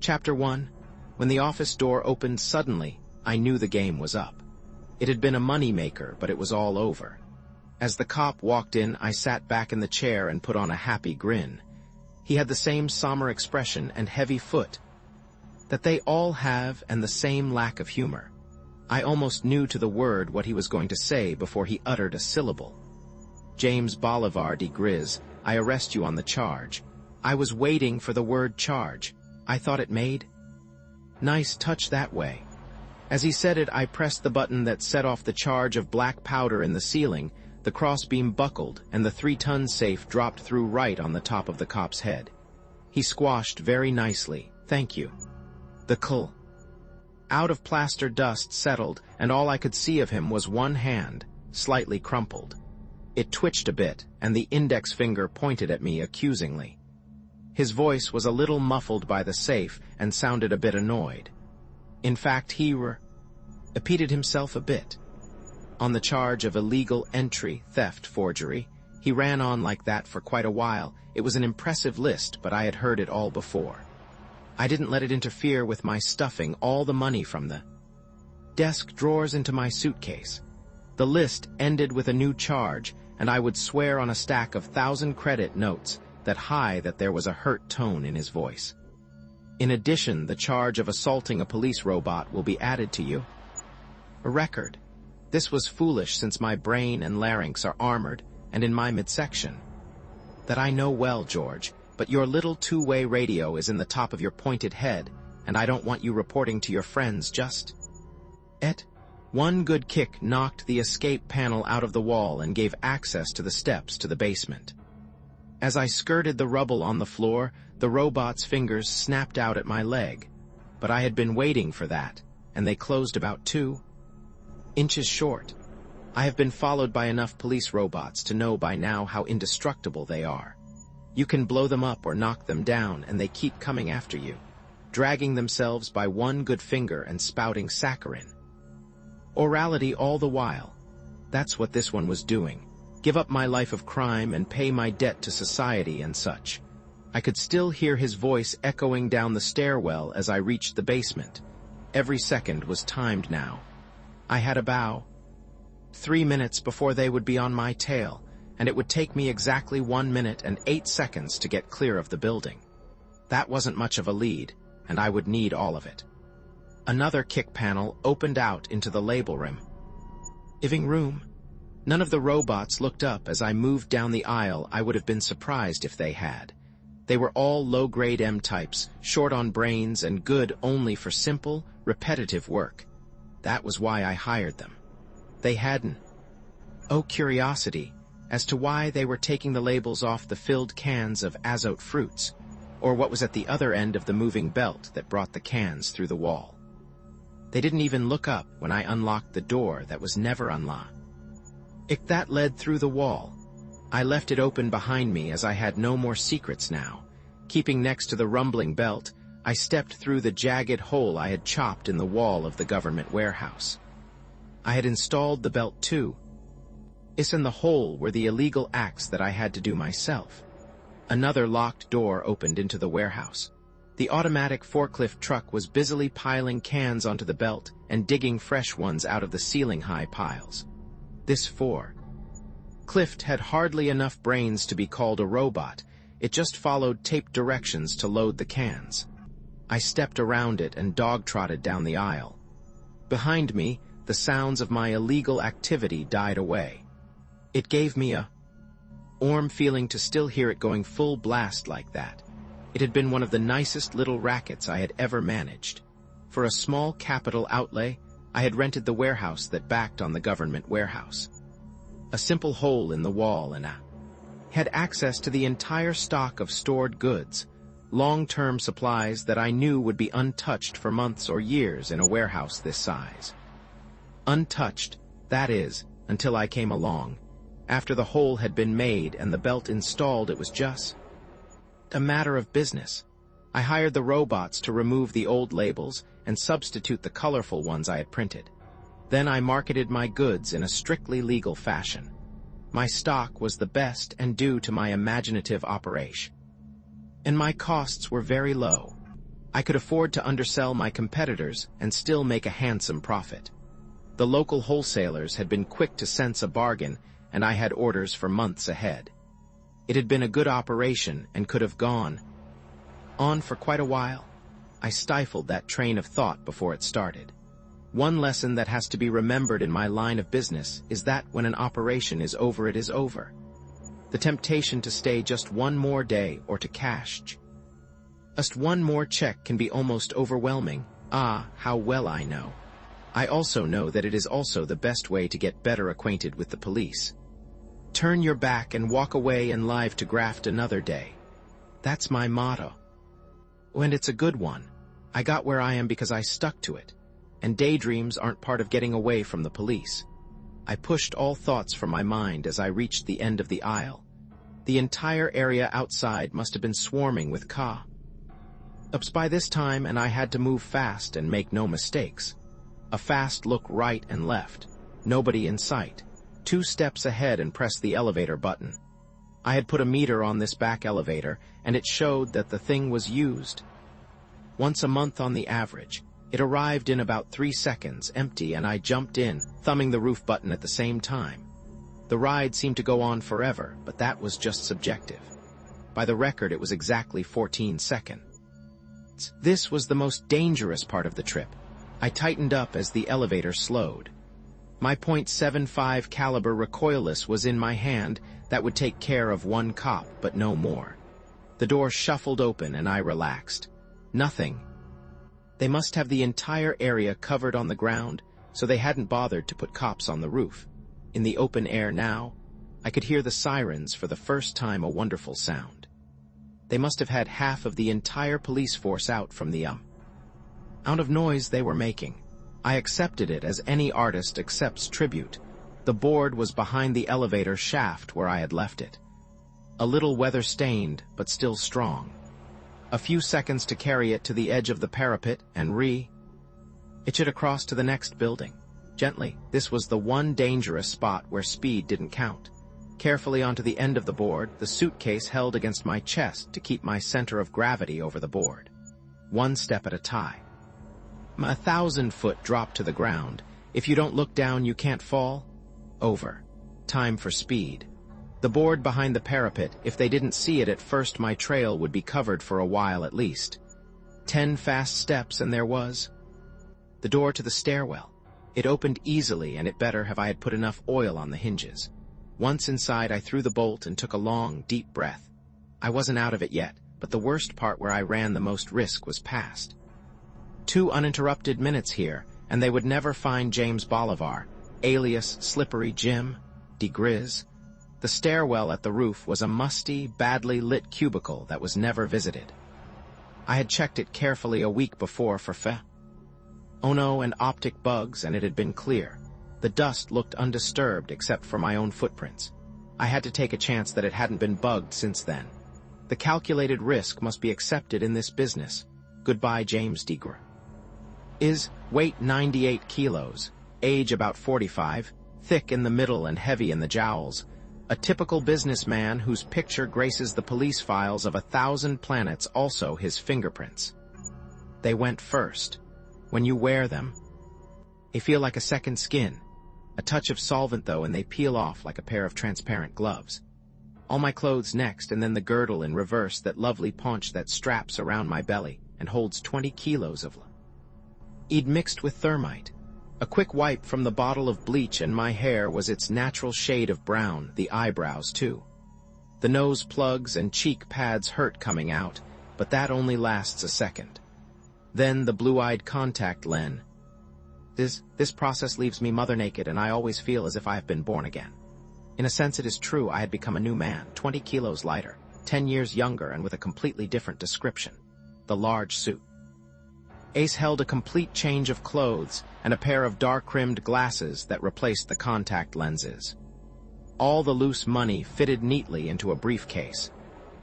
Chapter 1. When the office door opened suddenly, I knew the game was up. It had been a money-maker, but it was all over. As the cop walked in, I sat back in the chair and put on a happy grin. He had the same somber expression and heavy foot that they all have, and the same lack of humor. I almost knew to the word what he was going to say before he uttered a syllable. James Bolivar, diGriz, I arrest you on the charge. I was waiting for the word charge. I thought it made nice touch that way. As he said it, I pressed the button that set off the charge of black powder in the ceiling. The crossbeam buckled, and the 3-ton safe dropped through right on the top of the cop's head. He squashed very nicely. Thank you. The out of plaster dust settled, and all I could see of him was one hand, slightly crumpled. It twitched a bit, and the index finger pointed at me accusingly. His voice was a little muffled by the safe and sounded a bit annoyed. In fact, he repeated himself a bit. On the charge of illegal entry, theft, forgery. He ran on like that for quite a while. It was an impressive list, but I had heard it all before. I didn't let it interfere with my stuffing all the money from the desk drawers into my suitcase. The list ended with a new charge, and I would swear on a stack of 1,000-credit notes that there was a hurt tone in his voice. In addition, the charge of assaulting a police robot will be added to you. A record. This was foolish since my brain and larynx are armored and in my midsection. That I know well, George, but your little two-way radio is in the top of your pointed head, and I don't want you reporting to your friends just yet. One good kick knocked the escape panel out of the wall and gave access to the steps to the basement. As I skirted the rubble on the floor, the robot's fingers snapped out at my leg. But I had been waiting for that, and they closed about 2 inches short. I have been followed by enough police robots to know by now how indestructible they are. You can blow them up or knock them down, and they keep coming after you, dragging themselves by one good finger and spouting saccharine. Orality all the while. That's what this one was doing. Give up my life of crime and pay my debt to society and such. I could still hear his voice echoing down the stairwell as I reached the basement. Every second was timed now. I had about 3 minutes before they would be on my tail, and it would take me exactly 1 minute and 8 seconds to get clear of the building. That wasn't much of a lead, and I would need all of it. Another kick panel opened out into the label living room. None of the robots looked up as I moved down the aisle. I would have been surprised if they had. They were all low-grade M-types, short on brains and good only for simple, repetitive work. That was why I hired them. They hadn't curiosity as to why they were taking the labels off the filled cans of azote fruits, or what was at the other end of the moving belt that brought the cans through the wall. They didn't even look up when I unlocked the door that was never unlocked. That led through the wall. I left it open behind me as I had no more secrets now. Keeping next to the rumbling belt, I stepped through the jagged hole I had chopped in the wall of the government warehouse. I had installed the belt too. In the hole were the illegal acts that I had to do myself. Another locked door opened into the warehouse. The automatic forklift truck was busily piling cans onto the belt and digging fresh ones out of the ceiling-high piles. This Clift had hardly enough brains to be called a robot. It just followed taped directions to load the cans. I stepped around it and dog-trotted down the aisle. Behind me, the sounds of my illegal activity died away. It gave me a warm feeling to still hear it going full blast like that. It had been one of the nicest little rackets I had ever managed. For a small capital outlay, I had rented the warehouse that backed on the government warehouse. A simple hole in the wall, and I had access to the entire stock of stored goods, long-term supplies that I knew would be untouched for months or years in a warehouse this size. Untouched, that is, until I came along. After the hole had been made and the belt installed, it was just a matter of business. I hired the robots to remove the old labels and substitute the colorful ones I had printed. Then I marketed my goods in a strictly legal fashion. My stock was the best and due to my imaginative operation. And my costs were very low. I could afford to undersell my competitors and still make a handsome profit. The local wholesalers had been quick to sense a bargain, and I had orders for months ahead. It had been a good operation and could have gone on for quite a while. I stifled that train of thought before it started. One lesson that has to be remembered in my line of business is that when an operation is over, it is over. The temptation to stay just one more day or to cash just one more check can be almost overwhelming. Ah, how well I know. I also know that it is also the best way to get better acquainted with the police. Turn your back and walk away and live to graft another day. That's my motto. And it's a good one. I got where I am because I stuck to it. And daydreams aren't part of getting away from the police. I pushed all thoughts from my mind as I reached the end of the aisle. The entire area outside must have been swarming with cops by this time, and I had to move fast and make no mistakes. A fast look right and left. Nobody in sight. 2 steps ahead and press the elevator button. I had put a meter on this back elevator, and it showed that the thing was used once a month on the average. It arrived in about 3 seconds, empty, and I jumped in, thumbing the roof button at the same time. The ride seemed to go on forever, but that was just subjective. By the record, it was exactly 14 seconds. This was the most dangerous part of the trip. I tightened up as the elevator slowed. My .75 caliber recoilless was in my hand that would take care of one cop, but no more. The door shuffled open and I relaxed. Nothing. They must have the entire area covered on the ground, so they hadn't bothered to put cops on the roof. In the open air now, I could hear the sirens for the first time, a wonderful sound. They must have had half of the entire police force out from the out of noise they were making. I accepted it as any artist accepts tribute. The board was behind the elevator shaft where I had left it. A little weather-stained, but still strong. A few seconds to carry it to the edge of the parapet and hitch it across to the next building. Gently, this was the one dangerous spot where speed didn't count. Carefully onto the end of the board, the suitcase held against my chest to keep my center of gravity over the board. 1 step at a time. A 1,000-foot drop to the ground. If you don't look down, you can't fall. Over. Time for speed. The board behind the parapet, if they didn't see it at first, my trail would be covered for a while at least. 10 fast steps and there was the door to the stairwell. It opened easily, and it better have I had put enough oil on the hinges. Once inside, I threw the bolt and took a long, deep breath. I wasn't out of it yet, but the worst part where I ran the most risk was past. 2 uninterrupted minutes here, and they would never find James Bolivar, alias Slippery Jim, diGriz. The stairwell at the roof was a musty, badly lit cubicle that was never visited. I had checked it carefully a week before for ono and optic bugs, and it had been clear. The dust looked undisturbed except for my own footprints. I had to take a chance that it hadn't been bugged since then. The calculated risk must be accepted in this business. Goodbye, James diGriz. Weight 98 kilos, age about 45, thick in the middle and heavy in the jowls. A typical businessman whose picture graces the police files of 1,000 planets, also his fingerprints. They went first. When you wear them, they feel like a second skin. A touch of solvent, though, and they peel off like a pair of transparent gloves. All my clothes next, and then the girdle in reverse, that lovely paunch that straps around my belly and holds 20 kilos of lead mixed with thermite. A quick wipe from the bottle of bleach, and my hair was its natural shade of brown, the eyebrows too. The nose plugs and cheek pads hurt coming out, but that only lasts a second. Then the blue-eyed contact lens. This process leaves me mother naked, and I always feel as if I have been born again. In a sense, it is true. I had become a new man, 20 kilos lighter, 10 years younger, and with a completely different description. The large suit. Ace held a complete change of clothes and a pair of dark-rimmed glasses that replaced the contact lenses. All the loose money fitted neatly into a briefcase.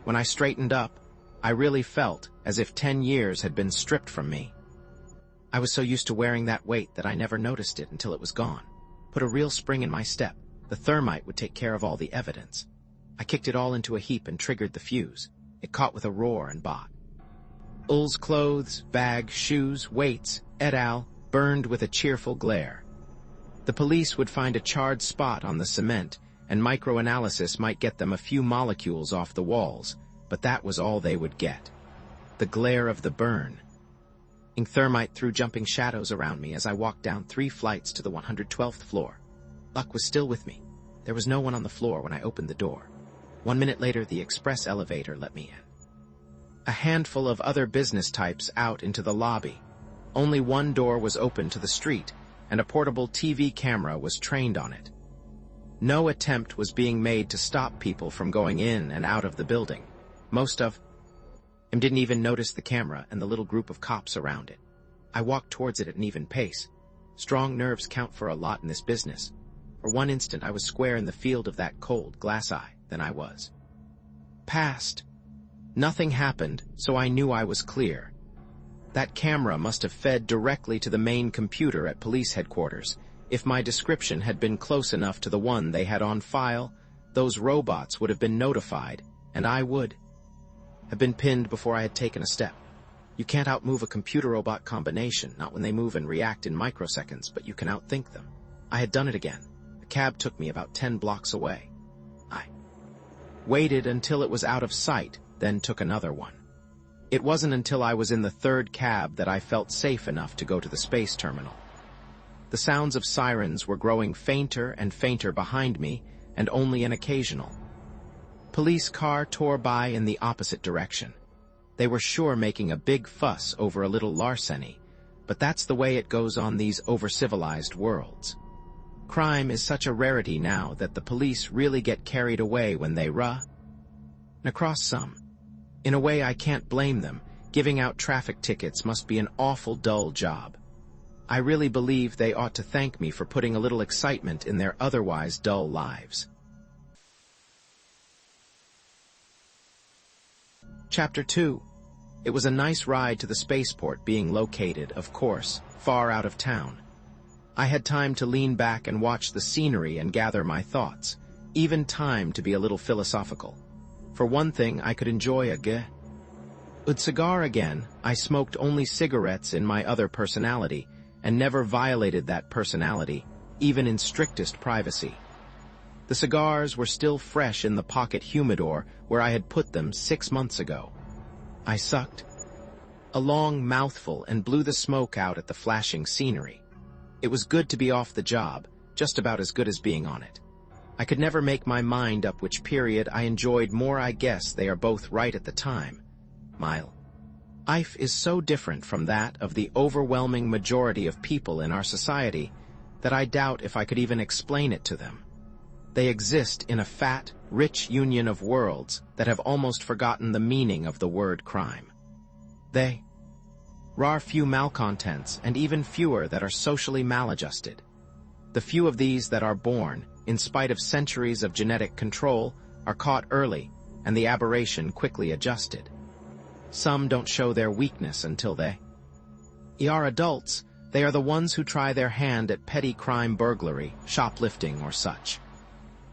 When I straightened up, I really felt as if 10 years had been stripped from me. I was so used to wearing that weight that I never noticed it until it was gone. Put a real spring in my step. The thermite would take care of all the evidence. I kicked it all into a heap and triggered the fuse. It caught with a roar and bought Ul's clothes, bag, shoes, weights, et al., burned with a cheerful glare. The police would find a charred spot on the cement, and microanalysis might get them a few molecules off the walls, but that was all they would get. The glare of the burn. Thermite threw jumping shadows around me as I walked down 3 flights to the 112th floor. Luck was still with me. There was no one on the floor when I opened the door. 1 minute later, the express elevator let me in. A handful of other business types out into the lobby. Only one door was open to the street, and a portable TV camera was trained on it. No attempt was being made to stop people from going in and out of the building. Most of them didn't even notice the camera and the little group of cops around it. I walked towards it at an even pace. Strong nerves count for a lot in this business. For one instant, I was square in the field of that cold glass eye. Then I was past. Nothing happened, so I knew I was clear. That camera must have fed directly to the main computer at police headquarters. If my description had been close enough to the one they had on file, those robots would have been notified, and I would have been pinned before I had taken a step. You can't outmove a computer-robot combination, not when they move and react in microseconds, but you can outthink them. I had done it again. A cab took me about 10 blocks away. I waited until it was out of sight, then took another one. It wasn't until I was in the 3rd cab that I felt safe enough to go to the space terminal. The sounds of sirens were growing fainter and fainter behind me, and only an occasional police car tore by in the opposite direction. They were sure making a big fuss over a little larceny, but that's the way it goes on these over-civilized worlds. Crime is such a rarity now that the police really get carried away when they run across some. In a way, I can't blame them. Giving out traffic tickets must be an awful dull job. I really believe they ought to thank me for putting a little excitement in their otherwise dull lives. Chapter 2. It was a nice ride to the spaceport, being located, of course, far out of town. I had time to lean back and watch the scenery and gather my thoughts, even time to be a little philosophical. For one thing, I could enjoy a good cigar again. I smoked only cigarettes in my other personality, and never violated that personality, even in strictest privacy. The cigars were still fresh in the pocket humidor where I had put them 6 months ago. I sucked a long mouthful and blew the smoke out at the flashing scenery. It was good to be off the job, just about as good as being on it. I could never make my mind up which period I enjoyed more. I guess they are both right at the time. My life is so different from that of the overwhelming majority of people in our society that I doubt if I could even explain it to them. They exist in a fat, rich union of worlds that have almost forgotten the meaning of the word crime. They are few malcontents and even fewer that are socially maladjusted. The few of these that are born, in spite of centuries of genetic control, are caught early and the aberration quickly adjusted. Some don't show their weakness until they are adults. They are the ones who try their hand at petty crime, burglary, shoplifting, or such.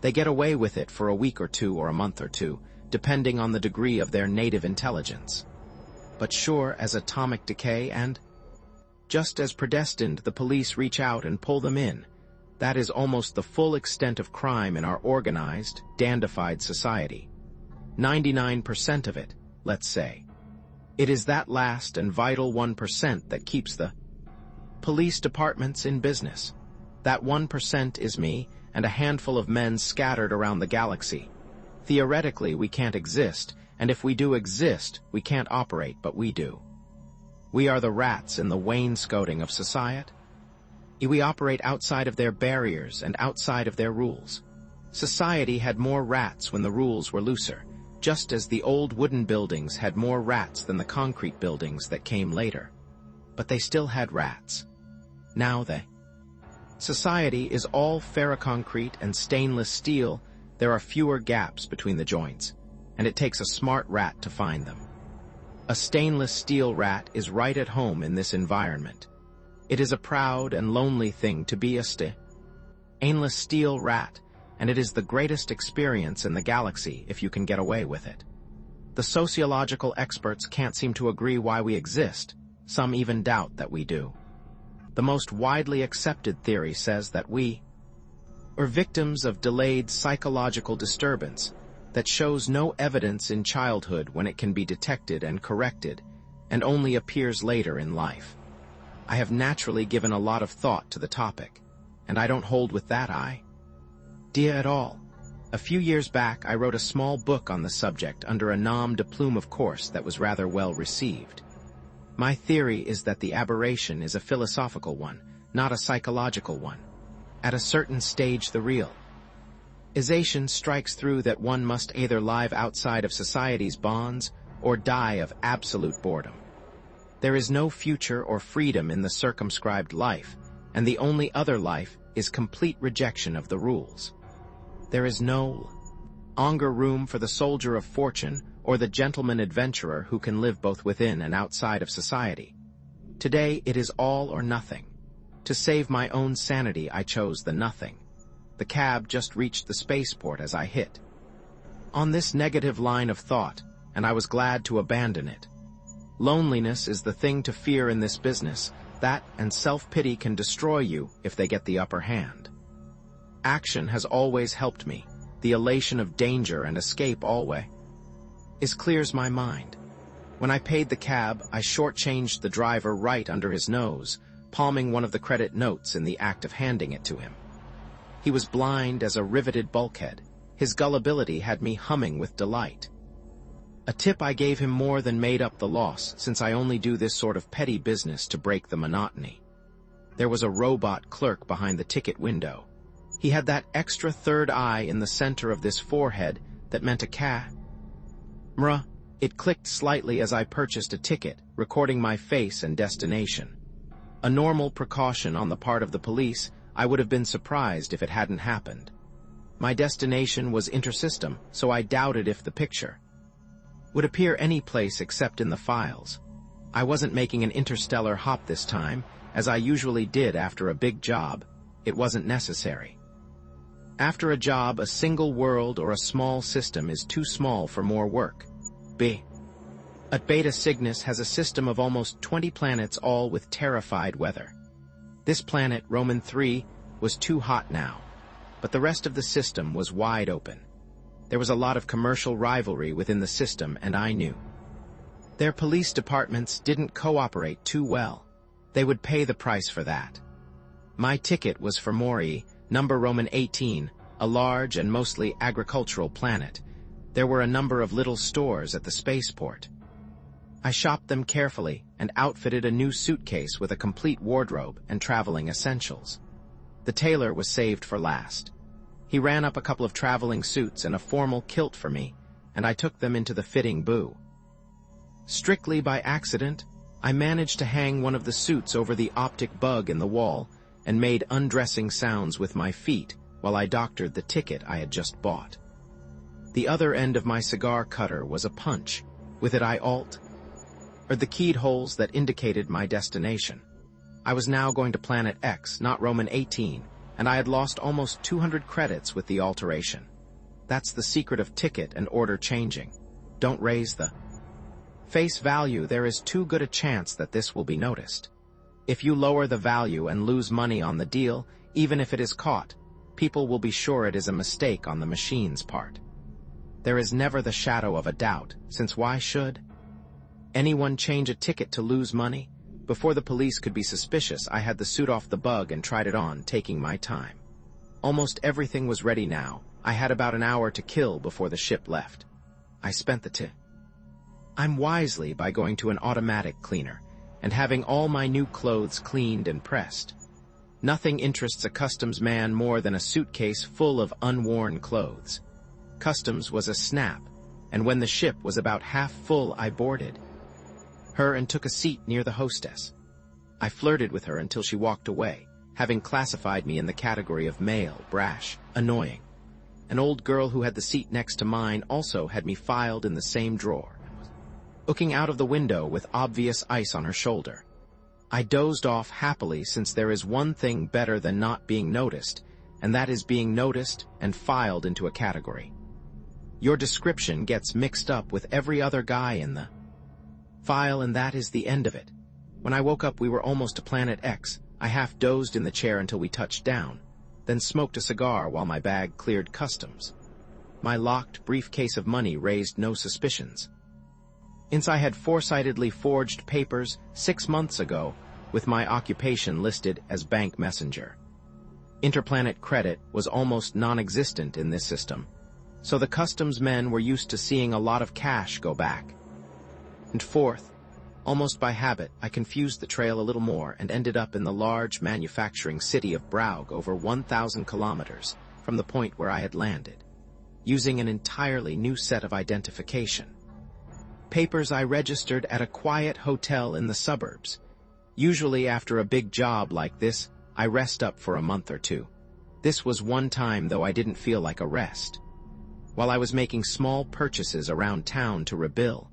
They get away with it for a week or two or a month or two, depending on the degree of their native intelligence. But sure as atomic decay and just as predestined, the police reach out and pull them in. That is almost the full extent of crime in our organized, dandified society. 99% of it, let's say. It is that last and vital 1% that keeps the police departments in business. That 1% is me and a handful of men scattered around the galaxy. Theoretically, we can't exist, and if we do exist, we can't operate, but we do. We are the rats in the wainscoting of society. We operate outside of their barriers and outside of their rules. Society had more rats when the rules were looser, just as the old wooden buildings had more rats than the concrete buildings that came later. But they still had rats. Now society is all ferroconcrete and stainless steel. There are fewer gaps between the joints, and it takes a smart rat to find them. A stainless steel rat is right at home in this environment. It is a proud and lonely thing to be a stainless steel rat, and it is the greatest experience in the galaxy if you can get away with it. The sociological experts can't seem to agree why we exist. Some even doubt that we do. The most widely accepted theory says that we are victims of delayed psychological disturbance that shows no evidence in childhood when it can be detected and corrected, and only appears later in life. I have naturally given a lot of thought to the topic, and I don't hold with that idea at all. A few years back, I wrote a small book on the subject under a nom de plume of course that was rather well received. My theory is that the aberration is a philosophical one, not a psychological one. At a certain stage, the realization strikes through that one must either live outside of society's bonds or die of absolute boredom. There is no future or freedom in the circumscribed life, and the only other life is complete rejection of the rules. There is no longer room for the soldier of fortune or the gentleman adventurer who can live both within and outside of society. Today it is all or nothing. To save my own sanity, I chose the nothing. The cab just reached the spaceport as I hit on this negative line of thought, and I was glad to abandon it. Loneliness is the thing to fear in this business. That and self-pity can destroy you if they get the upper hand. Action has always helped me. The elation of danger and escape always clears my mind. When I paid the cab, I shortchanged the driver right under his nose, palming one of the credit notes in the act of handing it to him. He was blind as a riveted bulkhead. His gullibility had me humming with delight. A tip I gave him more than made up the loss, since I only do this sort of petty business to break the monotony. There was a robot clerk behind the ticket window. He had that extra third eye in the center of this forehead that meant a camera. It clicked slightly as I purchased a ticket, recording my face and destination. A normal precaution on the part of the police. I would have been surprised if it hadn't happened. My destination was intersystem, so I doubted if the picture would appear any place except in the files. I wasn't making an interstellar hop this time, as I usually did after a big job. It wasn't necessary. After a job, a single world or a small system is too small for more work. At Beta Cygnus has a system of almost 20 planets, all with terrified weather. This planet, Roman 3, was too hot now, but the rest of the system was wide open. There was a lot of commercial rivalry within the system, and I knew their police departments didn't cooperate too well. They would pay the price for that. My ticket was for Mori, number Roman 18, a large and mostly agricultural planet. There were a number of little stores at the spaceport. I shopped them carefully and outfitted a new suitcase with a complete wardrobe and traveling essentials. The tailor was saved for last. He ran up a couple of traveling suits and a formal kilt for me, and I took them into the fitting booth. Strictly by accident, I managed to hang one of the suits over the optic bug in the wall and made undressing sounds with my feet while I doctored the ticket I had just bought. The other end of my cigar cutter was a punch. With it I altered the keyed holes that indicated my destination. I was now going to Planet X, not Roman 18, and I had lost almost 200 credits with the alteration. That's the secret of ticket and order changing. Don't raise the face value. There is too good a chance that this will be noticed. If you lower the value and lose money on the deal, even if it is caught, people will be sure it is a mistake on the machine's part. There is never the shadow of a doubt, since why should anyone change a ticket to lose money? Before the police could be suspicious, I had the suit off the bug and tried it on, taking my time. Almost everything was ready now. I had about an hour to kill before the ship left. I spent the time wisely by going to an automatic cleaner and having all my new clothes cleaned and pressed. Nothing interests a customs man more than a suitcase full of unworn clothes. Customs was a snap, and when the ship was about half full, I boarded her and took a seat near the hostess. I flirted with her until she walked away, having classified me in the category of male, brash, annoying. An old girl who had the seat next to mine also had me filed in the same drawer, looking out of the window with obvious ice on her shoulder. I dozed off happily, since there is one thing better than not being noticed, and that is being noticed and filed into a category. Your description gets mixed up with every other guy in the file, and that is the end of it. When I woke up, we were almost to Planet X. I half dozed in the chair until we touched down, then smoked a cigar while my bag cleared customs. My locked briefcase of money raised no suspicions, since I had foresightedly forged papers 6 months ago with my occupation listed as bank messenger. Interplanet credit was almost non-existent in this system, so the customs men were used to seeing a lot of cash go back. And fourth, almost by habit, I confused the trail a little more and ended up in the large manufacturing city of Braug, over 1,000 kilometers from the point where I had landed, using an entirely new set of identification. Papers I registered at a quiet hotel in the suburbs. Usually after a big job like this, I rest up for a month or two. This was one time, though, I didn't feel like a rest. While I was making small purchases around town to rebuild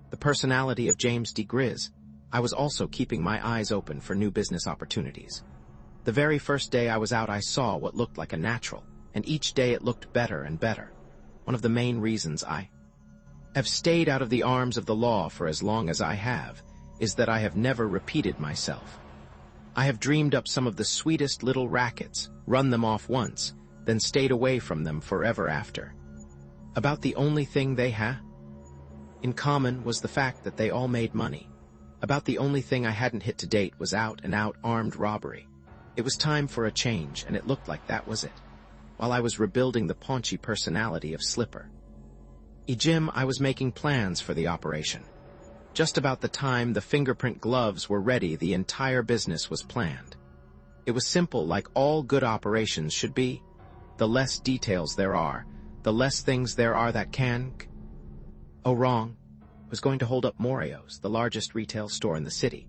the personality of James diGriz, I was also keeping my eyes open for new business opportunities. The very first day I was out, I saw what looked like a natural, and each day it looked better and better. One of the main reasons I have stayed out of the arms of the law for as long as I have is that I have never repeated myself. I have dreamed up some of the sweetest little rackets, run them off once, then stayed away from them forever after. About the only thing they had in common was the fact that they all made money. About the only thing I hadn't hit to date was out-and-out armed robbery. It was time for a change, and it looked like that was it. While I was rebuilding the paunchy personality of Slipper Jim, I was making plans for the operation. Just about the time the fingerprint gloves were ready, the entire business was planned. It was simple, like all good operations should be. The less details there are, the less things there are that can go wrong. I was going to hold up Morio's, the largest retail store in the city.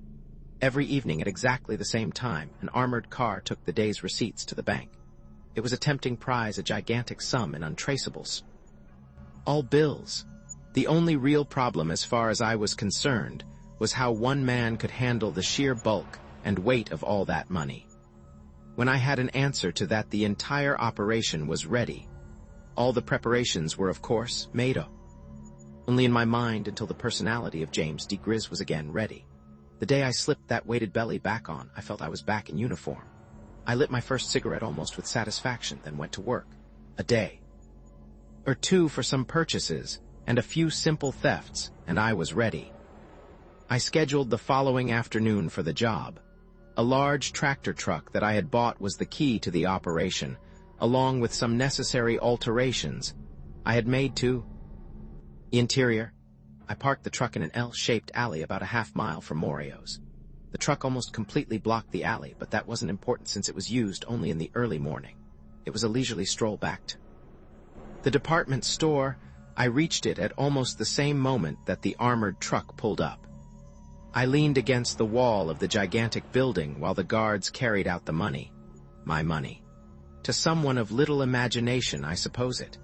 Every evening at exactly the same time, an armored car took the day's receipts to the bank. It was a tempting prize, a gigantic sum in untraceables. All bills. The only real problem, as far as I was concerned, was how one man could handle the sheer bulk and weight of all that money. When I had an answer to that, the entire operation was ready. All the preparations were, of course, made up. Only in my mind, until the personality of James diGriz was again ready. The day I slipped that weighted belly back on, I felt I was back in uniform. I lit my first cigarette almost with satisfaction, then went to work. A day or two for some purchases and a few simple thefts, and I was ready. I scheduled the following afternoon for the job. A large tractor truck that I had bought was the key to the operation, along with some necessary alterations I had made to the interior. I parked the truck in an L-shaped alley about a half-mile from Morio's. The truck almost completely blocked the alley, but that wasn't important since it was used only in the early morning. It was a leisurely stroll back to the department store. I reached it at almost the same moment that the armored truck pulled up. I leaned against the wall of the gigantic building while the guards carried out the money. My money. To someone of little imagination, I suppose it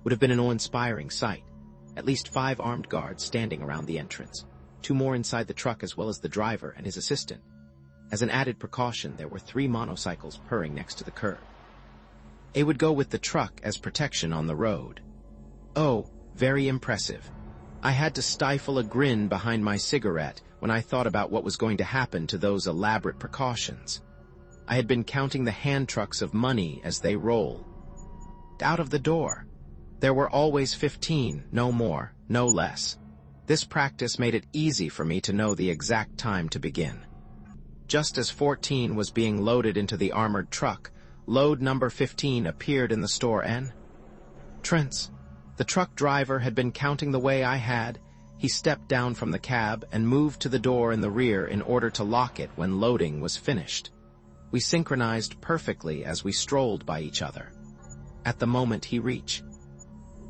would have been an awe-inspiring sight. At least 5 armed guards standing around the entrance, 2 more inside the truck, as well as the driver and his assistant. As an added precaution, there were 3 motorcycles purring next to the curb. It would go with the truck as protection on the road. Oh, very impressive. I had to stifle a grin behind my cigarette when I thought about what was going to happen to those elaborate precautions. I had been counting the hand trucks of money as they rolled out of the door. There were always 15, no more, no less. This practice made it easy for me to know the exact time to begin. Just as 14 was being loaded into the armored truck, load number 15 appeared in the store entrance. The truck driver had been counting the way I had. He stepped down from the cab and moved to the door in the rear in order to lock it when loading was finished. We synchronized perfectly as we strolled by each other. At the moment he reached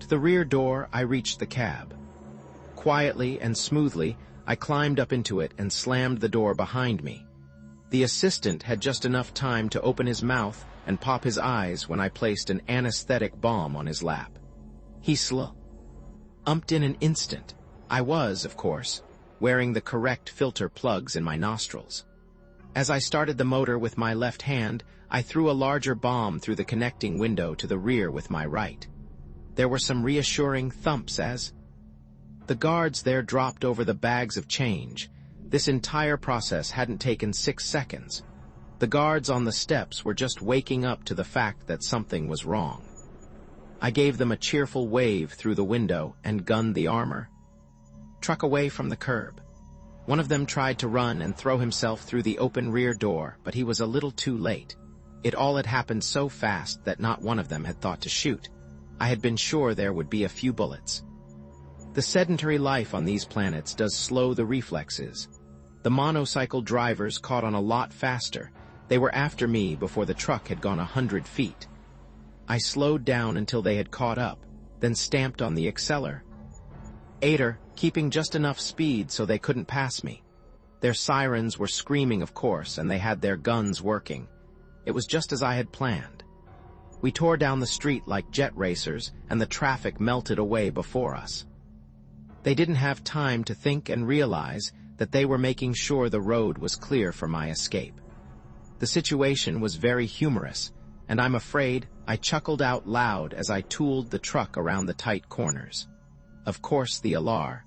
to the rear door, I reached the cab. Quietly and smoothly, I climbed up into it and slammed the door behind me. The assistant had just enough time to open his mouth and pop his eyes when I placed an anesthetic bomb on his lap. He slumped in an instant. I was, of course, wearing the correct filter plugs in my nostrils. As I started the motor with my left hand, I threw a larger bomb through the connecting window to the rear with my right. There were some reassuring thumps as the guards there dropped over the bags of change. This entire process hadn't taken 6 seconds. The guards on the steps were just waking up to the fact that something was wrong. I gave them a cheerful wave through the window and gunned the armor truck away from the curb. One of them tried to run and throw himself through the open rear door, but he was a little too late. It all had happened so fast that not one of them had thought to shoot. I had been sure there would be a few bullets. The sedentary life on these planets does slow the reflexes. The monocycle drivers caught on a lot faster. They were after me before the truck had gone 100 feet. I slowed down until they had caught up, then stamped on the accelerator, keeping just enough speed so they couldn't pass me. Their sirens were screaming, of course, and they had their guns working. It was just as I had planned. We tore down the street like jet racers, and the traffic melted away before us. They didn't have time to think and realize that they were making sure the road was clear for my escape. The situation was very humorous, and I'm afraid I chuckled out loud as I tooled the truck around the tight corners. Of course, the alarm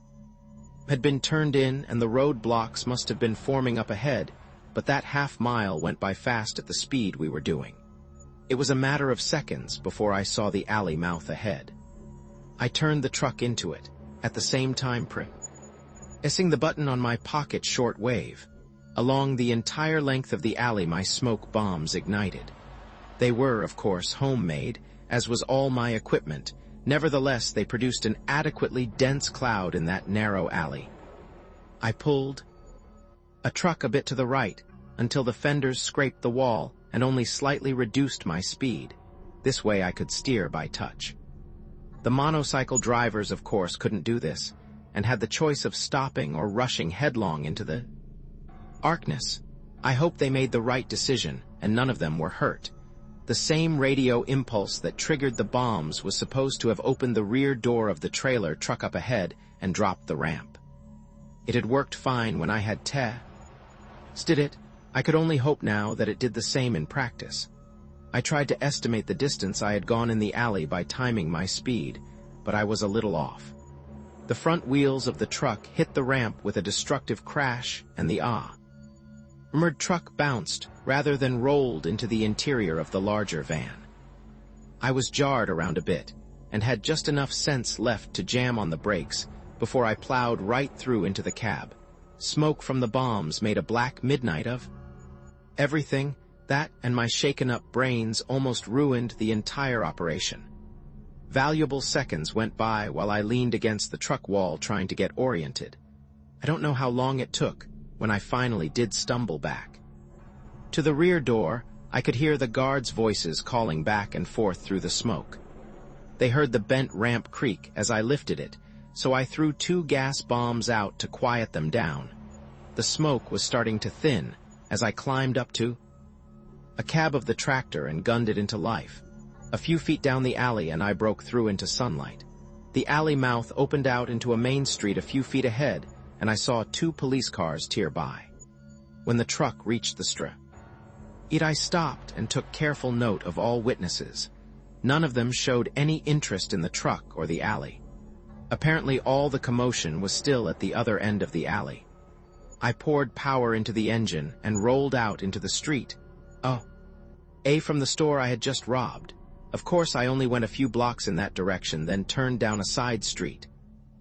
had been turned in and the roadblocks must have been forming up ahead, but that half-mile went by fast at the speed we were doing. It was a matter of seconds before I saw the alley mouth ahead. I turned the truck into it, at the same time pressing the button on my pocket shortwave. Along the entire length of the alley my smoke bombs ignited. They were, of course, homemade, as was all my equipment. Nevertheless, they produced an adequately dense cloud in that narrow alley. I pulled a truck a bit to the right, until the fenders scraped the wall and only slightly reduced my speed. This way I could steer by touch. The monocycle drivers, of course, couldn't do this, and had the choice of stopping or rushing headlong into the darkness. I hope they made the right decision, and none of them were hurt. The same radio impulse that triggered the bombs was supposed to have opened the rear door of the trailer truck up ahead and dropped the ramp. It had worked fine when I had tested it. I could only hope now that it did the same in practice. I tried to estimate the distance I had gone in the alley by timing my speed, but I was a little off. The front wheels of the truck hit the ramp with a destructive crash, and the armored truck bounced rather than rolled into the interior of the larger van. I was jarred around a bit, and had just enough sense left to jam on the brakes before I plowed right through into the cab. Smoke from the bombs made a black midnight of everything. That and my shaken-up brains almost ruined the entire operation. Valuable seconds went by while I leaned against the truck wall trying to get oriented. I don't know how long it took when I finally did stumble back. To the rear door, I could hear the guards' voices calling back and forth through the smoke. They heard the bent ramp creak as I lifted it, so I threw 2 gas bombs out to quiet them down. The smoke was starting to thin as I climbed up to a cab of the tractor and gunned it into life. A few feet down the alley and I broke through into sunlight. The alley mouth opened out into a main street a few feet ahead, and I saw 2 police cars tear by. When the truck reached the street, I stopped and took careful note of all witnesses. None of them showed any interest in the truck or the alley. Apparently all the commotion was still at the other end of the alley. I poured power into the engine and rolled out into the street. From the store I had just robbed. Of course, I only went a few blocks in that direction, then turned down a side street.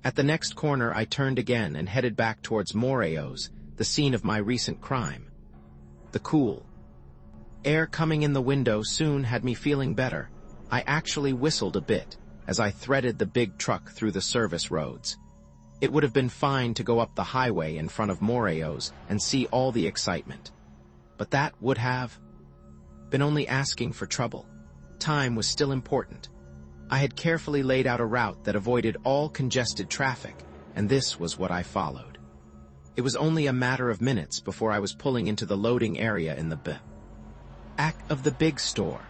At the next corner, I turned again and headed back towards Moreo's, the scene of my recent crime. The cool air coming in the window soon had me feeling better. I actually whistled a bit as I threaded the big truck through the service roads. It would have been fine to go up the highway in front of Moreo's and see all the excitement. But that would have been only asking for trouble. Time was still important. I had carefully laid out a route that avoided all congested traffic, and this was what I followed. It was only a matter of minutes before I was pulling into the loading area in the back of the big store.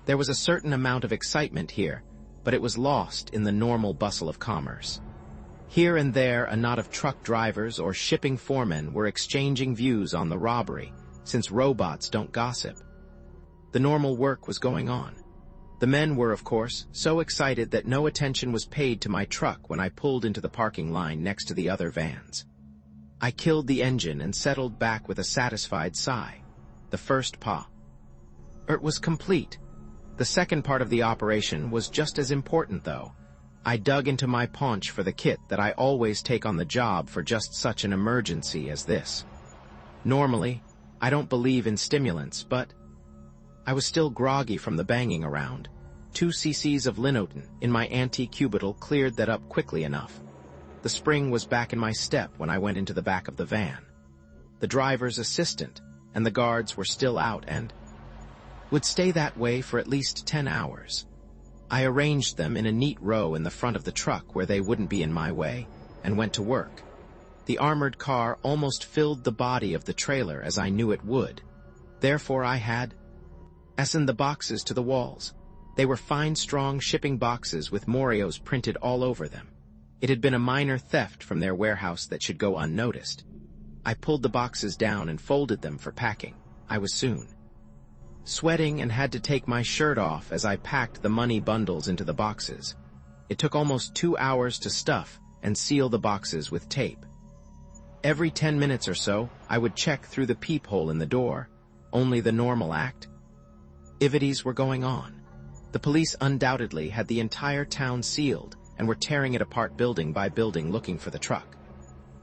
There was a certain amount of excitement here, but it was lost in the normal bustle of commerce. Here and there, a knot of truck drivers or shipping foremen were exchanging views on the robbery, since robots don't gossip. The normal work was going on. The men were, of course, so excited that no attention was paid to my truck when I pulled into the parking line next to the other vans. I killed the engine and settled back with a satisfied sigh. The first part was complete. The second part of the operation was just as important, though. I dug into my paunch for the kit that I always take on the job for just such an emergency as this. Normally, I don't believe in stimulants, but I was still groggy from the banging around. 2 cc's of linotin in my anti-cubital cleared that up quickly enough. The spring was back in my step when I went into the back of the van. The driver's assistant and the guards were still out and would stay that way for at least 10 hours. I arranged them in a neat row in the front of the truck where they wouldn't be in my way, and went to work. The armored car almost filled the body of the trailer as I knew it would. Therefore I had fastened the boxes to the walls. They were fine, strong shipping boxes with Morios printed all over them. It had been a minor theft from their warehouse that should go unnoticed. I pulled the boxes down and folded them for packing. I was soon sweating and had to take my shirt off as I packed the money bundles into the boxes. It took almost 2 hours to stuff and seal the boxes with tape. Every 10 minutes or so, I would check through the peephole in the door. Only the normal activities were going on. The police undoubtedly had the entire town sealed and were tearing it apart building by building looking for the truck.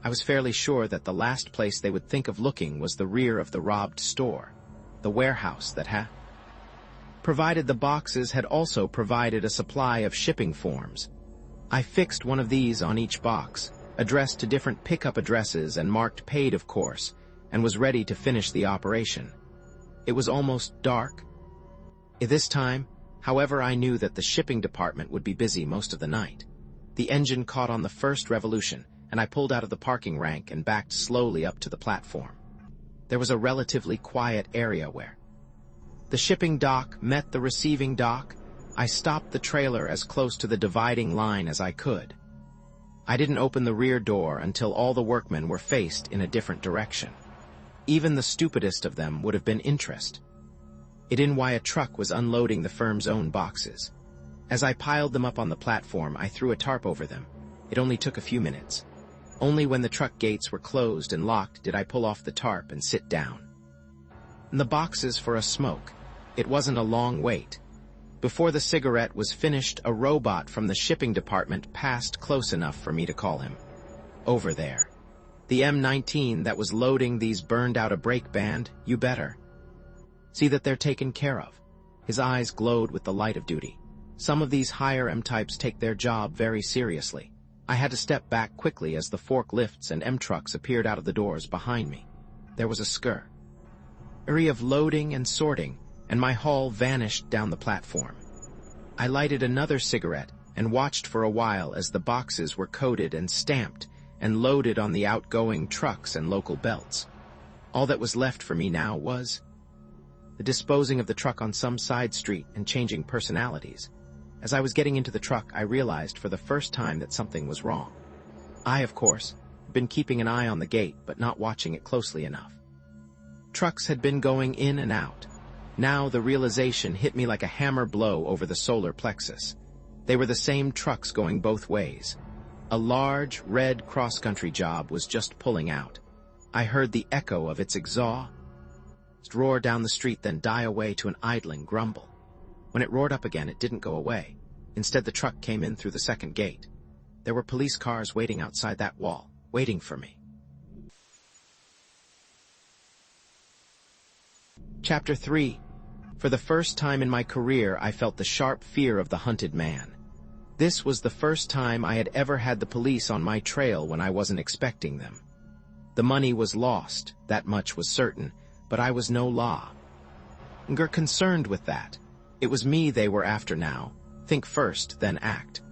I was fairly sure that the last place they would think of looking was the rear of the robbed store. The warehouse that had provided the boxes had also provided a supply of shipping forms. I fixed one of these on each box, addressed to different pickup addresses and marked paid, of course, and was ready to finish the operation. It was almost dark. At this time, however, I knew that the shipping department would be busy most of the night. The engine caught on the first revolution, and I pulled out of the parking rank and backed slowly up to the platform. There was a relatively quiet area where the shipping dock met the receiving dock. I stopped the trailer as close to the dividing line as I could. I didn't open the rear door until all the workmen were faced in a different direction. Even the stupidest of them would have been interested in why a truck was unloading the firm's own boxes. As I piled them up on the platform, I threw a tarp over them. It only took a few minutes. Only when the truck gates were closed and locked did I pull off the tarp and sit down in the boxes for a smoke. It wasn't a long wait. Before the cigarette was finished, a robot from the shipping department passed close enough for me to call him. Over there. The M19 that was loading these burned out a brake band, you better see that they're taken care of. His eyes glowed with the light of duty. Some of these higher M-types take their job very seriously. I had to step back quickly as the forklifts and M-trucks appeared out of the doors behind me. There was a scurry of loading and sorting, and my haul vanished down the platform. I lighted another cigarette and watched for a while as the boxes were coded and stamped and loaded on the outgoing trucks and local belts. All that was left for me now was the disposing of the truck on some side street and changing personalities. As I was getting into the truck, I realized for the first time that something was wrong. I, of course, had been keeping an eye on the gate, but not watching it closely enough. Trucks had been going in and out. Now the realization hit me like a hammer blow over the solar plexus. They were the same trucks going both ways. A large, red cross-country job was just pulling out. I heard the echo of its exhaust roar down the street, then die away to an idling grumble. When it roared up again, it didn't go away. Instead, the truck came in through the second gate. There were police cars waiting outside that wall, waiting for me. Chapter 3. For the first time in my career, I felt the sharp fear of the hunted man. This was the first time I had ever had the police on my trail when I wasn't expecting them. The money was lost, that much was certain, but I was no longer concerned with that. It was me they were after now. Think first, then act.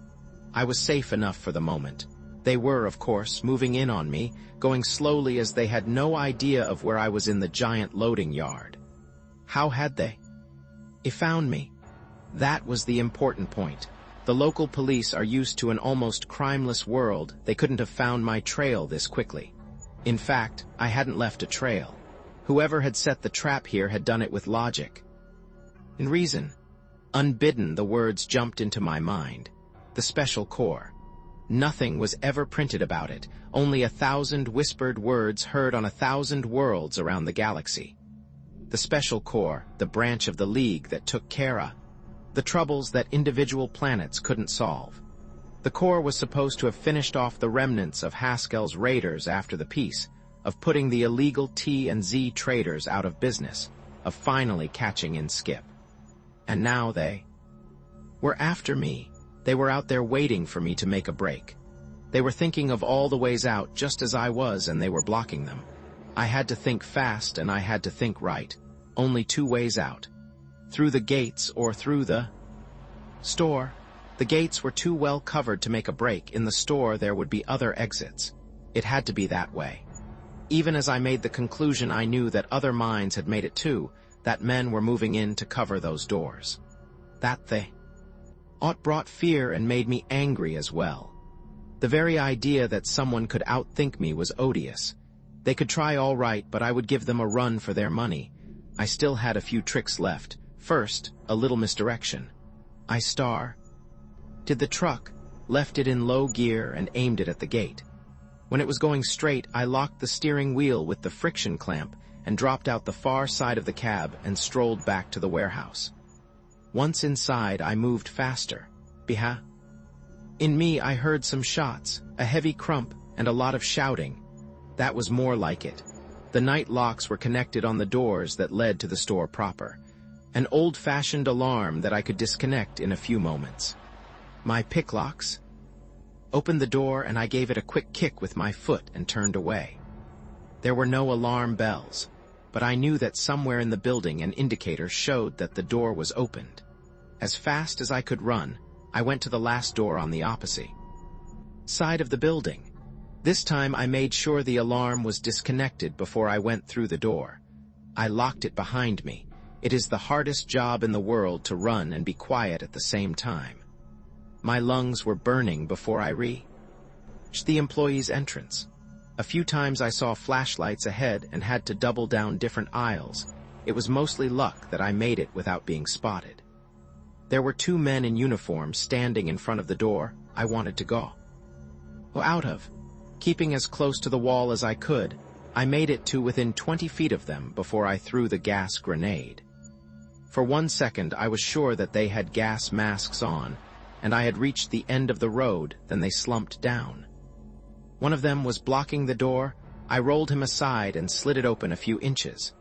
I was safe enough for the moment. They were, of course, moving in on me, going slowly as they had no idea of where I was in the giant loading yard. How had they found me? That was the important point. The local police are used to an almost crimeless world. They couldn't have found my trail this quickly. In fact, I hadn't left a trail. Whoever had set the trap here had done it with logic and reason. Unbidden, the words jumped into my mind. The Special Corps. Nothing was ever printed about it, only 1,000 whispered words heard on 1,000 worlds around the galaxy. The Special Corps, the branch of the League that took care of the troubles that individual planets couldn't solve. The Corps was supposed to have finished off the remnants of Haskell's raiders after the peace, of putting the illegal T and Z traders out of business, of finally catching in Skip. And now they were after me. They were out there waiting for me to make a break. They were thinking of all the ways out just as I was, and they were blocking them. I had to think fast and I had to think right. Only 2 ways out. Through the gates or through the store. The gates were too well covered to make a break. In the store there would be other exits. It had to be that way. Even as I made the conclusion, I knew that other minds had made it too, that men were moving in to cover those doors. That thought brought fear and made me angry as well. The very idea that someone could outthink me was odious. They could try all right, but I would give them a run for their money. I still had a few tricks left. First, a little misdirection. I did the truck, left it in low gear and aimed it at the gate. When it was going straight, I locked the steering wheel with the friction clamp and dropped out the far side of the cab and strolled back to the warehouse. Once inside, I moved faster. In me, I heard some shots, a heavy crump, and a lot of shouting. That was more like it. The night locks were connected on the doors that led to the store proper. An old-fashioned alarm that I could disconnect in a few moments. My picklocks opened the door and I gave it a quick kick with my foot and turned away. There were no alarm bells, but I knew that somewhere in the building an indicator showed that the door was opened. As fast as I could run, I went to the last door on the opposite side of the building. This time I made sure the alarm was disconnected before I went through the door. I locked it behind me. It is the hardest job in the world to run and be quiet at the same time. My lungs were burning before I reached the employee's entrance. A few times I saw flashlights ahead and had to double down different aisles. It was mostly luck that I made it without being spotted. There were 2 men in uniform standing in front of the door I wanted to go out of. Keeping as close to the wall as I could, I made it to within 20 feet of them before I threw the gas grenade. For 1 second, I was sure that they had gas masks on, and I had reached the end of the road. Then they slumped down. One of them was blocking the door. I rolled him aside and slid it open a few inches.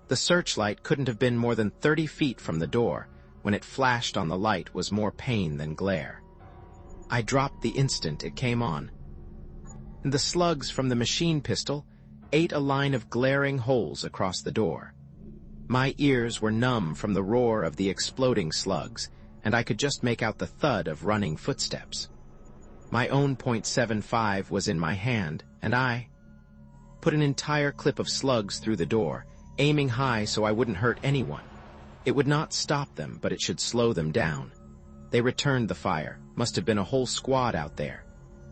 The searchlight couldn't have been more than 30 feet from the door. When it flashed on the light was more pain than glare. I dropped the instant it came on. And the slugs from the machine pistol ate a line of glaring holes across the door. My ears were numb from the roar of the exploding slugs, and I could just make out the thud of running footsteps. My own .75 was in my hand, and I put an entire clip of slugs through the door, aiming high so I wouldn't hurt anyone. It would not stop them, but it should slow them down. They returned the fire. Must have been a whole squad out there.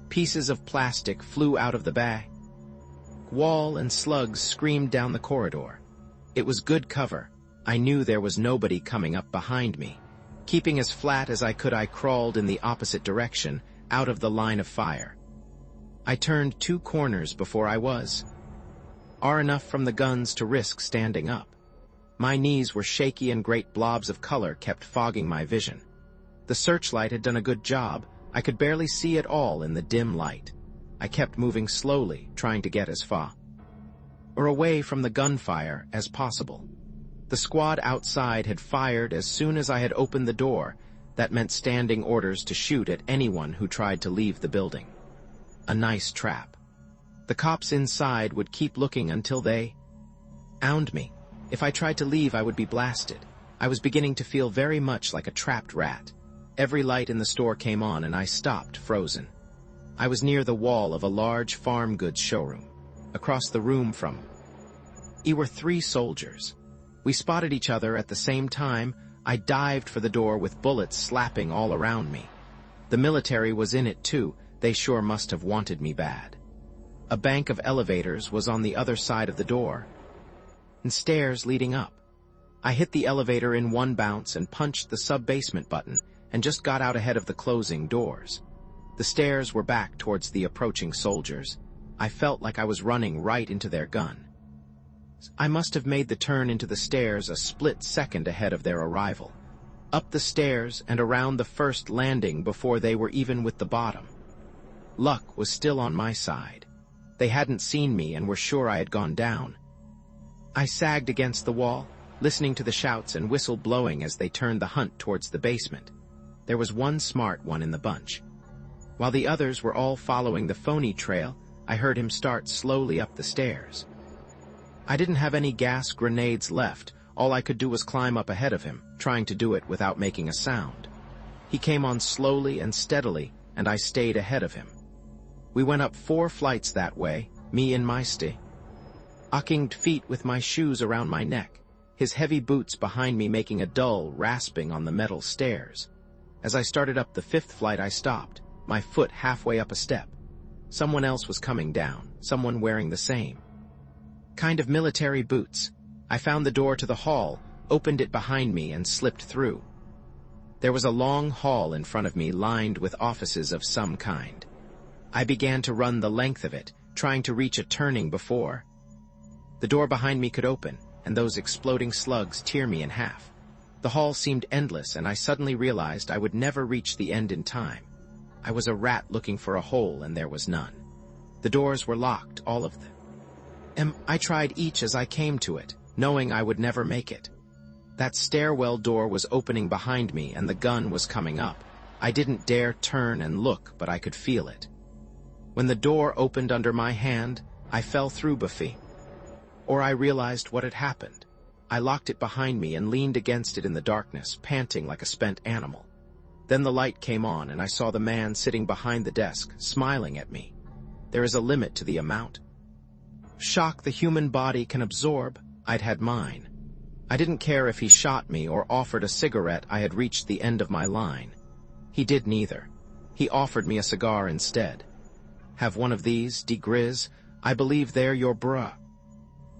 Pieces of plastic flew out of the back wall and slugs screamed down the corridor. It was good cover. I knew there was nobody coming up behind me. Keeping as flat as I could, I crawled in the opposite direction, out of the line of fire. I turned 2 corners before I was far enough from the guns to risk standing up. My knees were shaky and great blobs of color kept fogging my vision. The searchlight had done a good job. I could barely see it all in the dim light. I kept moving slowly, trying to get as far or away from the gunfire as possible. The squad outside had fired as soon as I had opened the door. That meant standing orders to shoot at anyone who tried to leave the building. A nice trap. The cops inside would keep looking until they found me. If I tried to leave, I would be blasted. I was beginning to feel very much like a trapped rat. Every light in the store came on and I stopped, frozen. I was near the wall of a large farm goods showroom. Across the room from me were 3 soldiers. We spotted each other at the same time. I dived for the door with bullets slapping all around me. The military was in it too. They sure must have wanted me bad. A bank of elevators was on the other side of the door, and stairs leading up. I hit the elevator in one bounce and punched the sub-basement button and just got out ahead of the closing doors. The stairs were back towards the approaching soldiers. I felt like I was running right into their gun. I must have made the turn into the stairs a split second ahead of their arrival. Up the stairs and around the first landing before they were even with the bottom. Luck was still on my side. They hadn't seen me and were sure I had gone down. I sagged against the wall, listening to the shouts and whistle blowing as they turned the hunt towards the basement. There was one smart one in the bunch. While the others were all following the phony trail, I heard him start slowly up the stairs. I didn't have any gas grenades left. All I could do was climb up ahead of him, trying to do it without making a sound. He came on slowly and steadily, and I stayed ahead of him. We went up 4 flights that way, me in my stockinged feet with my shoes around my neck, his heavy boots behind me making a dull rasping on the metal stairs. As I started up the 5th flight, I stopped, my foot halfway up a step. Someone else was coming down, someone wearing the same kind of military boots. I found the door to the hall, opened it behind me, and slipped through. There was a long hall in front of me lined with offices of some kind. I began to run the length of it, trying to reach a turning before the door behind me could open, and those exploding slugs tear me in half. The hall seemed endless, and I suddenly realized I would never reach the end in time. I was a rat looking for a hole, and there was none. The doors were locked, all of them. I tried each as I came to it, knowing I would never make it. That stairwell door was opening behind me, and the gun was coming up. I didn't dare turn and look, but I could feel it. When the door opened under my hand, I fell through Buffy. Or I realized what had happened. I locked it behind me and leaned against it in the darkness, panting like a spent animal. Then the light came on, and I saw the man sitting behind the desk, smiling at me. There is a limit to the amount of shock the human body can absorb. I'd had mine. I didn't care if he shot me or offered a cigarette. I had reached the end of my line. He did neither. He offered me a cigar instead. Have one of these, diGriz. I believe they're your bruh.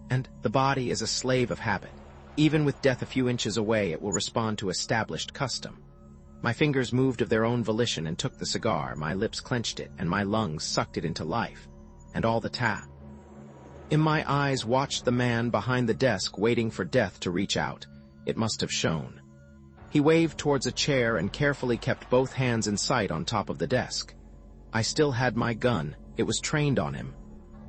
And the body is a slave of habit. Even with death a few inches away, it will respond to established custom. My fingers moved of their own volition and took the cigar. My lips clenched it, and my lungs sucked it into life. And all the tap in my eyes watched the man behind the desk waiting for death to reach out. It must have shown. He waved towards a chair and carefully kept both hands in sight on top of the desk. I still had my gun. It was trained on him.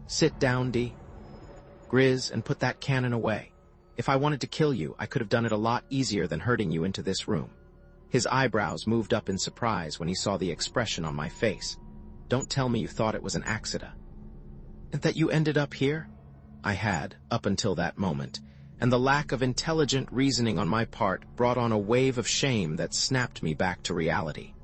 Sit down, diGriz, and put that cannon away. If I wanted to kill you, I could have done it a lot easier than herding you into this room. His eyebrows moved up in surprise when he saw the expression on my face. Don't tell me you thought it was an accident. And that you ended up here? I had, up until that moment, and the lack of intelligent reasoning on my part brought on a wave of shame that snapped me back to reality.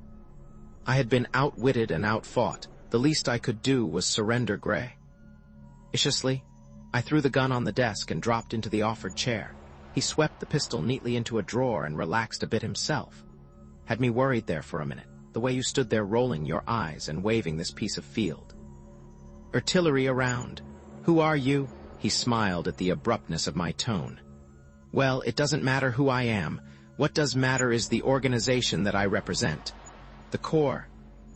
I had been outwitted and outfought. The least I could do was surrender graciously. I threw the gun on the desk and dropped into the offered chair. He swept the pistol neatly into a drawer and relaxed a bit himself. Had me worried there for a minute, the way you stood there rolling your eyes and waving this piece of field artillery around. Who are you? He smiled at the abruptness of my tone. Well, it doesn't matter who I am. What does matter is the organization that I represent. The Corps.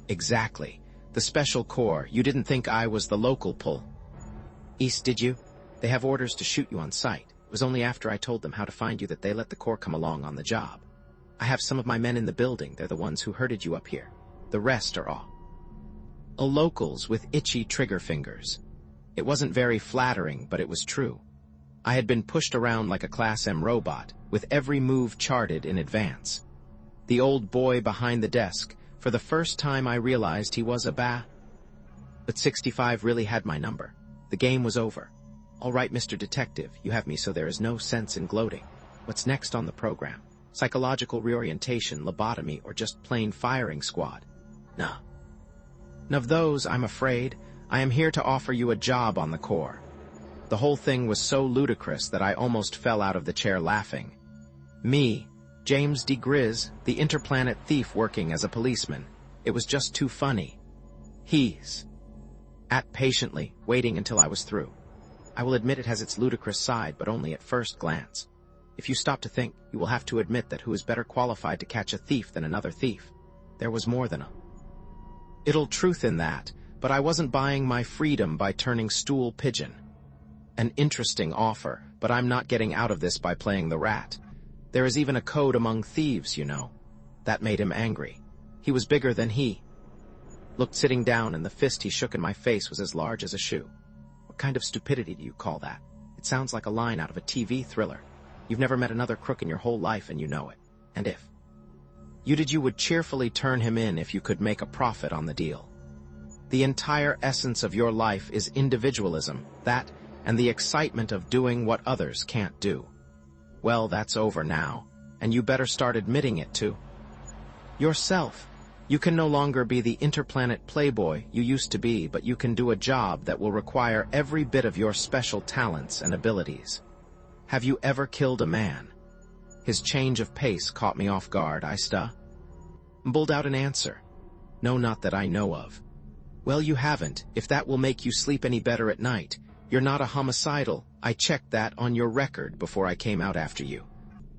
Exactly. The Special Corps. You didn't think I was the local police, did you? They have orders to shoot you on sight. It was only after I told them how to find you that they let the Corps come along on the job. I have some of my men in the building. They're the ones who herded you up here. The rest are all locals with itchy trigger fingers. It wasn't very flattering, but it was true. I had been pushed around like a Class M robot, with every move charted in advance. The old boy behind the desk, for the first time I realized he was but 65 really had my number. The game was over. All right, Mr. Detective, you have me, so there is no sense in gloating. What's next on the program? Psychological reorientation, lobotomy, or just plain firing squad? None of those, I'm afraid. I am here to offer you a job on the Corps. The whole thing was so ludicrous that I almost fell out of the chair laughing. Me, James diGriz, the interplanet thief working as a policeman. It was just too funny. He's patiently, waiting until I was through. I will admit it has its ludicrous side, but only at first glance. If you stop to think, you will have to admit that who is better qualified to catch a thief than another thief? There was more than a little truth in that, but I wasn't buying my freedom by turning stool pigeon. An interesting offer, but I'm not getting out of this by playing the rat. There is even a code among thieves, you know. That made him angry. He was bigger than he looked sitting down, and the fist he shook in my face was as large as a shoe. What kind of stupidity do you call that? It sounds like a line out of a TV thriller. You've never met another crook in your whole life, and you know it. And if you would cheerfully turn him in if you could make a profit on the deal. The entire essence of your life is individualism, that, and the excitement of doing what others can't do. Well, that's over now, and you better start admitting it to yourself. You can no longer be the interplanet playboy you used to be, but you can do a job that will require every bit of your special talents and abilities. Have you ever killed a man? His change of pace caught me off guard. I mumbled out an answer. No, not that I know of. Well, you haven't, if that will make you sleep any better at night. You're not a homicidal. I checked that on your record before I came out after you.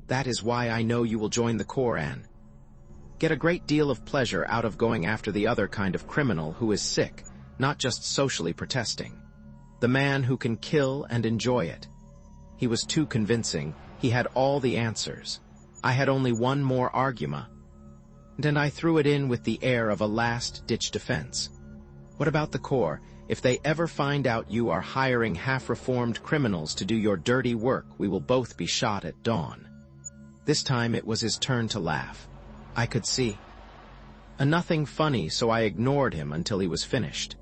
That is why I know you will join the Corps and get a great deal of pleasure out of going after the other kind of criminal who is sick, not just socially protesting. The man who can kill and enjoy it. He was too convincing. He had all the answers. I had only one more argument, and I threw it in with the air of a last-ditch defense. What about the Corps? If they ever find out you are hiring half-reformed criminals to do your dirty work, we will both be shot at dawn. This time it was his turn to laugh. I could see nothing funny, so I ignored him until he was finished.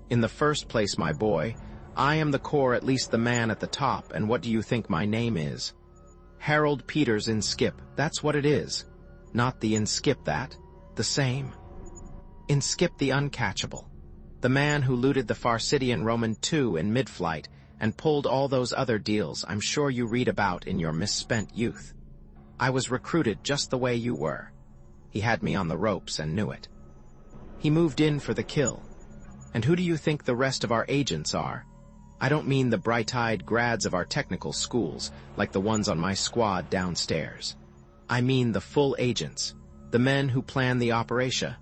In the first place, my boy, I am the Corps, at least the man at the top, and what do you think my name is? Harold Peters in Skip, that's what it is. Not the in Skip that, the same. In Skip the uncatchable. The man who looted the Farcidian Roman II in mid-flight and pulled all those other deals I'm sure you read about in your misspent youth. I was recruited just the way you were. He had me on the ropes and knew it. He moved in for the kill. And who do you think the rest of our agents are? I don't mean the bright-eyed grads of our technical schools, like the ones on my squad downstairs. I mean the full agents, the men who plan the operation,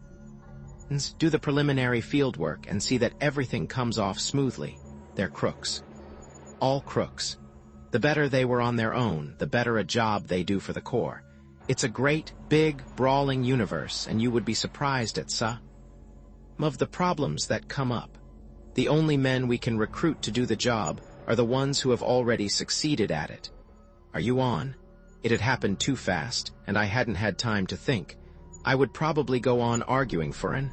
do the preliminary field work and see that everything comes off smoothly. They're crooks. All crooks. The better they were on their own, the better a job they do for the Corps. It's a great, big, brawling universe, and you would be surprised at some of the problems that come up. The only men we can recruit to do the job are the ones who have already succeeded at it. Are you on? It had happened too fast, and I hadn't had time to think. I would probably go on arguing for an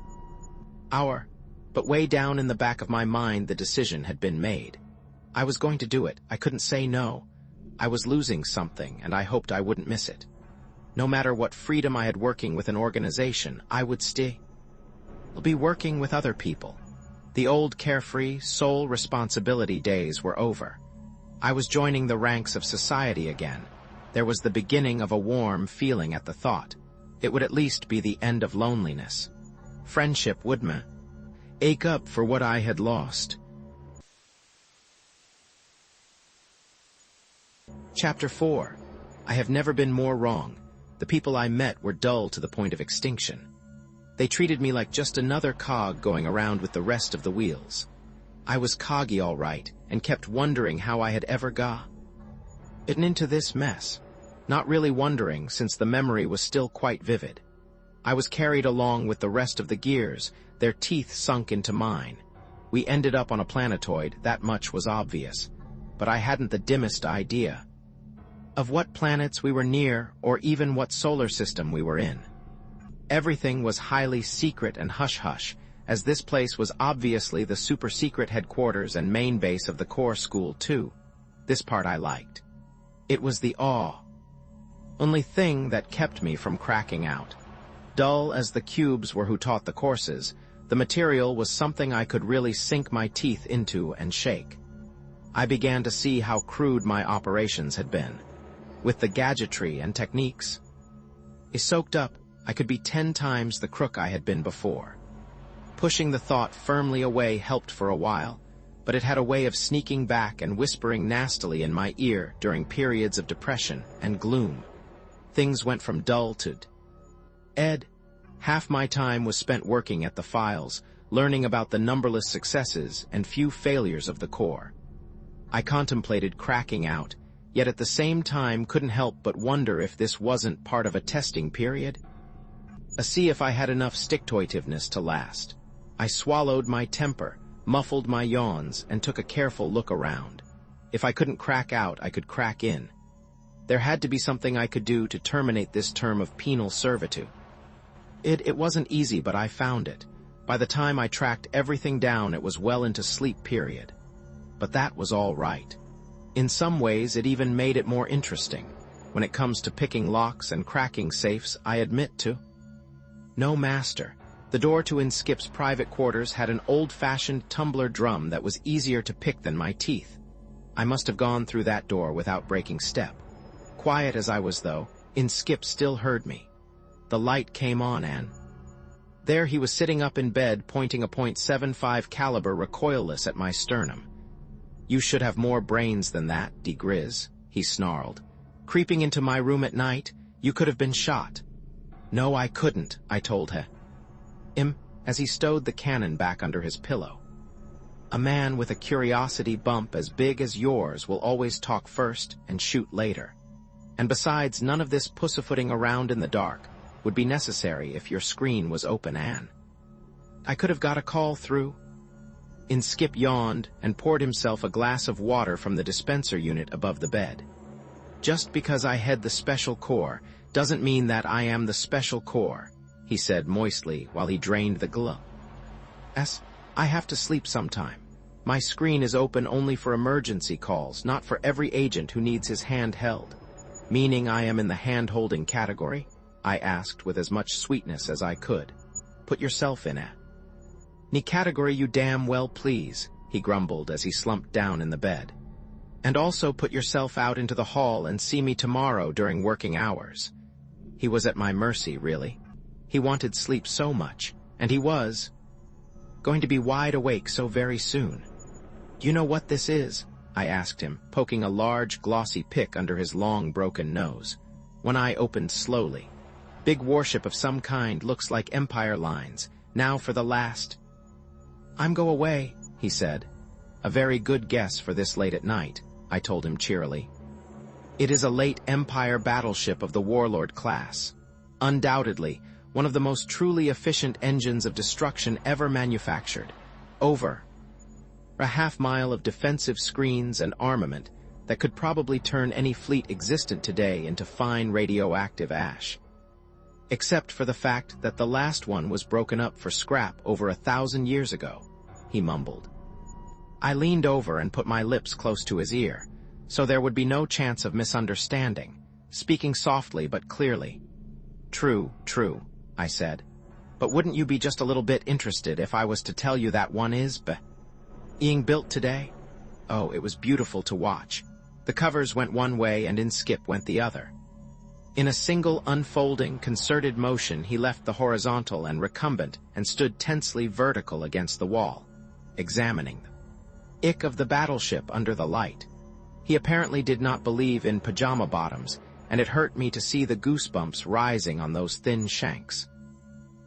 hour, but way down in the back of my mind the decision had been made. I was going to do it. I couldn't say no. I was losing something, and I hoped I wouldn't miss it. No matter what freedom I had working with an organization, I would be working with other people. The old carefree, sole responsibility days were over. I was joining the ranks of society again. There was the beginning of a warm feeling at the thought. It would at least be the end of loneliness. Friendship would ache up for what I had lost. Chapter 4. I have never been more wrong. The people I met were dull to the point of extinction. They treated me like just another cog going around with the rest of the wheels. I was coggy all right, and kept wondering how I had ever gotten into this mess. Not really wondering, since the memory was still quite vivid. I was carried along with the rest of the gears, their teeth sunk into mine. We ended up on a planetoid, that much was obvious. But I hadn't the dimmest idea of what planets we were near, or even what solar system we were in. Everything was highly secret and hush-hush, as this place was obviously the super-secret headquarters and main base of the Corps School, too. This part I liked. It was the only thing that kept me from cracking out. Dull as the cubes were who taught the courses, the material was something I could really sink my teeth into and shake. I began to see how crude my operations had been. With the gadgetry and techniques soaked up, I could be 10 times the crook I had been before. Pushing the thought firmly away helped for a while, but it had a way of sneaking back and whispering nastily in my ear during periods of depression and gloom. Things went from dull to Ed. Half my time was spent working at the files, learning about the numberless successes and few failures of the Corps. I contemplated cracking out, yet at the same time couldn't help but wonder if this wasn't part of a testing period. See if I had enough stick-to-itiveness to last. I swallowed my temper, muffled my yawns, and took a careful look around. If I couldn't crack out, I could crack in. There had to be something I could do to terminate this term of penal servitude. It wasn't easy, but I found it. By the time I tracked everything down, it was well into sleep period. But that was all right. In some ways, it even made it more interesting. When it comes to picking locks and cracking safes, I admit to. No master. The door to Skip's private quarters had an old-fashioned tumbler drum that was easier to pick than my teeth. I must have gone through that door without breaking step. Quiet as I was, though, Skip still heard me. The light came on, and there he was sitting up in bed, pointing a .75 caliber recoilless at my sternum. "You should have more brains than that, diGriz," he snarled. "Creeping into my room at night, you could have been shot." "No, I couldn't," I told her. As he stowed the cannon back under his pillow. "A man with a curiosity bump as big as yours will always talk first and shoot later. And besides, none of this pussyfooting around in the dark would be necessary if your screen was open, Anne. I could have got a call through." Skip yawned and poured himself a glass of water from the dispenser unit above the bed. "Just because I head the Special Corps doesn't mean that I am the Special Corps," he said moistly while he drained the glove. "I have to sleep sometime. My screen is open only for emergency calls, not for every agent who needs his hand held." "Meaning I am in the hand-holding category?" I asked with as much sweetness as I could. "Put yourself in it." "Ni category you damn well please," he grumbled as he slumped down in the bed. "And also put yourself out into the hall and see me tomorrow during working hours." He was at my mercy, really. He wanted sleep so much, and he was going to be wide awake so very soon. "Do you know what this is?" I asked him, poking a large, glossy pick under his long, broken nose. One eye opened slowly. "Big warship of some kind, looks like Empire lines. Now for the last—" "I'm go away," he said. "A very good guess for this late at night," I told him cheerily. "It is a late Empire battleship of the Warlord class. Undoubtedly, one of the most truly efficient engines of destruction ever manufactured. Over a half-mile of defensive screens and armament that could probably turn any fleet existent today into fine radioactive ash. Except for the fact that the last one was broken up for scrap over 1,000 years ago," he mumbled. I leaned over and put my lips close to his ear, so there would be no chance of misunderstanding, speaking softly but clearly. True, I said. "But wouldn't you be just a little bit interested if I was to tell you that one is being built today?" Oh, it was beautiful to watch. The covers went one way and Skip went the other. In a single unfolding, concerted motion, he left the horizontal and recumbent and stood tensely vertical against the wall, examining the ick of the battleship under the light. He apparently did not believe in pajama bottoms, and it hurt me to see the goosebumps rising on those thin shanks.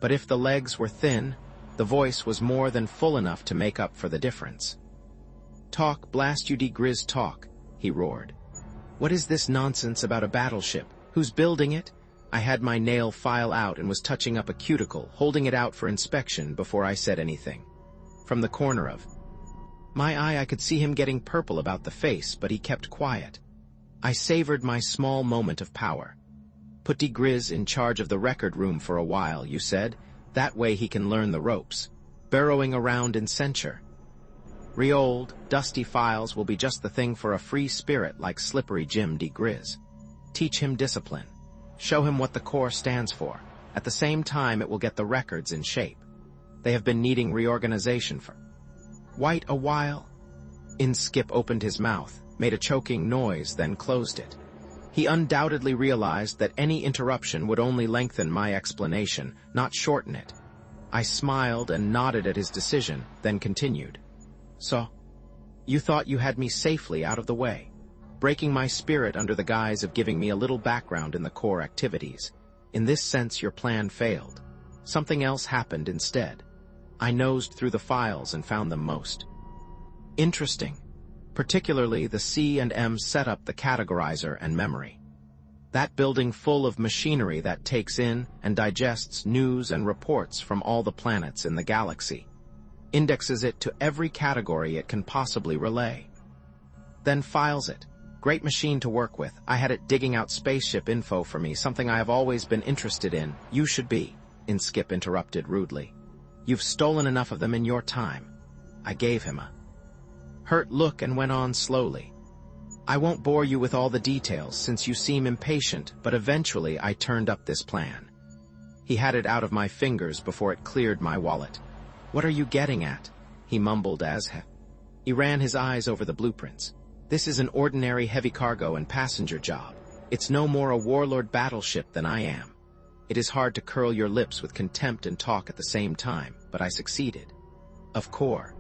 But if the legs were thin, the voice was more than full enough to make up for the difference. "Talk, blast you diGriz, talk," he roared. "What is this nonsense about a battleship? Who's building it?" I had my nail file out and was touching up a cuticle, holding it out for inspection before I said anything. From the corner of my eye I could see him getting purple about the face, but he kept quiet. I savored my small moment of power. "Put diGriz in charge of the record room for a while," you said. "That way he can learn the ropes. Burrowing around in censure. Re-old, dusty files will be just the thing for a free spirit like Slippery Jim diGriz. Teach him discipline. Show him what the Corps stands for. At the same time, it will get the records in shape. They have been needing reorganization for quite a while." Skip opened his mouth, made a choking noise, then closed it. He undoubtedly realized that any interruption would only lengthen my explanation, not shorten it. I smiled and nodded at his decision, then continued. "So, You thought you had me safely out of the way, breaking my spirit under the guise of giving me a little background in the core activities. In this sense, your plan failed. Something else happened instead. I nosed through the files and found them most interesting, particularly the C&M setup, the categorizer, and memory. That building full of machinery that takes in and digests news and reports from all the planets in the galaxy, indexes it to every category it can possibly relay, then files it. Great machine to work with. I had it digging out spaceship info for me, something I have always been interested in. You should be, Skip interrupted rudely. You've stolen enough of them in your time. I gave him a hurt look and went on slowly. I won't bore you with all the details since you seem impatient, but eventually I turned up this plan. He had it out of my fingers before it cleared my wallet. What are you getting at? He mumbled as he ran his eyes over the blueprints. This is an ordinary heavy cargo and passenger job. It's no more a warlord battleship than I am. It is hard to curl your lips with contempt and talk at the same time, but I succeeded. Of course.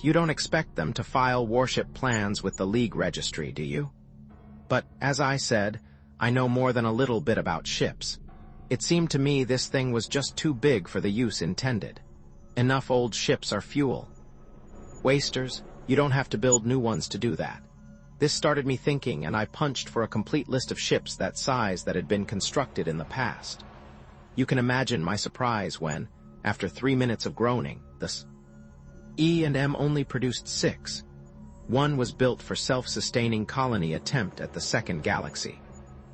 You don't expect them to file warship plans with the League Registry, do you? But, as I said, I know more than a little bit about ships. It seemed to me this thing was just too big for the use intended. Enough old ships are fuel. Wasters, you don't have to build new ones to do that. This started me thinking, and I punched for a complete list of ships that size that had been constructed in the past. You can imagine my surprise when, after 3 minutes of groaning, the E&M only produced 6. One was built for self-sustaining colony attempt at the second galaxy.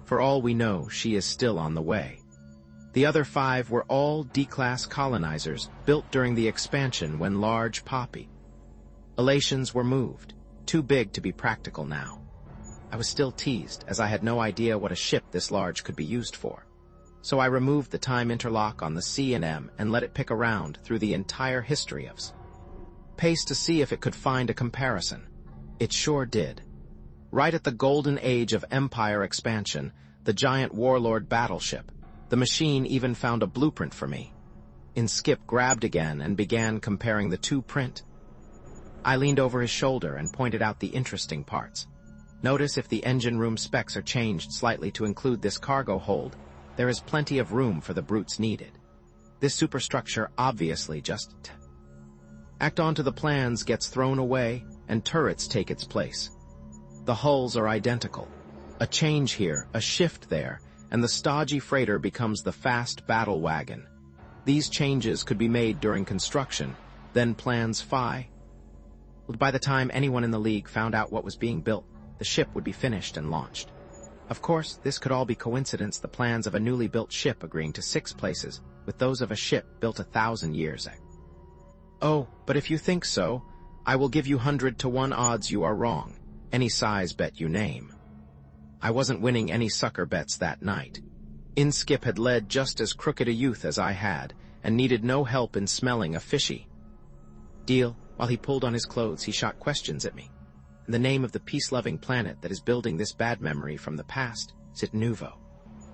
For all we know, she is still on the way. The other 5 were all D-class colonizers built during the expansion when large populations were moved, too big to be practical now. I was still teased, as I had no idea what a ship this large could be used for. So I removed the time interlock on the C&M and let it pick around through the entire history of space to see if it could find a comparison. It sure did. Right at the golden age of Empire expansion, the giant warlord battleship, the machine even found a blueprint for me. Skip grabbed again and began comparing the two print. I leaned over his shoulder and pointed out the interesting parts. Notice if the engine room specs are changed slightly to include this cargo hold, there is plenty of room for the brutes needed. This superstructure obviously just act onto the plans gets thrown away and turrets take its place. The hulls are identical. A change here, a shift there, and the stodgy freighter becomes the fast battle wagon. These changes could be made during construction, then plans by the time anyone in the League found out what was being built, the ship would be finished and launched. Of course, this could all be coincidence, the plans of a newly built ship agreeing to 6 places, with those of a ship built 1,000 years ago. Oh, but if you think so, I will give you 100 to 1 odds you are wrong. Any size bet you name. I wasn't winning any sucker bets that night. Skip had led just as crooked a youth as I had, and needed no help in smelling a fishy deal. While he pulled on his clothes, he shot questions at me. In the name of the peace-loving planet that is building this bad memory from the past, Sit Nuvo.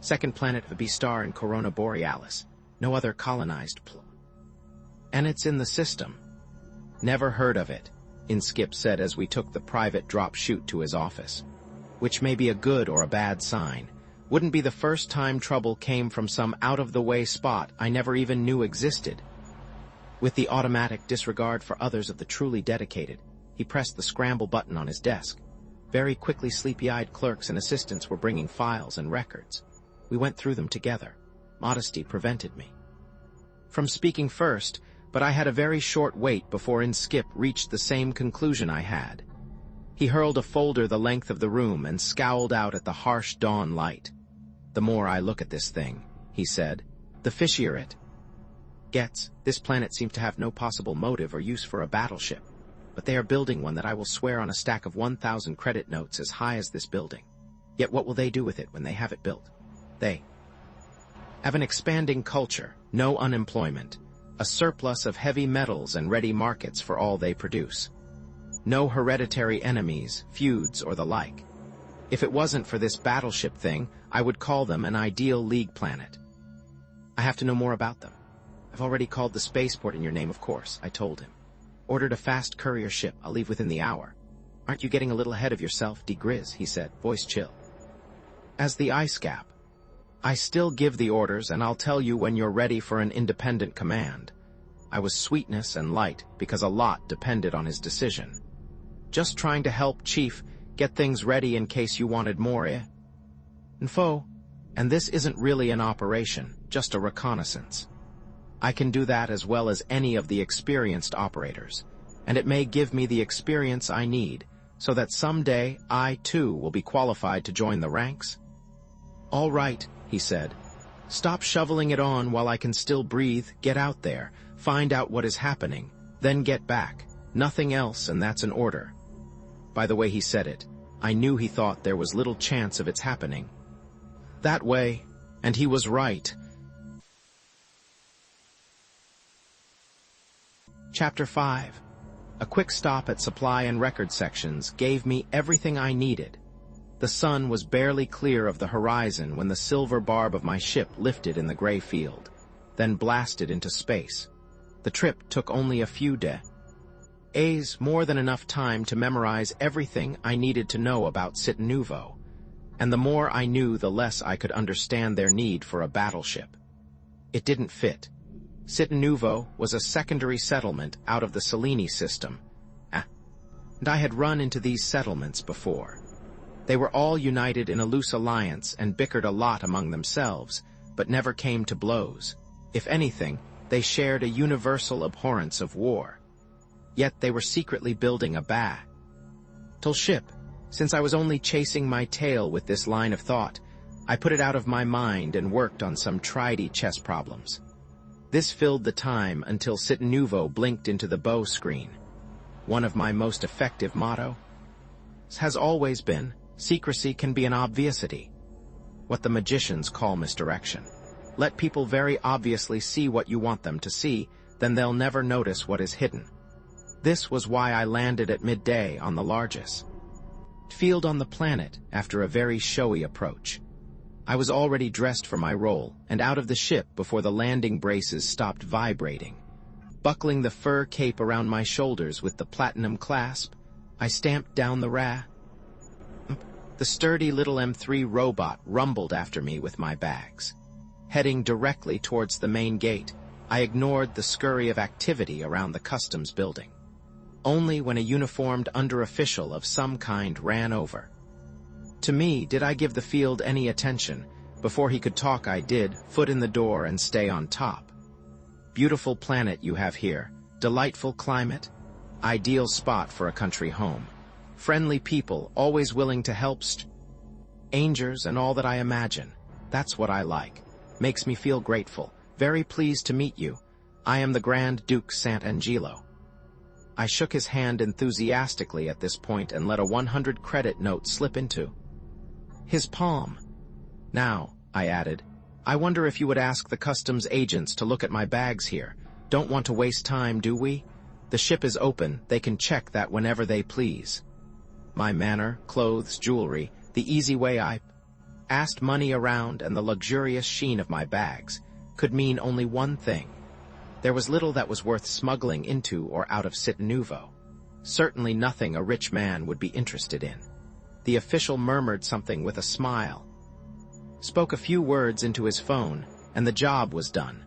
Second planet of a B-star in Corona Borealis. No other colonized and it's in the system. Never heard of it, Skip said as we took the private drop chute to his office. Which may be a good or a bad sign. Wouldn't be the first time trouble came from some out-of-the-way spot I never even knew existed. With the automatic disregard for others of the truly dedicated, he pressed the scramble button on his desk. Very quickly, sleepy-eyed clerks and assistants were bringing files and records. We went through them together. Modesty prevented me from speaking first, but I had a very short wait before Skip reached the same conclusion I had. He hurled a folder the length of the room and scowled out at the harsh dawn light. The more I look at this thing, he said, the fishier it gets. This planet seems to have no possible motive or use for a battleship, but they are building one that I will swear on a stack of 1,000 credit notes as high as this building. Yet what will they do with it when they have it built? They have an expanding culture, no unemployment, a surplus of heavy metals and ready markets for all they produce. No hereditary enemies, feuds, or the like. If it wasn't for this battleship thing, I would call them an ideal League planet. I have to know more about them. I've already called the spaceport in your name, of course, I told him. Ordered a fast courier ship. I'll leave within the hour. Aren't you getting a little ahead of yourself, diGriz? He said, voice chill. As the ice cap. I still give the orders, and I'll tell you when you're ready for an independent command. I was sweetness and light because a lot depended on his decision. Just trying to help Chief get things ready in case you wanted more, info. And this isn't really an operation, just a reconnaissance. I can do that as well as any of the experienced operators, and it may give me the experience I need so that someday I, too, will be qualified to join the ranks. All right, he said. Stop shoveling it on while I can still breathe. Get out there, find out what is happening, then get back. Nothing else, and that's an order. By the way he said it, I knew he thought there was little chance of its happening. That way, and he was right. Chapter 5. A quick stop at supply and record sections gave me everything I needed. The sun was barely clear of the horizon when the silver barb of my ship lifted in the gray field, then blasted into space. The trip took only a few days, more than enough time to memorize everything I needed to know about Sitnuvo, and the more I knew, the less I could understand their need for a battleship. It didn't fit. Sitnuvo was a secondary settlement out of the Selene system, and I had run into these settlements before. They were all united in a loose alliance and bickered a lot among themselves, but never came to blows. If anything, they shared a universal abhorrence of war. Yet they were secretly building a battle ship. Since I was only chasing my tail with this line of thought, I put it out of my mind and worked on some triedy chess problems. This filled the time until Sitnuvo blinked into the bow screen. One of my most effective mottos has always been, secrecy can be an obviousity. What the magicians call misdirection. Let people very obviously see what you want them to see, then they'll never notice what is hidden. This was why I landed at midday on the largest field on the planet after a very showy approach. I was already dressed for my role and out of the ship before the landing braces stopped vibrating. Buckling the fur cape around my shoulders with the platinum clasp, I stamped down the ramp. The sturdy little M3 robot rumbled after me with my bags. Heading directly towards the main gate, I ignored the scurry of activity around the customs building. Only when a uniformed underofficial of some kind ran over. To me, did I give the field any attention? Before he could talk, I did, foot in the door and stay on top. Beautiful planet you have here, delightful climate, ideal spot for a country home. Friendly people, always willing to help strangers and all that I imagine. That's what I like. Makes me feel grateful. Very pleased to meet you. I am the Grand Duke Sant'Angelo. I shook his hand enthusiastically at this point and let a 100 credit note slip into his palm. Now, I added, I wonder if you would ask the customs agents to look at my bags here. Don't want to waste time, do we? The ship is open, they can check that whenever they please. My manner, clothes, jewelry, the easy way I asked money around and the luxurious sheen of my bags could mean only one thing. There was little that was worth smuggling into or out of Sitnuvo. Certainly nothing a rich man would be interested in. The official murmured something with a smile, spoke a few words into his phone, and the job was done.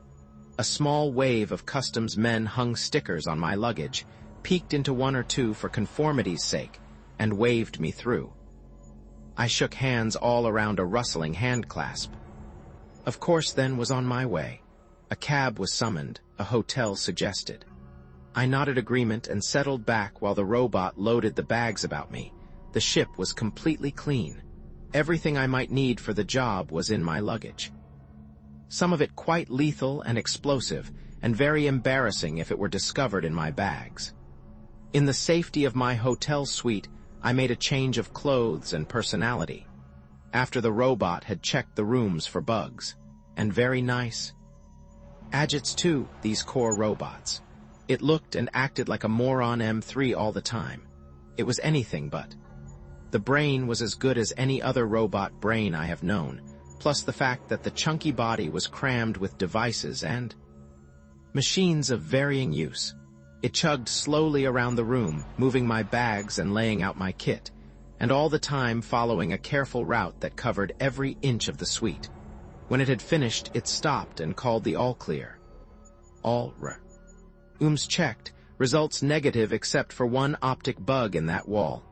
A small wave of customs men hung stickers on my luggage, peeked into one or two for conformity's sake, and waved me through. I shook hands all around a rustling handclasp. Of course, then, was on my way. A cab was summoned, a hotel suggested. I nodded agreement and settled back while the robot loaded the bags about me. The ship was completely clean. Everything I might need for the job was in my luggage. Some of it quite lethal and explosive, and very embarrassing if it were discovered in my bags. In the safety of my hotel suite, I made a change of clothes and personality. After the robot had checked the rooms for bugs. And very nice gadgets too, these core robots. It looked and acted like a moron M3 all the time. It was anything but. The brain was as good as any other robot brain I have known, plus the fact that the chunky body was crammed with devices and machines of varying use. It chugged slowly around the room, moving my bags and laying out my kit, and all the time following a careful route that covered every inch of the suite. When it had finished, it stopped and called the all clear. All r. Checked. Results negative except for one optic bug in that wall.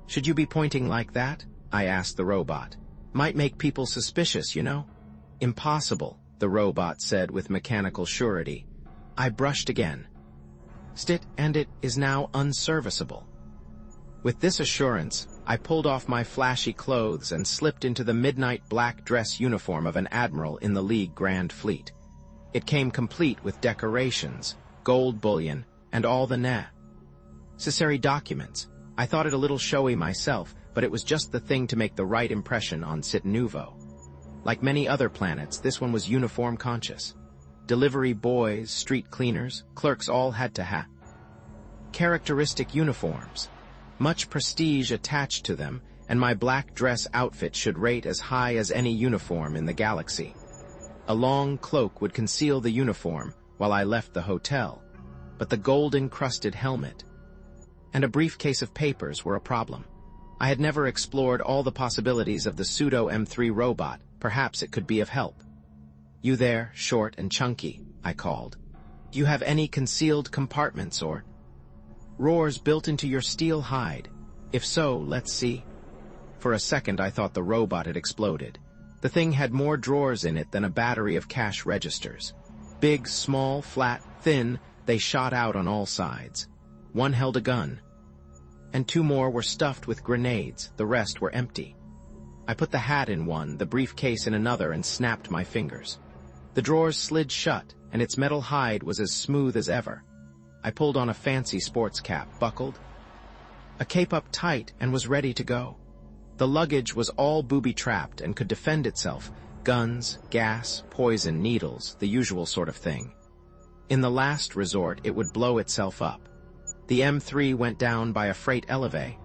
Should you be pointing like that? I asked the robot. Might make people suspicious, you know? Impossible, the robot said with mechanical surety. I brushed again. And it is now unserviceable. With this assurance, I pulled off my flashy clothes and slipped into the midnight black dress uniform of an admiral in the League Grand Fleet. It came complete with decorations, gold bullion, and all the necessary documents. I thought it a little showy myself, but it was just the thing to make the right impression on Sit Nouveau. Like many other planets, this one was uniform conscious. Delivery boys, street cleaners, clerks all had to have characteristic uniforms. Much prestige attached to them, and my black dress outfit should rate as high as any uniform in the galaxy. A long cloak would conceal the uniform while I left the hotel, but the gold-encrusted helmet and a briefcase of papers were a problem. I had never explored all the possibilities of the pseudo-M3 robot. Perhaps it could be of help. You there, short and chunky, I called. Do you have any concealed compartments or roars built into your steel hide? If so, let's see. For a second I thought the robot had exploded. The thing had more drawers in it than a battery of cash registers. Big, small, flat, thin, they shot out on all sides. One held a gun, and two more were stuffed with grenades. The rest were empty. I put the hat in one, the briefcase in another, and snapped my fingers. The drawers slid shut, and its metal hide was as smooth as ever. I pulled on a fancy sports cap, buckled a cape up tight, and was ready to go. The luggage was all booby-trapped and could defend itself. Guns, gas, poison, needles, the usual sort of thing. In the last resort, it would blow itself up. The M3 went down by a freight elevator.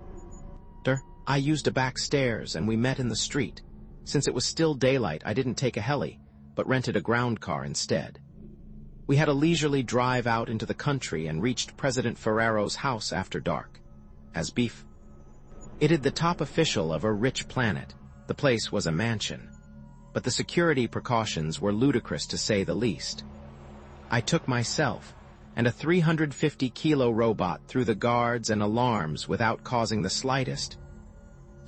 I used a back stairs, and we met in the street. Since it was still daylight, I didn't take a heli, but rented a ground car instead. We had a leisurely drive out into the country and reached President Ferrero's house after dark. As beef. It is the top official of a rich planet. The place was a mansion. But the security precautions were ludicrous to say the least. I took myself and a 350-kilo robot through the guards and alarms without causing the slightest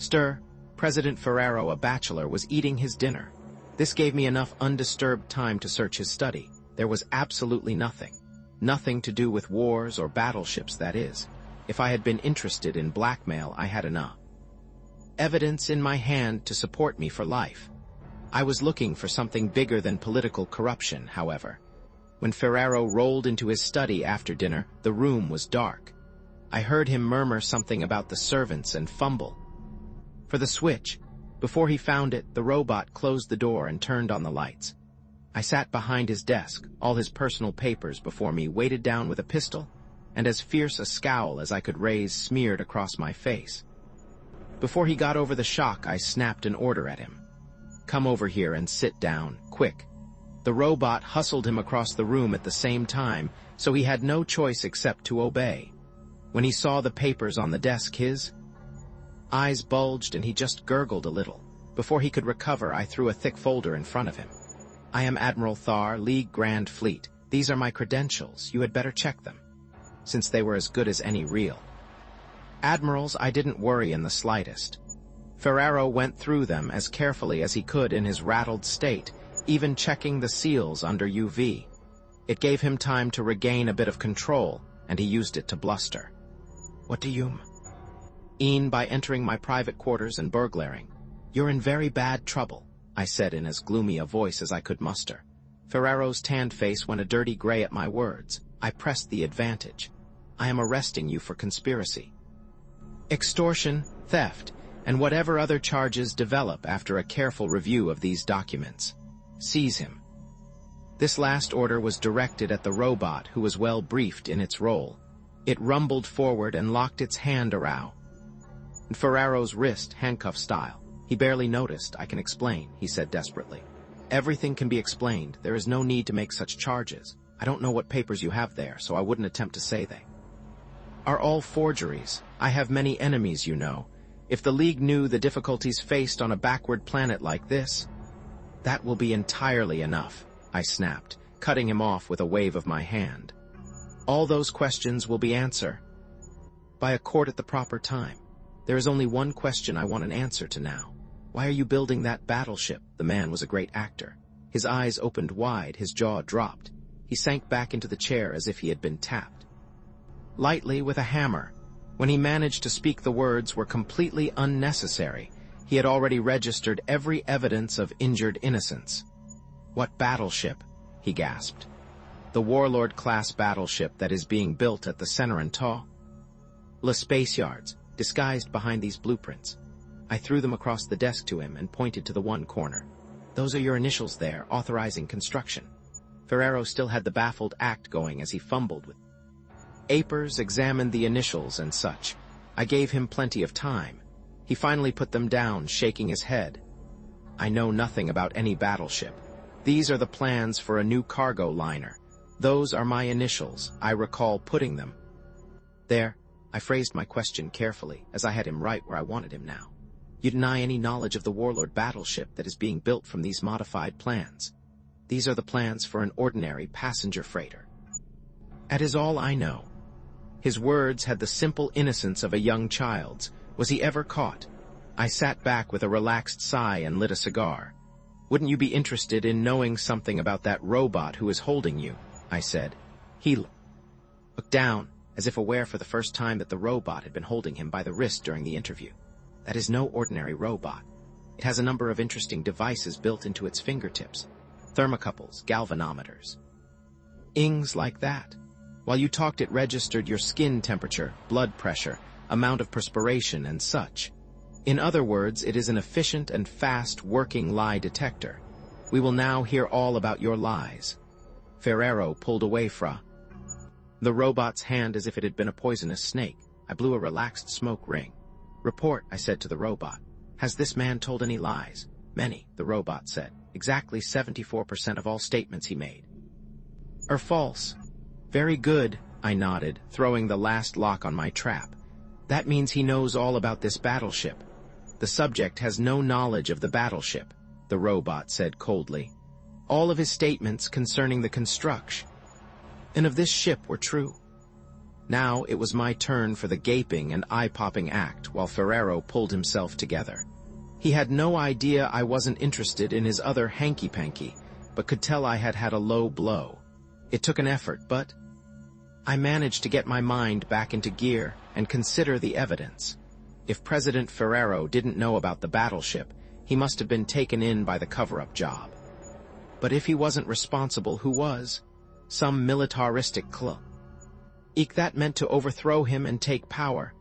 stir. President Ferrero, a bachelor, was eating his dinner. This gave me enough undisturbed time to search his study. There was absolutely nothing. Nothing to do with wars or battleships, that is. If I had been interested in blackmail, I had enough evidence in my hand to support me for life. I was looking for something bigger than political corruption, however. When Ferrero rolled into his study after dinner, the room was dark. I heard him murmur something about the servants and fumble for the switch. Before he found it, the robot closed the door and turned on the lights. I sat behind his desk, all his personal papers before me, weighted down with a pistol, and as fierce a scowl as I could raise smeared across my face. Before he got over the shock, I snapped an order at him. Come over here and sit down, quick. The robot hustled him across the room at the same time, so he had no choice except to obey. When he saw the papers on the desk, his eyes bulged and he just gurgled a little. Before he could recover, I threw a thick folder in front of him. I am Admiral Thar, League Grand Fleet. These are my credentials. You had better check them, since they were as good as any real admirals. I didn't worry in the slightest. Ferrero went through them as carefully as he could in his rattled state, even checking the seals under UV. It gave him time to regain a bit of control, and he used it to bluster. What do you mean by entering my private quarters and burglaring? You're in very bad trouble, I said in as gloomy a voice as I could muster. Ferrero's tanned face went a dirty gray at my words. I pressed the advantage. I am arresting you for conspiracy, extortion, theft, and whatever other charges develop after a careful review of these documents. Seize him. This last order was directed at the robot, who was well briefed in its role. It rumbled forward and locked its hand around Ferrero's wrist, handcuff style. He barely noticed. I can explain, he said desperately. Everything can be explained. There is no need to make such charges. I don't know what papers you have there, so I wouldn't attempt to say they are all forgeries. I have many enemies, you know. If the League knew the difficulties faced on a backward planet like this, that will be entirely enough, I snapped, cutting him off with a wave of my hand. All those questions will be answered by a court at the proper time. There is only one question I want an answer to now. Why are you building that battleship? The man was a great actor. His eyes opened wide, his jaw dropped. He sank back into the chair as if he had been tapped lightly with a hammer. When he managed to speak, the words were completely unnecessary. He had already registered every evidence of injured innocence. What battleship? He gasped. The Warlord-class battleship that is being built at the Senarantaw? Le Space Yards, disguised behind these blueprints. I threw them across the desk to him and pointed to the one corner. Those are your initials there, authorizing construction. Ferrero still had the baffled act going as he fumbled with papers, examined the initials and such. I gave him plenty of time. He finally put them down, shaking his head. I know nothing about any battleship. These are the plans for a new cargo liner. Those are my initials. I recall putting them there. I phrased my question carefully, as I had him right where I wanted him now. You deny any knowledge of the Warlord battleship that is being built from these modified plans. These are the plans for an ordinary passenger freighter. That is all I know. His words had the simple innocence of a young child's. Was he ever caught? I sat back with a relaxed sigh and lit a cigar. Wouldn't you be interested in knowing something about that robot who is holding you? I said. He looked down, as if aware for the first time that the robot had been holding him by the wrist during the interview. That is no ordinary robot. It has a number of interesting devices built into its fingertips. Thermocouples, galvanometers. Ings like that. While you talked, it registered your skin temperature, blood pressure, amount of perspiration, and such. In other words, it is an efficient and fast working lie detector. We will now hear all about your lies. Ferrero pulled away from the robot's hand as if it had been a poisonous snake. I blew a relaxed smoke ring. Report, I said to the robot. Has this man told any lies? Many, the robot said. Exactly 74% of all statements he made are false. Very good, I nodded, throwing the last lock on my trap. That means he knows all about this battleship. The subject has no knowledge of the battleship, the robot said coldly. All of his statements concerning the construction and of this ship were true. Now it was my turn for the gaping and eye-popping act while Ferrero pulled himself together. He had no idea I wasn't interested in his other hanky-panky, but could tell I had had a low blow. It took an effort, but I managed to get my mind back into gear and consider the evidence. If President Ferrero didn't know about the battleship, he must have been taken in by the cover-up job. But if he wasn't responsible, who was? Some militaristic club. That meant to overthrow him and take power.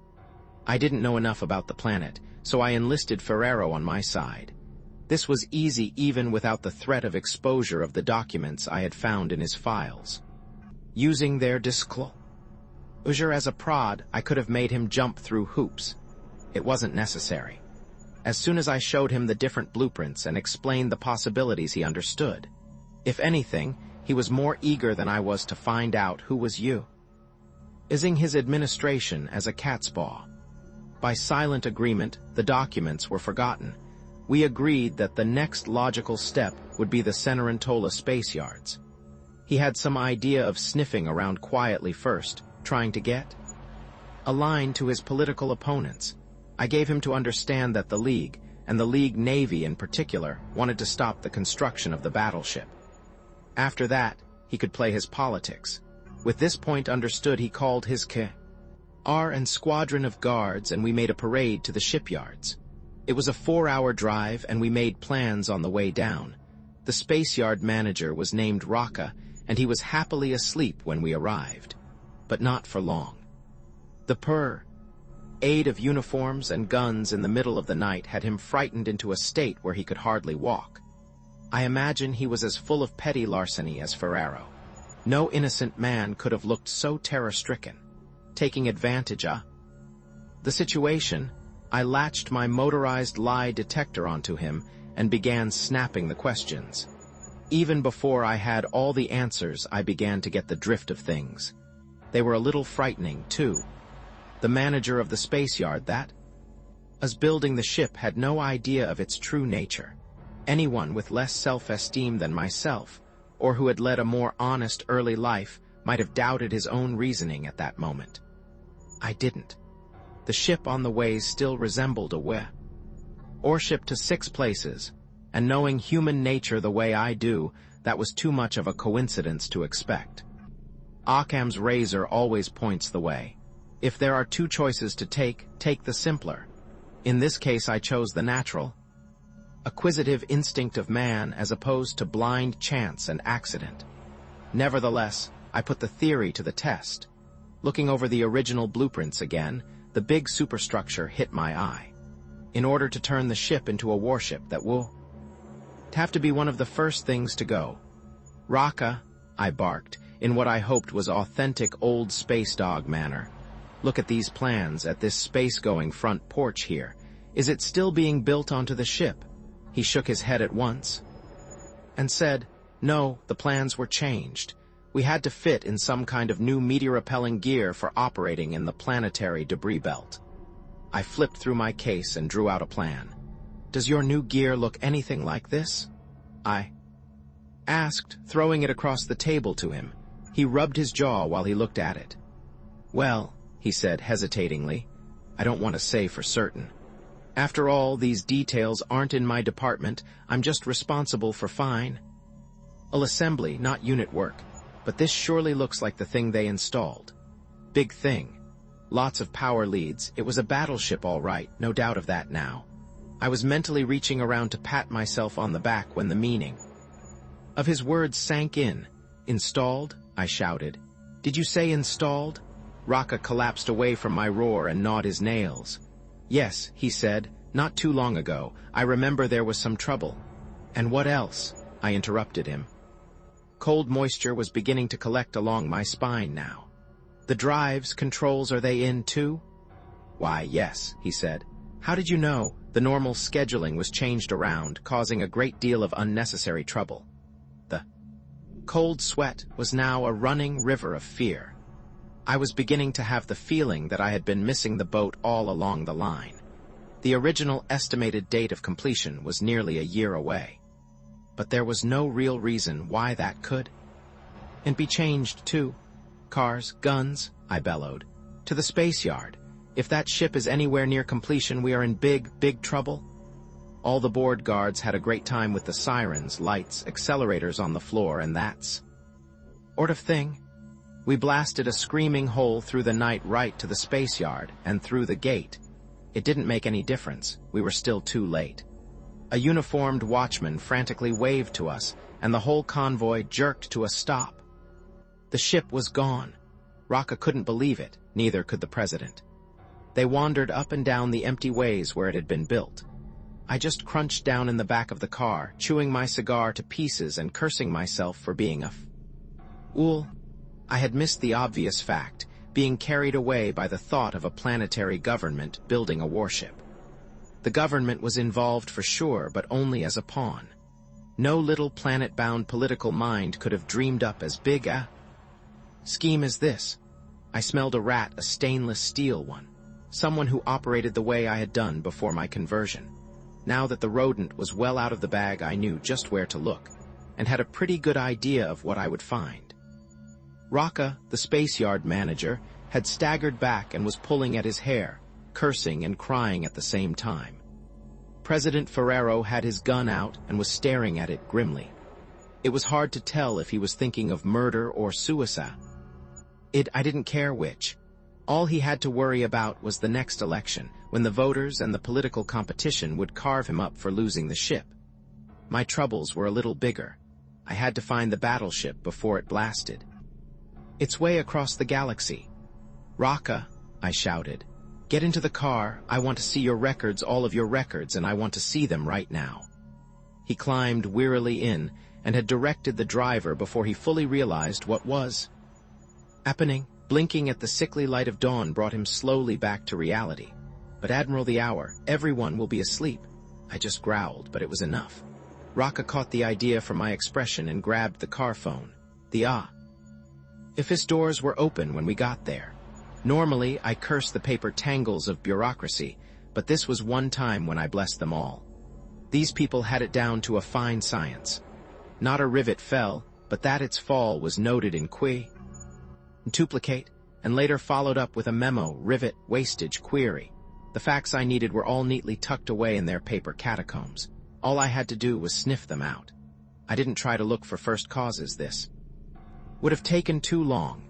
I didn't know enough about the planet, so I enlisted Ferrero on my side. This was easy even without the threat of exposure of the documents I had found in his files. Using their disclosure as a prod, I could have made him jump through hoops. It wasn't necessary. As soon as I showed him the different blueprints and explained the possibilities, he understood. If anything, he was more eager than I was to find out who was using his administration as a cat's paw. By silent agreement, the documents were forgotten. We agreed that the next logical step would be the Senarantola Space Yards. He had some idea of sniffing around quietly first, trying to get a line to his political opponents. I gave him to understand that the League, and the League Navy in particular, wanted to stop the construction of the battleship. After that, he could play his politics. With this point understood, he called his KR and squadron of guards, and we made a parade to the shipyards. It was a 4-hour drive, and we made plans on the way down. The space yard manager was named Rocca, and he was happily asleep when we arrived. But not for long. The parade of uniforms and guns in the middle of the night had him frightened into a state where he could hardly walk. I imagine he was as full of petty larceny as Ferrero. No innocent man could have looked so terror-stricken. Taking advantage of the situation, I latched my motorized lie detector onto him and began snapping the questions. Even before I had all the answers, I began to get the drift of things. They were a little frightening, too. The manager of the space yard that was building the ship had no idea of its true nature. Anyone with less self-esteem than myself, or who had led a more honest early life, might have doubted his own reasoning at that moment. I didn't. The ship on the ways still resembled a warship to 6 places, and knowing human nature the way I do, that was too much of a coincidence to expect. Occam's razor always points the way. If there are 2 choices to take the simpler. In this case I chose the natural, acquisitive instinct of man as opposed to blind chance and accident. Nevertheless, I put the theory to the test. Looking over the original blueprints again, the big superstructure hit my eye. In order to turn the ship into a warship that will have to be one of the first things to go. Raka, I barked, in what I hoped was authentic old space dog manner. Look at these plans at this space-going front porch here. Is it still being built onto the ship? He shook his head at once and said, no, the plans were changed. We had to fit in some kind of new meteor-repelling gear for operating in the planetary debris belt. I flipped through my case and drew out a plan. Does your new gear look anything like this? I asked, throwing it across the table to him. He rubbed his jaw while he looked at it. Well, he said hesitatingly, I don't want to say for certain. After all, these details aren't in my department. I'm just responsible for fine. Assembly, not unit work. But this surely looks like the thing they installed. Big thing. Lots of power leads. It was a battleship all right, no doubt of that now. I was mentally reaching around to pat myself on the back when the meaning of his words sank in. Installed? I shouted. Did you say installed? Raka collapsed away from my roar and gnawed his nails. Yes, he said, not too long ago. I remember there was some trouble. And what else? I interrupted him. Cold moisture was beginning to collect along my spine now. The drives, controls, are they in too? Why, yes, he said. How did you know? The normal scheduling was changed around, causing a great deal of unnecessary trouble. The cold sweat was now a running river of fear. I was beginning to have the feeling that I had been missing the boat all along the line. The original estimated date of completion was nearly a year away. But there was no real reason why that could and be changed too. Cars, guns, I bellowed. To the space yard. If that ship is anywhere near completion, we are in big, big trouble. All the board guards had a great time with the sirens, lights, accelerators on the floor, and that's sort of thing. We blasted a screaming hole through the night right to the space yard and through the gate. It didn't make any difference. We were still too late. A uniformed watchman frantically waved to us, and the whole convoy jerked to a stop. The ship was gone. Raka couldn't believe it, neither could the president. They wandered up and down the empty ways where it had been built. I just crunched down in the back of the car, chewing my cigar to pieces and cursing myself for being a fool. I had missed the obvious fact, being carried away by the thought of a planetary government building a warship. The government was involved for sure, but only as a pawn. No little planet-bound political mind could have dreamed up as big a scheme as this. I smelled a rat, a stainless steel one. Someone who operated the way I had done before my conversion. Now that the rodent was well out of the bag, I knew just where to look, and had a pretty good idea of what I would find. Raka, the space yard manager, had staggered back and was pulling at his hair, cursing and crying at the same time. President Ferrero had his gun out and was staring at it grimly. It was hard to tell if he was thinking of murder or suicide. I didn't care which. All he had to worry about was the next election, when the voters and the political competition would carve him up for losing the ship. My troubles were a little bigger. I had to find the battleship before it blasted. It's way across the galaxy. Raka, I shouted. Get into the car. I want to see your records, all of your records, and I want to see them right now. He climbed wearily in and had directed the driver before he fully realized what was happening. Blinking at the sickly light of dawn brought him slowly back to reality. But Admiral, the hour, everyone will be asleep. I just growled, but it was enough. Raka caught the idea from my expression and grabbed the car phone. If his doors were open when we got there. Normally, I curse the paper tangles of bureaucracy, but this was one time when I blessed them all. These people had it down to a fine science. Not a rivet fell, but that its fall was noted in duplicate, and later followed up with a memo, rivet, wastage, query. The facts I needed were all neatly tucked away in their paper catacombs. All I had to do was sniff them out. I didn't try to look for first causes. This would have taken too long.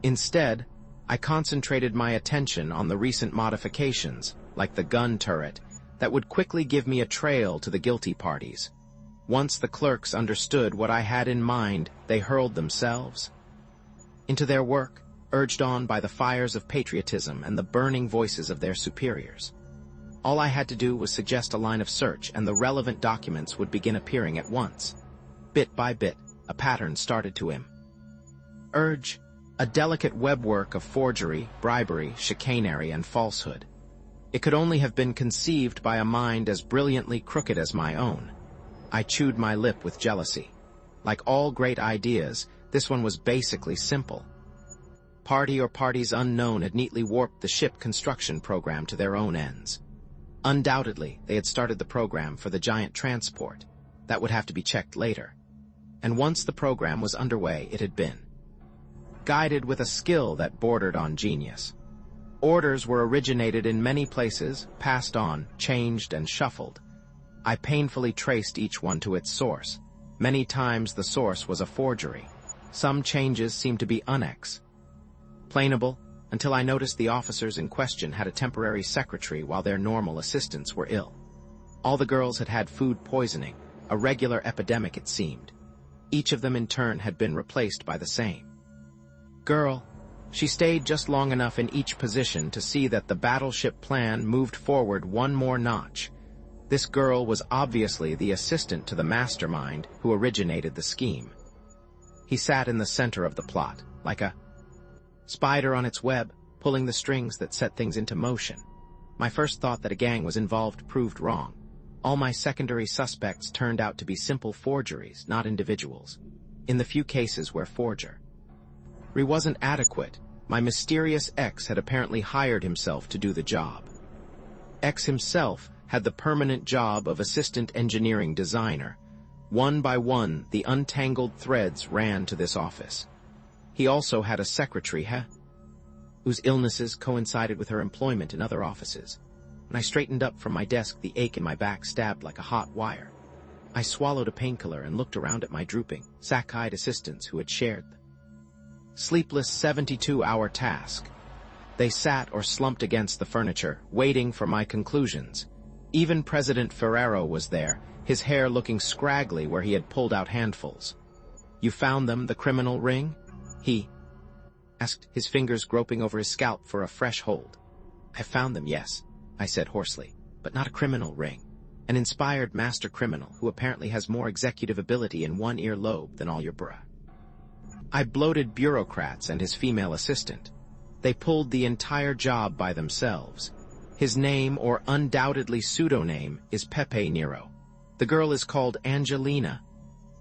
Instead, I concentrated my attention on the recent modifications, like the gun turret, that would quickly give me a trail to the guilty parties. Once the clerks understood what I had in mind, they hurled themselves into their work, urged on by the fires of patriotism and the burning voices of their superiors. All I had to do was suggest a line of search, and the relevant documents would begin appearing at once. Bit by bit, a pattern started to emerge, a delicate webwork of forgery, bribery, chicanery, and falsehood. It could only have been conceived by a mind as brilliantly crooked as my own. I chewed my lip with jealousy. Like all great ideas, this one was basically simple. Party or parties unknown had neatly warped the ship construction program to their own ends. Undoubtedly, they had started the program for the giant transport. That would have to be checked later. And once the program was underway, it had been guided with a skill that bordered on genius. Orders were originated in many places, passed on, changed, and shuffled. I painfully traced each one to its source. Many times the source was a forgery. Some changes seemed to be unexplainable, until I noticed the officers in question had a temporary secretary while their normal assistants were ill. All the girls had had food poisoning, a regular epidemic it seemed. Each of them in turn had been replaced by the same girl. She stayed just long enough in each position to see that the battleship plan moved forward one more notch. This girl was obviously the assistant to the mastermind who originated the scheme. He sat in the center of the plot, like a spider on its web, pulling the strings that set things into motion. My first thought that a gang was involved proved wrong. All my secondary suspects turned out to be simple forgeries, not individuals. In the few cases where forgery wasn't adequate, my mysterious X had apparently hired himself to do the job. X himself had the permanent job of assistant engineering designer. One by one, the untangled threads ran to this office. He also had a secretary, whose illnesses coincided with her employment in other offices. When I straightened up from my desk, the ache in my back stabbed like a hot wire. I swallowed a painkiller and looked around at my drooping, sack-eyed assistants who had shared the sleepless 72-hour task. They sat or slumped against the furniture, waiting for my conclusions. Even President Ferrero was there, his hair looking scraggly where he had pulled out handfuls. "You found them, the criminal ring?" he asked, his fingers groping over his scalp for a fresh hold. "I found them, yes," I said hoarsely, "but not a criminal ring. An inspired master criminal who apparently has more executive ability in one earlobe than all your I bloated bureaucrats and his female assistant. They pulled the entire job by themselves. His name, or undoubtedly pseudonym, is Pepe Nero. The girl is called Angelina.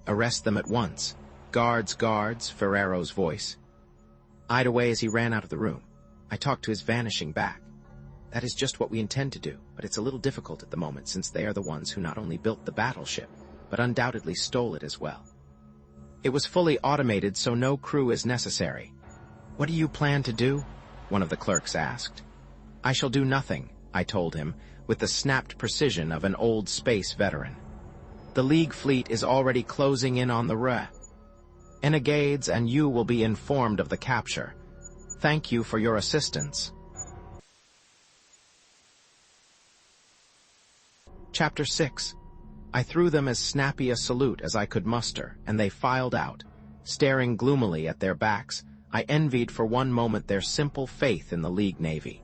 Arrest them at once. Guards, guards, Ferrero's voice eyed away as he ran out of the room. I talked to his vanishing back. That is just what we intend to do, but it's a little difficult at the moment since they are the ones who not only built the battleship, but undoubtedly stole it as well. It was fully automated, so no crew is necessary. "What do you plan to do?" one of the clerks asked. "I shall do nothing," I told him, with the snapped precision of an old space veteran. "The League fleet is already closing in on the renegades, and you will be informed of the capture. Thank you for your assistance." Chapter 6. I threw them as snappy a salute as I could muster, and they filed out. Staring gloomily at their backs, I envied for one moment their simple faith in the League Navy,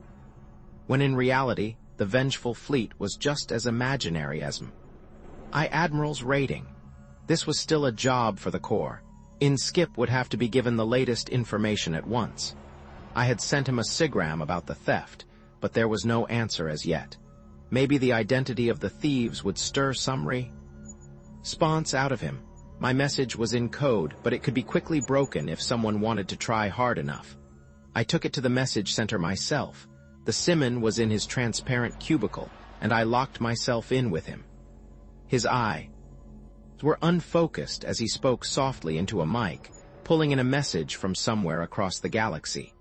when in reality, the vengeful fleet was just as imaginary as my admiral's rating. This was still a job for the Corps. Skip would have to be given the latest information at once. I had sent him a sigram about the theft, but there was no answer as yet. Maybe the identity of the thieves would stir some Sponse out of him. My message was in code, but it could be quickly broken if someone wanted to try hard enough. I took it to the message center myself. The Simon was in his transparent cubicle, and I locked myself in with him. His eyes were unfocused as he spoke softly into a mic, pulling in a message from somewhere across the galaxy.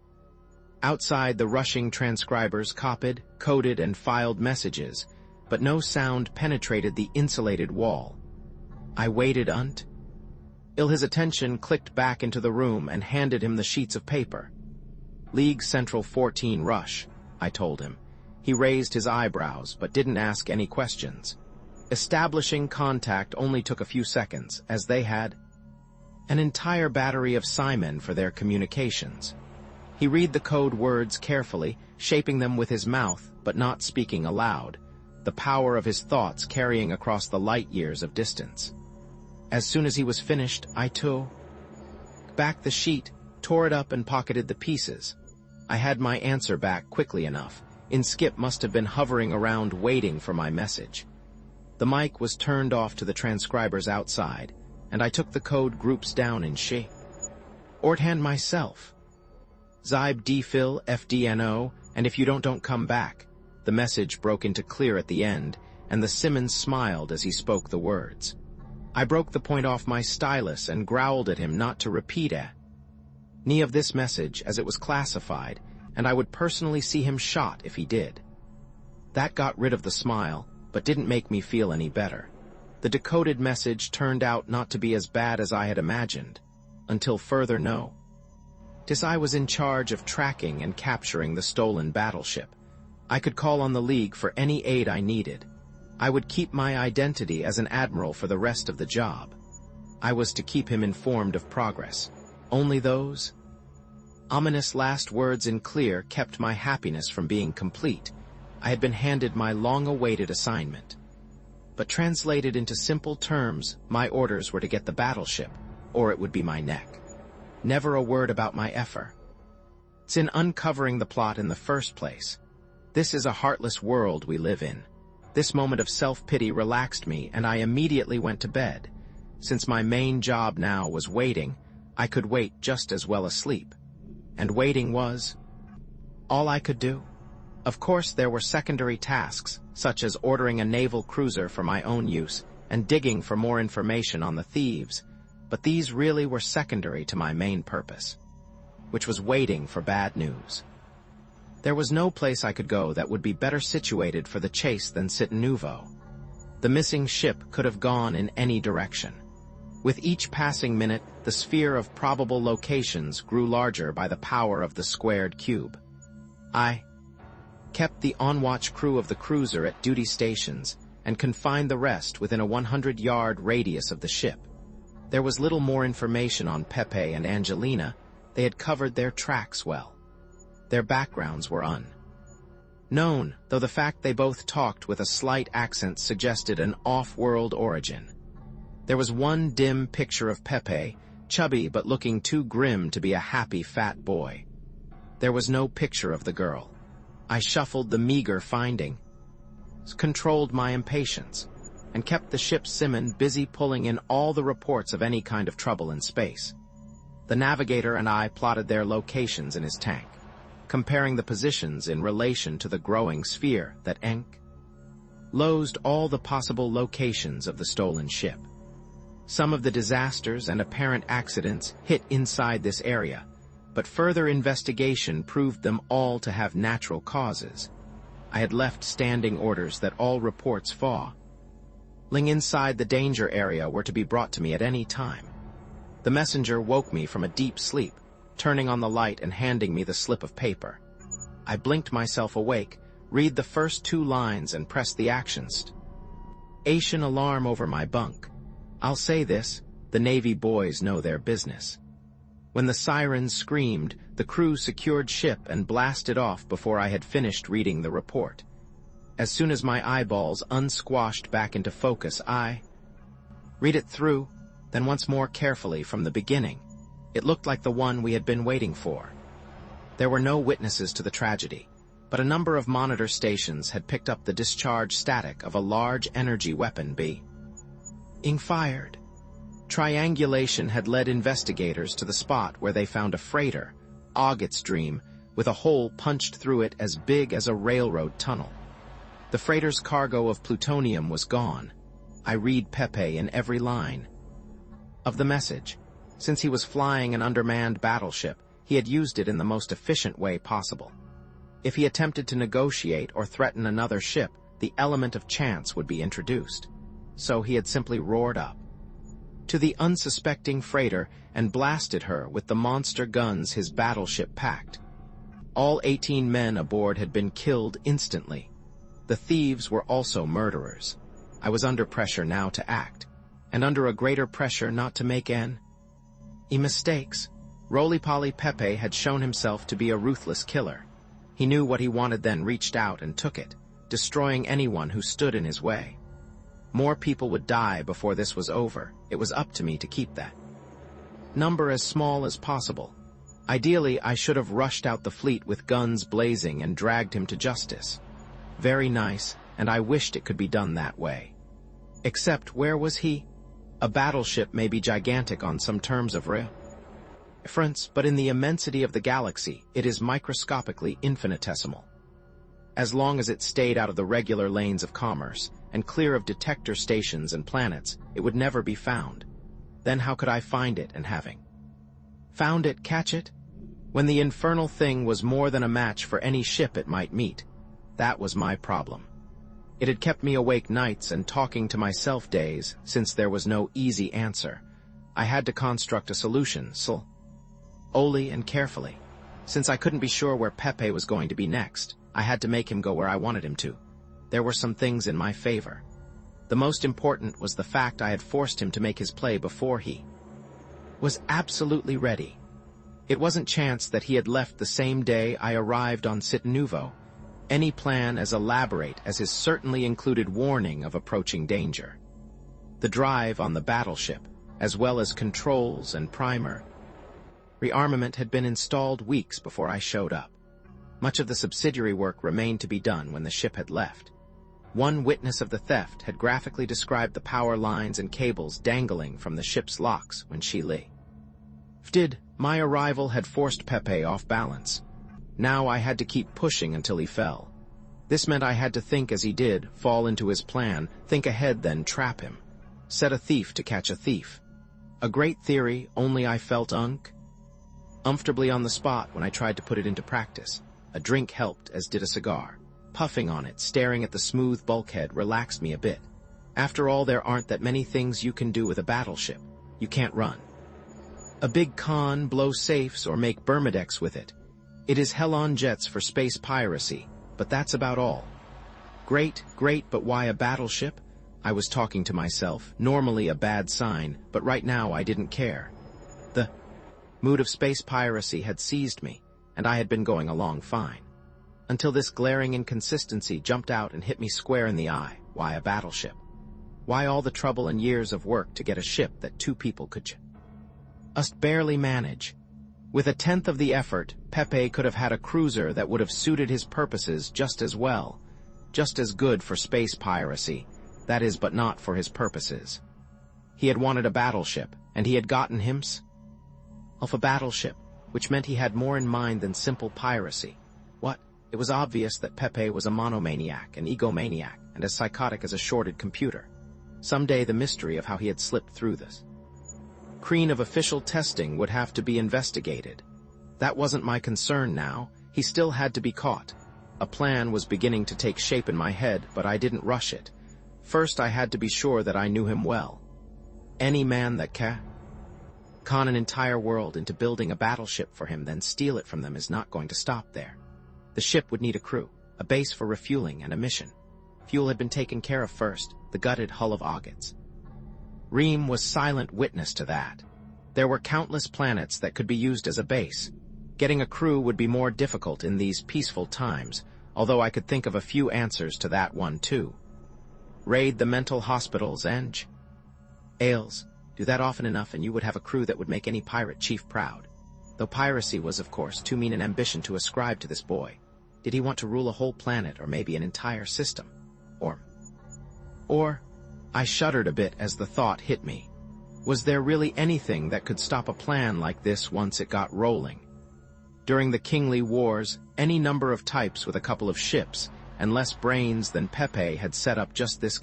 Outside, the rushing transcribers copied, coded, and filed messages, but no sound penetrated the insulated wall. I waited until his attention clicked back into the room and handed him the sheets of paper. League Central 14 Rush, I told him. He raised his eyebrows, but didn't ask any questions. Establishing contact only took a few seconds, as they had an entire battery of Simon for their communications. He read the code words carefully, shaping them with his mouth, but not speaking aloud, the power of his thoughts carrying across the light years of distance. As soon as he was finished, I took back the sheet, tore it up and pocketed the pieces. I had my answer back quickly enough. Skip must have been hovering around waiting for my message. The mic was turned off to the transcribers outside, and I took the code groups down in shorthand myself. Zyb defil FDNO, and if you don't come back. The message broke into clear at the end, and the Simmons smiled as he spoke the words. I broke the point off my stylus and growled at him not to repeat any of this message as it was classified, and I would personally see him shot if he did. That got rid of the smile, but didn't make me feel any better. The decoded message turned out not to be as bad as I had imagined, until further notice I was in charge of tracking and capturing the stolen battleship. I could call on the League for any aid I needed. I would keep my identity as an admiral for the rest of the job. I was to keep him informed of progress. Only those ominous last words in clear kept my happiness from being complete. I had been handed my long-awaited assignment. But translated into simple terms, my orders were to get the battleship, or it would be my neck. Never a word about my effort. It's in uncovering the plot in the first place. This is a heartless world we live in. This moment of self-pity relaxed me, and I immediately went to bed. Since my main job now was waiting, I could wait just as well asleep. And waiting was all I could do. Of course, there were secondary tasks, such as ordering a naval cruiser for my own use and digging for more information on the thieves, but these really were secondary to my main purpose, which was waiting for bad news. There was no place I could go that would be better situated for the chase than Cité Nouveau. The missing ship could have gone in any direction. With each passing minute, the sphere of probable locations grew larger by the power of the squared cube. I kept the on-watch crew of the cruiser at duty stations and confined the rest within a 100-yard radius of the ship. There was little more information on Pepe and Angelina. They had covered their tracks well. Their backgrounds were unknown, though the fact they both talked with a slight accent suggested an off-world origin. There was one dim picture of Pepe, chubby but looking too grim to be a happy fat boy. There was no picture of the girl. I shuffled the meager findings, controlled my impatience, and kept the ship's Simon busy pulling in all the reports of any kind of trouble in space. The navigator and I plotted their locations in his tank, comparing the positions in relation to the growing sphere that enclosed all the possible locations of the stolen ship. Some of the disasters and apparent accidents hit inside this area, but further investigation proved them all to have natural causes. I had left standing orders that all reports falling inside the danger area were to be brought to me at any time. The messenger woke me from a deep sleep, turning on the light and handing me the slip of paper. I blinked myself awake, read the first 2 lines and pressed the action station alarm over my bunk. I'll say this, the Navy boys know their business. When the sirens screamed, the crew secured ship and blasted off before I had finished reading the report. As soon as my eyeballs unsquashed back into focus, I read it through, then once more carefully from the beginning. It looked like the one we had been waiting for. There were no witnesses to the tragedy, but a number of monitor stations had picked up the discharge static of a large energy weapon being Ing fired. Triangulation had led investigators to the spot where they found a freighter, Augit's Dream, with a hole punched through it as big as a railroad tunnel. The freighter's cargo of plutonium was gone. I read Pepe in every line of the message. Since he was flying an undermanned battleship, he had used it in the most efficient way possible. If he attempted to negotiate or threaten another ship, the element of chance would be introduced. So he had simply roared up to the unsuspecting freighter and blasted her with the monster guns his battleship packed. All 18 men aboard had been killed instantly. The thieves were also murderers. I was under pressure now to act, and under a greater pressure not to make any mistakes. Roly-Poly Pepe had shown himself to be a ruthless killer. He knew what he wanted, then reached out and took it, destroying anyone who stood in his way. More people would die before this was over. It was up to me to keep that number as small as possible. Ideally, I should have rushed out the fleet with guns blazing and dragged him to justice. Very nice, and I wished it could be done that way. Except where was he? A battleship may be gigantic on some terms of reference, but in the immensity of the galaxy, it is microscopically infinitesimal. As long as it stayed out of the regular lanes of commerce, and clear of detector stations and planets, it would never be found. Then how could I find it, and having found it, catch it? When the infernal thing was more than a match for any ship it might meet. That was my problem. It had kept me awake nights and talking to myself days, since there was no easy answer. I had to construct a solution, slowly and carefully. Since I couldn't be sure where Pepe was going to be next, I had to make him go where I wanted him to. There were some things in my favor. The most important was the fact I had forced him to make his play before he was absolutely ready. It wasn't chance that he had left the same day I arrived on Citanuvo. Any plan as elaborate as his certainly included warning of approaching danger. The drive on the battleship, as well as controls and primer rearmament, had been installed weeks before I showed up. Much of the subsidiary work remained to be done when the ship had left. One witness of the theft had graphically described the power lines and cables dangling from the ship's locks when she left. My arrival had forced Pepe off balance. Now I had to keep pushing until he fell. This meant I had to think as he did, fall into his plan, think ahead, then trap him. Set a thief to catch a thief. A great theory, only I felt uncomfortably on the spot when I tried to put it into practice. A drink helped, as did a cigar. Puffing on it, staring at the smooth bulkhead, relaxed me a bit. After all, there aren't that many things you can do with a battleship. You can't run a big con, blow safes, or make Bermudex with it. It is hell on jets for space piracy, but that's about all. Great, but why a battleship? I was talking to myself, normally a bad sign, but right now I didn't care. The mood of space piracy had seized me, and I had been going along fine. Until this glaring inconsistency jumped out and hit me square in the eye. Why a battleship? Why all the trouble and years of work to get a ship that 2 people could just barely manage? With 1/10 of the effort, Pepe could have had a cruiser that would have suited his purposes just as well. Just as good for space piracy, that is, but not for his purposes. He had wanted a battleship, and he had gotten himself a battleship, which meant he had more in mind than simple piracy. What? It was obvious that Pepe was a monomaniac, an egomaniac, and as psychotic as a shorted computer. Someday the mystery of how he had slipped through this screen of official testing would have to be investigated. That wasn't my concern now. He still had to be caught. A plan was beginning to take shape in my head, but I didn't rush it. First, I had to be sure that I knew him well. Any man that con an entire world into building a battleship for him, then steal it from them, is not going to stop there. The ship would need a crew, a base for refueling, and a mission. Fuel had been taken care of first, the gutted hull of Augit's. Reem was silent witness to that. There were countless planets that could be used as a base. Getting a crew would be more difficult in these peaceful times, although I could think of a few answers to that one too. Raid the mental hospitals and jails. Do that often enough and you would have a crew that would make any pirate chief proud. Though piracy was, of course, too mean an ambition to ascribe to this boy. Did he want to rule a whole planet or maybe an entire system? Or I shuddered a bit as the thought hit me. Was there really anything that could stop a plan like this once it got rolling? During the kingly wars, any number of types with a couple of ships and less brains than Pepe had set up just this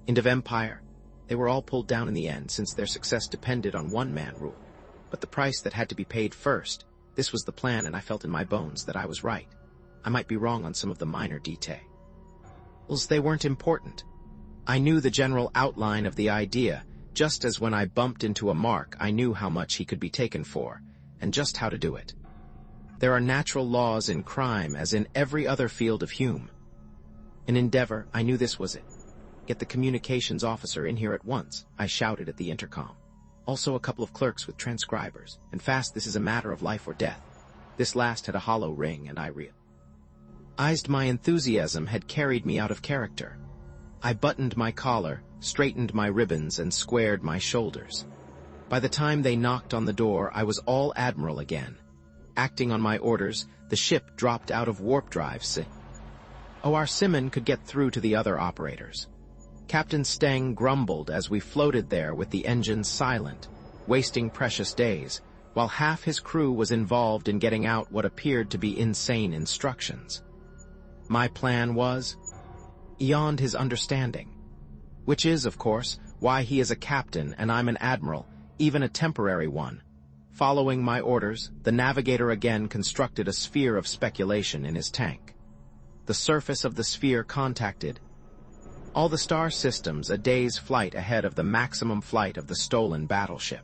End of empire. They were all pulled down in the end since their success depended on one-man rule. But the price that had to be paid first, this was the plan, and I felt in my bones that I was right. I might be wrong on some of the minor details. They weren't important. I knew the general outline of the idea, just as when I bumped into a mark I knew how much he could be taken for, and just how to do it. There are natural laws in crime as in every other field of Hume. In Endeavor, I knew this was it. Get the communications officer in here at once, I shouted at the intercom. Also a couple of clerks with transcribers, and fast, this is a matter of life or death. This last had a hollow ring, and I realized my enthusiasm had carried me out of character. I buttoned my collar, straightened my ribbons, and squared my shoulders. By the time they knocked on the door, I was all admiral again. Acting on my orders, the ship dropped out of warp drive. Our Simon could get through to the other operators. Captain Steng grumbled as we floated there with the engines silent, wasting precious days, while half his crew was involved in getting out what appeared to be insane instructions. My plan was beyond his understanding, which is, of course, why he is a captain and I'm an admiral, even a temporary one. Following my orders, the navigator again constructed a sphere of speculation in his tank. The surface of the sphere contacted all the star systems a day's flight ahead of the maximum flight of the stolen battleship.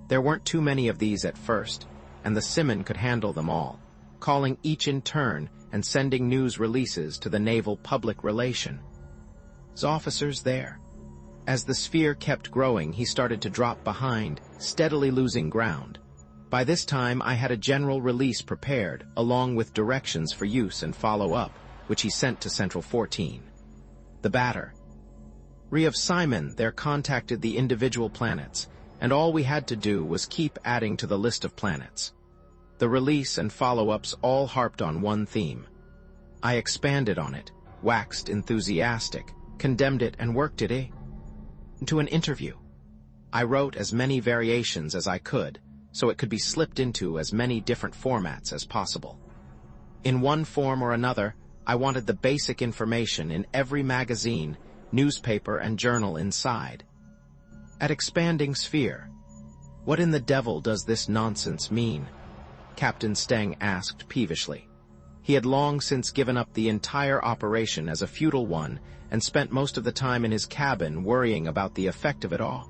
There weren't too many of these at first, and the Simon could handle them all, calling each in turn and sending news releases to the naval public relations officers there. As the sphere kept growing, he started to drop behind, steadily losing ground. By this time, I had a general release prepared, along with directions for use and follow-up, which he sent to Central 14. The batter of Simon there contacted the individual planets, and all we had to do was keep adding to the list of planets. The release and follow-ups all harped on one theme. I expanded on it, waxed enthusiastic, condemned it, and worked it into an interview. I wrote as many variations as I could, so it could be slipped into as many different formats as possible. In one form or another, I wanted the basic information in every magazine, newspaper, and journal inside. At Expanding Sphere, what in the devil does this nonsense mean? Captain Steng asked peevishly. He had long since given up the entire operation as a futile one and spent most of the time in his cabin worrying about the effect of it all.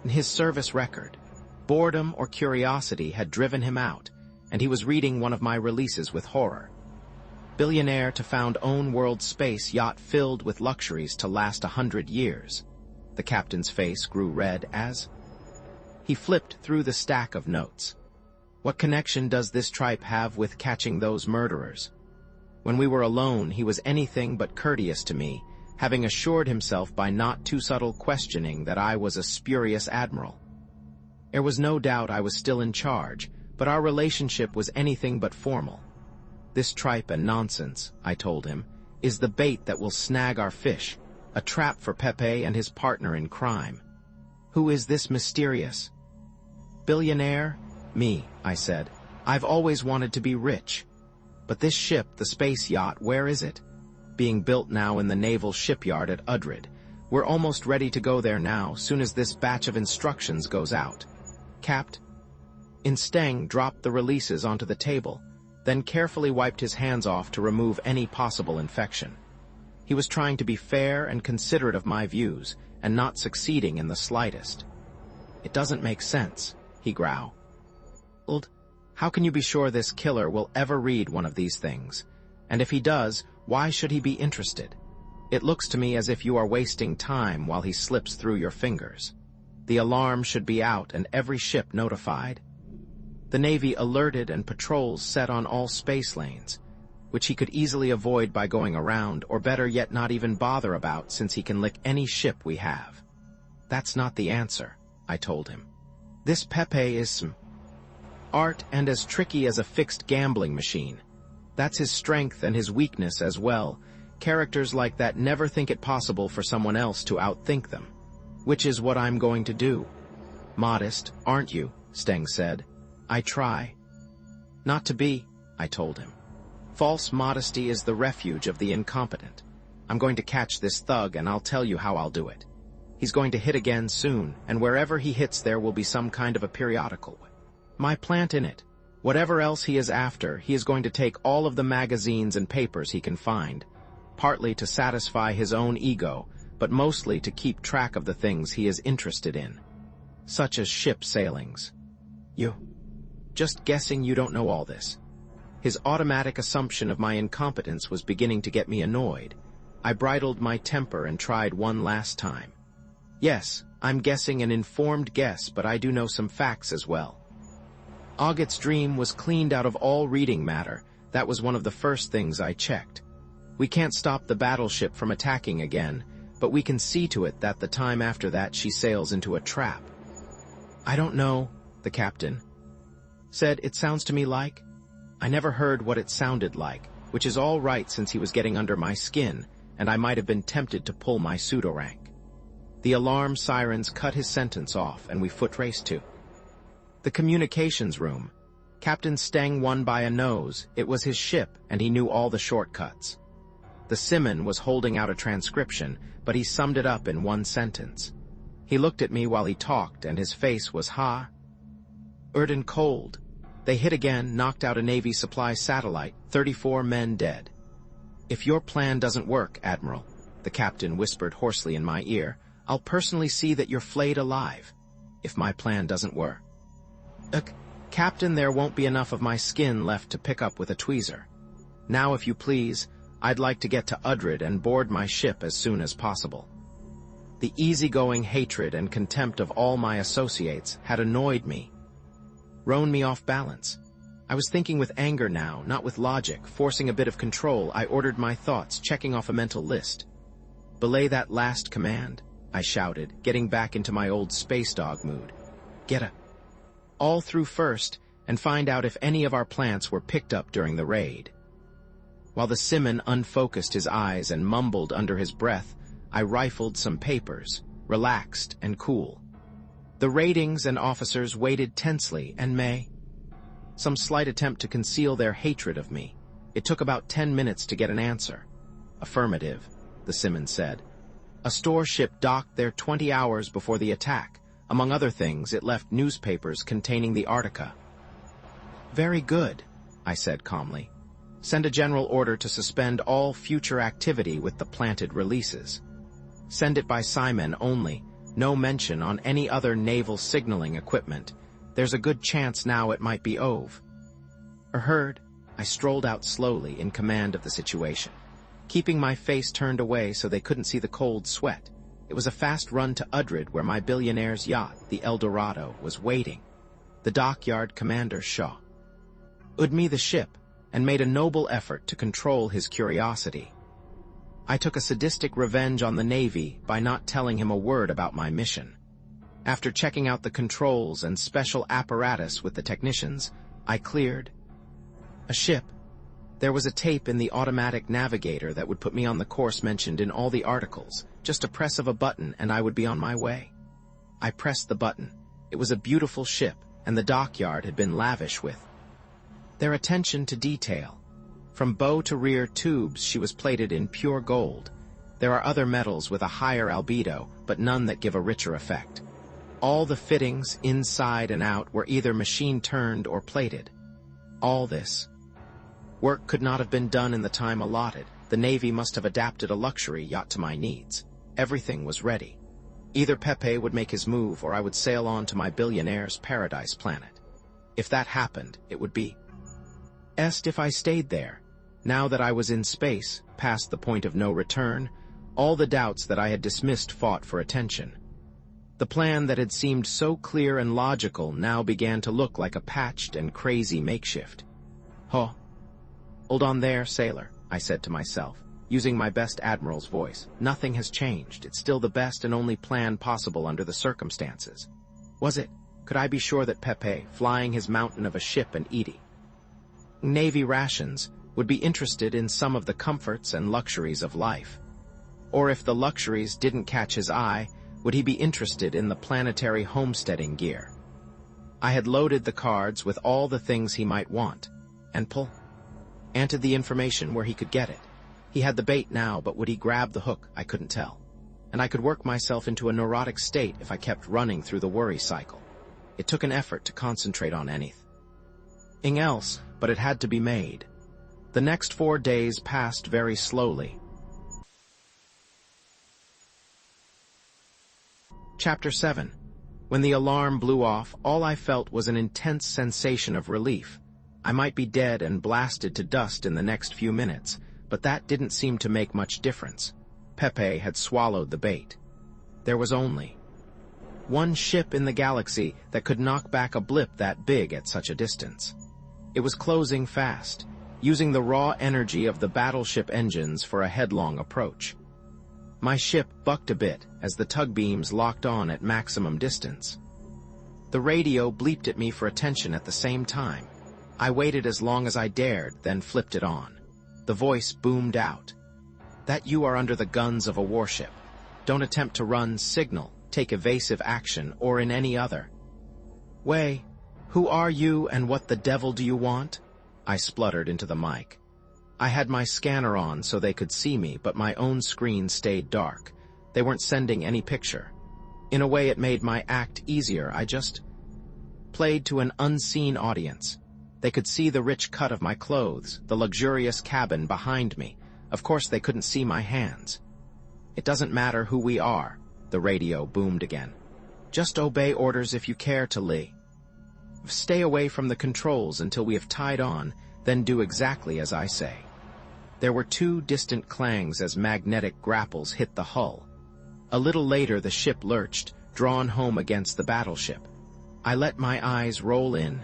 In his service record, boredom or curiosity had driven him out, and he was reading one of my releases with horror. Billionaire to found own world space yacht filled with luxuries to last 100 years. The captain's face grew red as he flipped through the stack of notes. What connection does this tripe have with catching those murderers? When we were alone, he was anything but courteous to me, having assured himself by not too subtle questioning that I was a spurious admiral. There was no doubt I was still in charge, but our relationship was anything but formal. This tripe and nonsense, I told him, is the bait that will snag our fish, a trap for Pepe and his partner in crime. Who is this mysterious billionaire? Me, I said. I've always wanted to be rich. But this ship, the space yacht, where is it? Being built now in the naval shipyard at Udrid. We're almost ready to go there now, soon as this batch of instructions goes out. Capt. Steng dropped the releases onto the table, then carefully wiped his hands off to remove any possible infection. He was trying to be fair and considerate of my views, and not succeeding in the slightest. It doesn't make sense, he growled. How can you be sure this killer will ever read one of these things? And if he does, why should he be interested? It looks to me as if you are wasting time while he slips through your fingers. The alarm should be out and every ship notified. The Navy alerted and patrols set on all space lanes, which he could easily avoid by going around, or better yet not even bother about since he can lick any ship we have. That's not the answer, I told him. This Pepe is some art and as tricky as a fixed gambling machine. That's his strength and his weakness as well. Characters like that never think it possible for someone else to outthink them. Which is what I'm going to do. Modest, aren't you? Steng said. I try. Not to be, I told him. False modesty is the refuge of the incompetent. I'm going to catch this thug and I'll tell you how I'll do it. He's going to hit again soon, and wherever he hits there will be some kind of a periodical. My plant in it. Whatever else he is after, he is going to take all of the magazines and papers he can find, partly to satisfy his own ego, but mostly to keep track of the things he is interested in, such as ship sailings. You? Just guessing you don't know all this. His automatic assumption of my incompetence was beginning to get me annoyed. I bridled my temper and tried one last time. Yes, I'm guessing an informed guess, but I do know some facts as well. Augut's dream was cleaned out of all reading matter. That was one of the first things I checked. We can't stop the battleship from attacking again, but we can see to it that the time after that she sails into a trap. I don't know, the captain said. It sounds to me like... I never heard what it sounded like, which is all right since he was getting under my skin, and I might have been tempted to pull my pseudo-rank. The alarm sirens cut his sentence off, and we foot-raced to the communications room. Captain Steng won by a nose. It was his ship, and he knew all the shortcuts. The Simon was holding out a transcription, but he summed it up in one sentence. He looked at me while he talked, and his face was Erden cold. They hit again, knocked out a Navy supply satellite, 34 men dead. If your plan doesn't work, Admiral, the captain whispered hoarsely in my ear, I'll personally see that you're flayed alive. If my plan doesn't work. Captain, there won't be enough of my skin left to pick up with a tweezer. Now, if you please, I'd like to get to Udrid and board my ship as soon as possible. The easygoing hatred and contempt of all my associates had annoyed me, thrown me off balance. I was thinking with anger now, not with logic. Forcing a bit of control, I ordered my thoughts, checking off a mental list. Belay that last command, I shouted, getting back into my old space dog mood. Get all through first, and find out if any of our plants were picked up during the raid. While the Simon unfocused his eyes and mumbled under his breath, I rifled some papers, relaxed and cool. The ratings and officers waited tensely, and some slight attempt to conceal their hatred of me. It took about 10 minutes to get an answer. Affirmative, the Simmons said. A store ship docked there 20 hours before the attack. Among other things, it left newspapers containing the artica. Very good, I said calmly. Send a general order to suspend all future activity with the planted releases. Send it by Simon only. No mention on any other naval signaling equipment. There's a good chance now it might be Ove. Heard, I strolled out slowly in command of the situation, keeping my face turned away so they couldn't see the cold sweat. It was a fast run to Udrid where my billionaire's yacht, the El Dorado, was waiting. The dockyard commander Shaw ud me the ship and made a noble effort to control his curiosity. I took a sadistic revenge on the Navy by not telling him a word about my mission. After checking out the controls and special apparatus with the technicians, I cleared a ship. There was a tape in the automatic navigator that would put me on the course mentioned in all the articles. Just a press of a button and I would be on my way. I pressed the button. It was a beautiful ship, and the dockyard had been lavish with their attention to detail. From bow to rear tubes, she was plated in pure gold. There are other metals with a higher albedo, but none that give a richer effect. All the fittings, inside and out, were either machine-turned or plated. All this work could not have been done in the time allotted. The Navy must have adapted a luxury yacht to my needs. Everything was ready. Either Pepe would make his move, or I would sail on to my billionaire's paradise planet. If that happened, it would be if I stayed there. Now that I was in space, past the point of no return, all the doubts that I had dismissed fought for attention. The plan that had seemed so clear and logical now began to look like a patched and crazy makeshift. Hold on there, sailor, I said to myself, using my best admiral's voice. Nothing has changed. It's still the best and only plan possible under the circumstances. Was it? Could I be sure that Pepe, flying his mountain of a ship and eating Navy rations, would be interested in some of the comforts and luxuries of life? Or if the luxuries didn't catch his eye, would he be interested in the planetary homesteading gear? I had loaded the cards with all the things he might want, and entered the information where he could get it. He had the bait now, but would he grab the hook? I couldn't tell. And I could work myself into a neurotic state if I kept running through the worry cycle. It took an effort to concentrate on anything else, but it had to be made. The next 4 days passed very slowly. Chapter 7. When the alarm blew off, all I felt was an intense sensation of relief. I might be dead and blasted to dust in the next few minutes, but that didn't seem to make much difference. Pepe had swallowed the bait. There was only one ship in the galaxy that could knock back a blip that big at such a distance. It was closing fast, using the raw energy of the battleship engines for a headlong approach. My ship bucked a bit as the tug beams locked on at maximum distance. The radio bleeped at me for attention at the same time. I waited as long as I dared, then flipped it on. The voice boomed out. "That you are under the guns of a warship. Don't attempt to run, signal, take evasive action, or in any other way. Who are you and what the devil do you want?" I spluttered into the mic. I had my scanner on so they could see me, but my own screen stayed dark. They weren't sending any picture. In a way, it made my act easier. I just played to an unseen audience. They could see the rich cut of my clothes, the luxurious cabin behind me. Of course, they couldn't see my hands. "It doesn't matter who we are," the radio boomed again. "Just obey orders if you care to leave. Stay away from the controls until we have tied on, then do exactly as I say." There were 2 distant clangs as magnetic grapples hit the hull. A little later, the ship lurched, drawn home against the battleship. I let my eyes roll in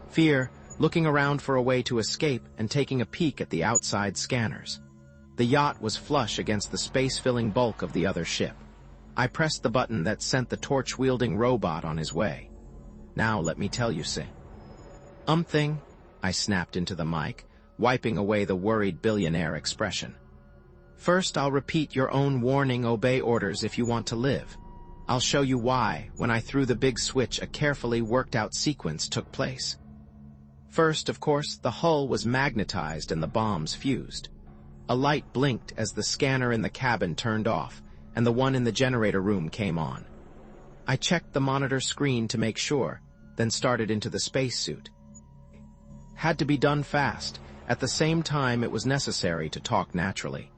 fear, looking around for a way to escape and taking a peek at the outside scanners. The yacht was flush against the space-filling bulk of the other ship. I pressed the button that sent the torch-wielding robot on his way. "Now let me tell you something," I snapped into the mic, wiping away the worried billionaire expression. "First, I'll repeat your own warning: obey orders if you want to live. I'll show you why. When I threw the big switch, a carefully worked-out sequence took place. First, of course, the hull was magnetized and the bombs fused. A light blinked as the scanner in the cabin turned off, and the one in the generator room came on. I checked the monitor screen to make sure, then started into the spacesuit. Had to be done fast. At the same time, it was necessary to talk naturally.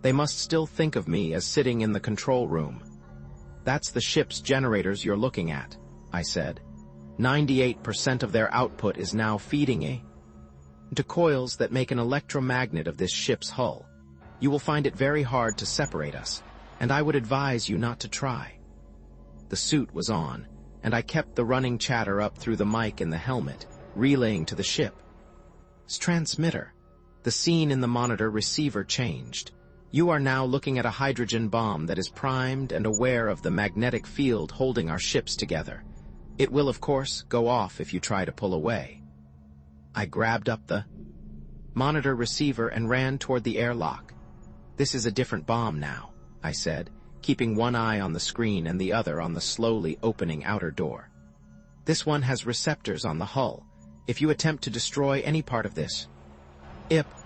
They must still think of me as sitting in the control room. "That's the ship's generators you're looking at," I said. 98% of their output is now feeding into coils that make an electromagnet of this ship's hull. You will find it very hard to separate us, and I would advise you not to try." The suit was on, and I kept the running chatter up through the mic in the helmet, relaying to the ship's transmitter. The scene in the monitor receiver changed. "You are now looking at a hydrogen bomb that is primed and aware of the magnetic field holding our ships together. It will, of course, go off if you try to pull away." I grabbed up the monitor receiver and ran toward the airlock. "This is a different bomb now," I said, keeping one eye on the screen and the other on the slowly opening outer door. "This one has receptors on the hull. If you attempt to destroy any part of this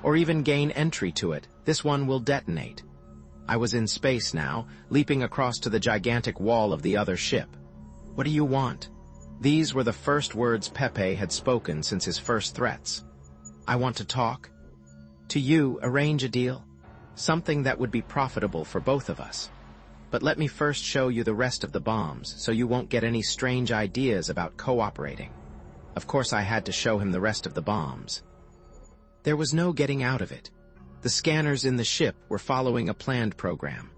or even gain entry to it, this one will detonate." I was in space now, leaping across to the gigantic wall of the other ship. "What do you want?" These were the first words Pepe had spoken since his first threats. "I want to talk to you, arrange a deal. Something that would be profitable for both of us. But let me first show you the rest of the bombs, so you won't get any strange ideas about cooperating." Of course, I had to show him the rest of the bombs. There was no getting out of it. The scanners in the ship were following a planned program.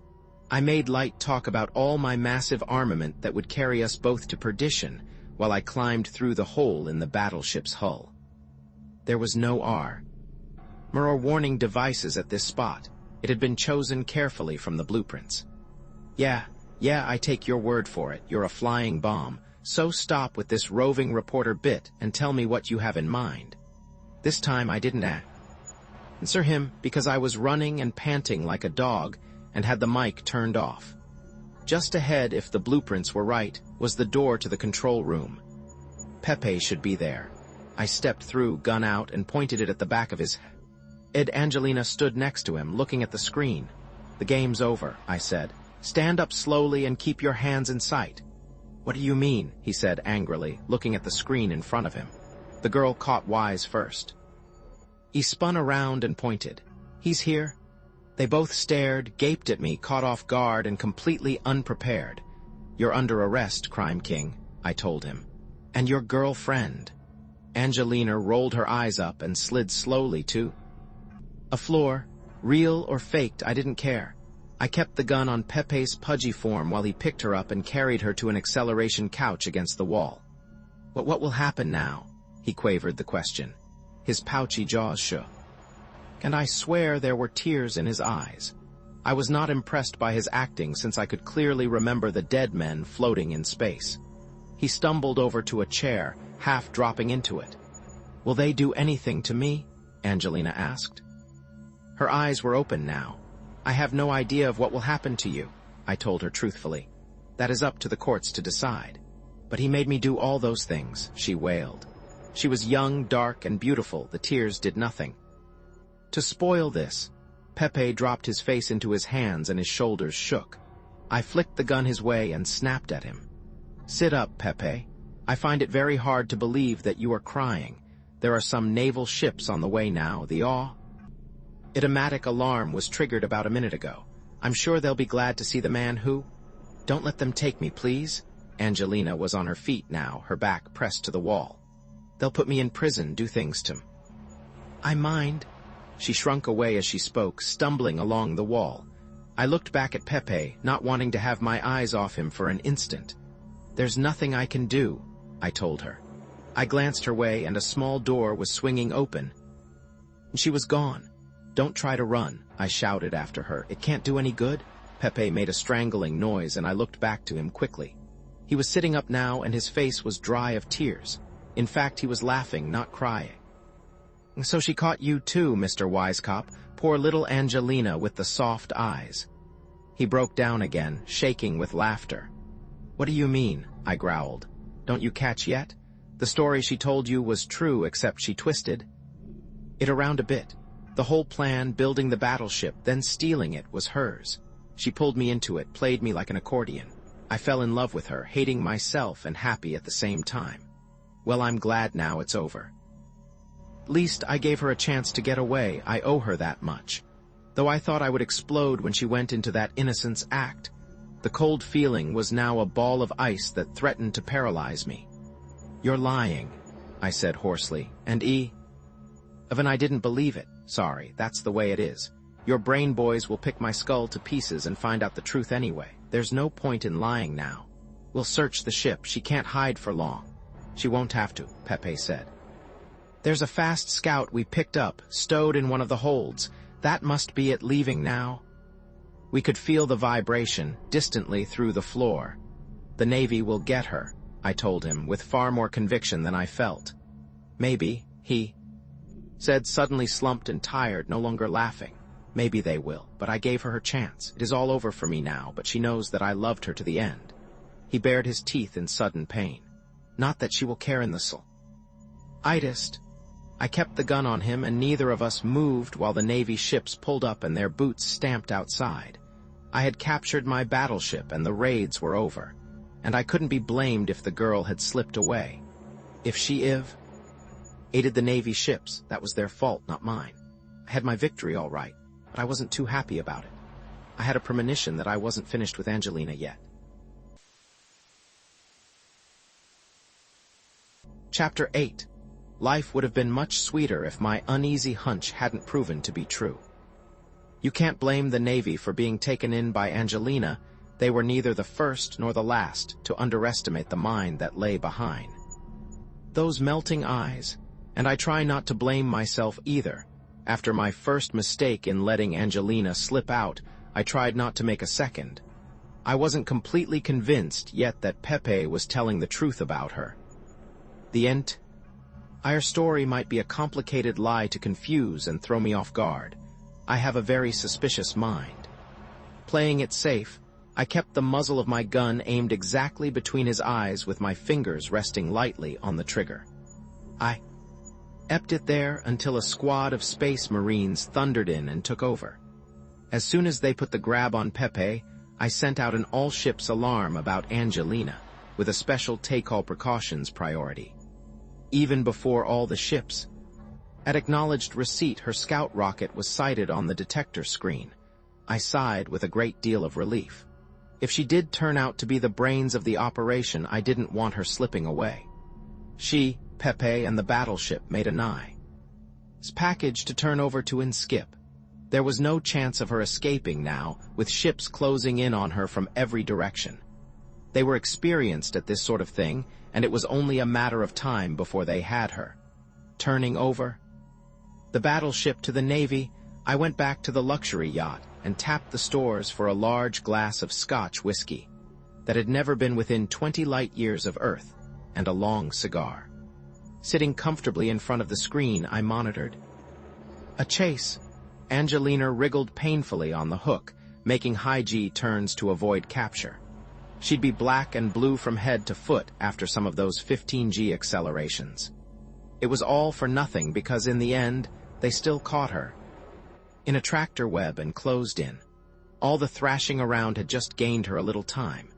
I made light talk about all my massive armament that would carry us both to perdition, while I climbed through the hole in the battleship's hull. There was no more warning devices at this spot. It had been chosen carefully from the blueprints. Yeah, I take your word for it. You're a flying bomb. So stop with this roving reporter bit and tell me what you have in mind." This time I didn't Answer him because I was running and panting like a dog and had the mic turned off. Just ahead, if the blueprints were right, was the door to the control room. Pepe should be there. I stepped through, gun out, and pointed it at the back of his head. Angelina stood next to him, looking at the screen. The game's over, I said. Stand up slowly and keep your hands in sight. What do you mean? He said angrily, looking at the screen in front of him. The girl caught wise first. He spun around and pointed. He's here. They both stared, gaped at me, caught off guard and completely unprepared. You're under arrest, Crime King, I told him. And your girlfriend. Angelina rolled her eyes up and slid slowly to a floor. Real or faked, I didn't care. I kept the gun on Pepe's pudgy form while he picked her up and carried her to an acceleration couch against the wall. What will happen now? He quavered the question. His pouchy jaws shook. And I swear there were tears in his eyes. I was not impressed by his acting since I could clearly remember the dead men floating in space. He stumbled over to a chair, half dropping into it. Will they do anything to me? Angelina asked. Her eyes were open now. I have no idea of what will happen to you, I told her truthfully. That is up to the courts to decide. But he made me do all those things, she wailed. She was young, dark, and beautiful. The tears did nothing. To spoil this, Pepe dropped his face into his hands and his shoulders shook. I flicked the gun his way and snapped at him. Sit up, Pepe. I find it very hard to believe that you are crying. There are some naval ships on the way now. The automatic alarm was triggered about a minute ago. I'm sure they'll be glad to see the man who... Don't let them take me, please. Angelina was on her feet now, her back pressed to the wall. They'll put me in prison, do things to me. I mind. She shrunk away as she spoke, stumbling along the wall. I looked back at Pepe, not wanting to have my eyes off him for an instant. There's nothing I can do, I told her. I glanced her way and a small door was swinging open. She was gone. Don't try to run, I shouted after her. It can't do any good. Pepe made a strangling noise and I looked back to him quickly. He was sitting up now and his face was dry of tears. In fact, he was laughing, not crying. So she caught you too, Mr. Wisecop, poor little Angelina with the soft eyes. He broke down again, shaking with laughter. What do you mean? I growled. Don't you catch yet? The story she told you was true, except she twisted it around a bit. The whole plan, building the battleship, then stealing it, was hers. She pulled me into it, played me like an accordion. I fell in love with her, hating myself and happy at the same time. Well, I'm glad now it's over. At least I gave her a chance to get away. I owe her that much. Though I thought I would explode when she went into that innocence act. The cold feeling was now a ball of ice that threatened to paralyze me. You're lying, I said hoarsely, and I didn't believe it. Sorry, that's the way it is. Your brain boys will pick my skull to pieces and find out the truth anyway. There's no point in lying now. We'll search the ship. She can't hide for long. She won't have to, Pepe said. There's a fast scout we picked up, stowed in one of the holds. That must be it leaving now. We could feel the vibration distantly through the floor. The Navy will get her, I told him, with far more conviction than I felt. Maybe, he said, suddenly slumped and tired, no longer laughing. Maybe they will, but I gave her her chance. It is all over for me now, but she knows that I loved her to the end. He bared his teeth in sudden pain. Not that she will care in the slightest. I kept the gun on him, and neither of us moved while the Navy ships pulled up and their boots stamped outside. I had captured my battleship, and the raids were over, and I couldn't be blamed if the girl had slipped away. If she aided the Navy ships, that was their fault, not mine. I had my victory all right, but I wasn't too happy about it. I had a premonition that I wasn't finished with Angelina yet. Chapter 8. Life would have been much sweeter if my uneasy hunch hadn't proven to be true. You can't blame the Navy for being taken in by Angelina. They were neither the first nor the last to underestimate the mind that lay behind those melting eyes, and I try not to blame myself either. After my first mistake in letting Angelina slip out, I tried not to make a second. I wasn't completely convinced yet that Pepe was telling the truth about her. The Our story might be a complicated lie to confuse and throw me off guard. I have a very suspicious mind. Playing it safe, I kept the muzzle of my gun aimed exactly between his eyes with my fingers resting lightly on the trigger. I epped it there until a squad of space marines thundered in and took over. As soon as they put the grab on Pepe, I sent out an all-ships alarm about Angelina, with a special take-all precautions priority. Even before all the ships, at acknowledged receipt, her scout rocket was sighted on the detector screen. I sighed with a great deal of relief. If she did turn out to be the brains of the operation, I didn't want her slipping away. She, Pepe, and the battleship made a nice package to turn over to Inskip. There was no chance of her escaping now, with ships closing in on her from every direction. They were experienced at this sort of thing, and it was only a matter of time before they had her. Turning over the battleship to the Navy, I went back to the luxury yacht and tapped the stores for a large glass of Scotch whiskey that had never been within 20 light-years of Earth, and a long cigar. Sitting comfortably in front of the screen, I monitored a chase. Angelina wriggled painfully on the hook, making high-G turns to avoid capture. She'd be black and blue from head to foot after some of those 15G accelerations. It was all for nothing because in the end, they still caught her in a tractor web and closed in. All the thrashing around had just gained her a little time.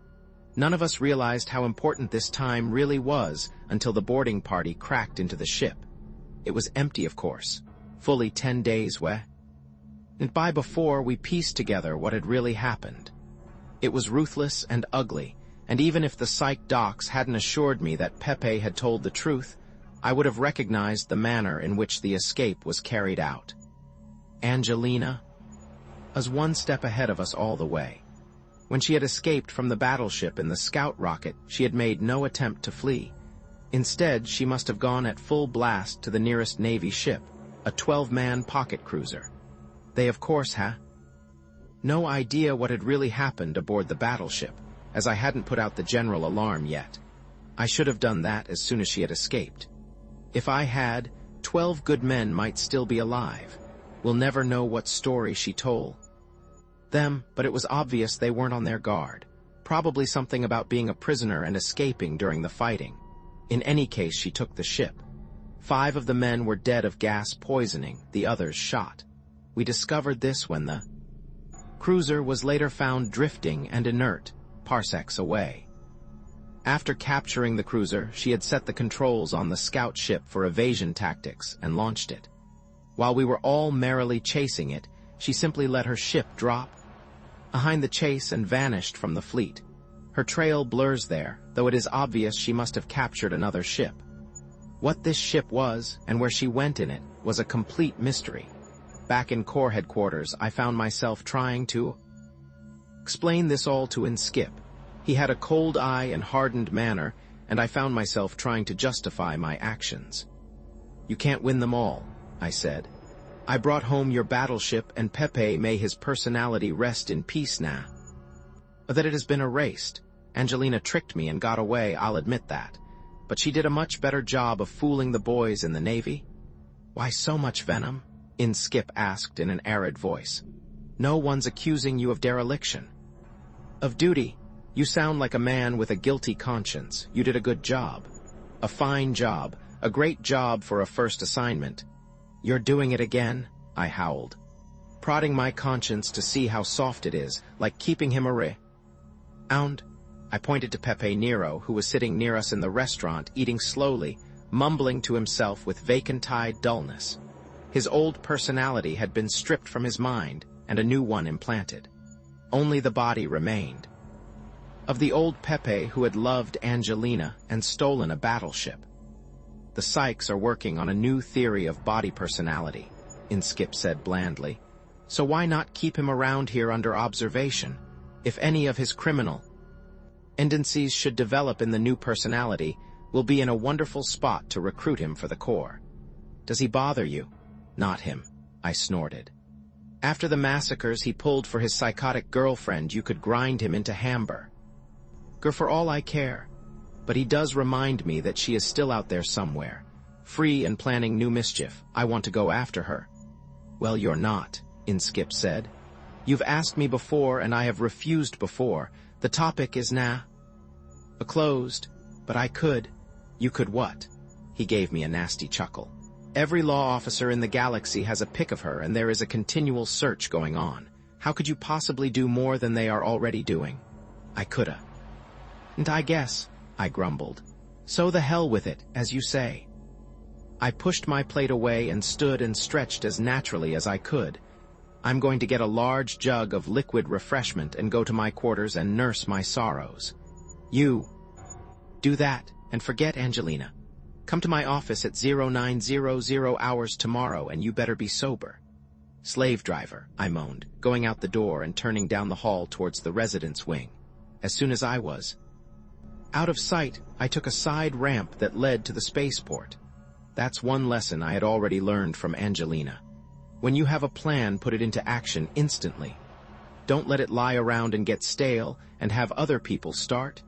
None of us realized how important this time really was until the boarding party cracked into the ship. It was empty, of course. Fully 10 days, and by before we pieced together what had really happened. It was ruthless and ugly, and even if the psych docs hadn't assured me that Pepe had told the truth, I would have recognized the manner in which the escape was carried out. Angelina was one step ahead of us all the way. When she had escaped from the battleship in the scout rocket, she had made no attempt to flee. Instead, she must have gone at full blast to the nearest Navy ship, a 12-man pocket cruiser. They, of course, had no idea what had really happened aboard the battleship, as I hadn't put out the general alarm yet. I should have done that as soon as she had escaped. If I had, 12 good men might still be alive. We'll never know what story she told them, but it was obvious they weren't on their guard. Probably something about being a prisoner and escaping during the fighting. In any case, she took the ship. 5 of the men were dead of gas poisoning, the others shot. We discovered this when the cruiser was later found drifting and inert, parsecs away. After capturing the cruiser, she had set the controls on the scout ship for evasion tactics and launched it. While we were all merrily chasing it, she simply let her ship drop behind the chase and vanished from the fleet. Her trail blurs there, though it is obvious she must have captured another ship. What this ship was, and where she went in it, was a complete mystery. Back in Corps headquarters, I found myself trying to explain this all to Inskip. He had a cold eye and hardened manner, and I found myself trying to justify my actions. "You can't win them all," I said. "I brought home your battleship, and Pepe, may his personality rest in peace now. That it has been erased. Angelina tricked me and got away, I'll admit that. But she did a much better job of fooling the boys in the Navy." "Why so much venom?" Inskip asked in an arid voice. "No one's accusing you of dereliction. Of duty. You sound like a man with a guilty conscience. You did a good job. A fine job. A great job for a first assignment." "You're doing it again?" I howled, prodding my conscience to see how soft it is, like keeping him around. I pointed to Pepe Nero, who was sitting near us in the restaurant, eating slowly, mumbling to himself with vacant-eyed dullness. His old personality had been stripped from his mind, and a new one implanted. Only the body remained. Of the old Pepe who had loved Angelina and stolen a battleship. "The psychs are working on a new theory of body personality," Inskip said blandly. "So why not keep him around here under observation? If any of his criminal tendencies should develop in the new personality, we'll be in a wonderful spot to recruit him for the Corps." "Does he bother you?" "Not him," I snorted. "After the massacres he pulled for his psychotic girlfriend, you could grind him into hamburger for all I care. But he does remind me that she is still out there somewhere. free and planning new mischief. I want to go after her." "Well, you're not," Inskip said. "You've asked me before and I have refused before. The topic is closed, but I could." "You could what?" He gave me a nasty chuckle. "Every law officer in the galaxy has a pic of her and there is a continual search going on. How could you possibly do more than they are already doing?" "I coulda." "And I guess," I grumbled. "So the hell with it, as you say." I pushed my plate away and stood and stretched as naturally as I could. "I'm going to get a large jug of liquid refreshment and go to my quarters and nurse my sorrows." "You do that, and forget Angelina. Come to my office at 0900 hours tomorrow, and you better be sober." "Slave driver," I moaned, going out the door and turning down the hall towards the residence wing. As soon as I was out of sight, I took a side ramp that led to the spaceport. That's one lesson I had already learned from Angelina. When you have a plan, put it into action instantly. Don't let it lie around and get stale and have other people start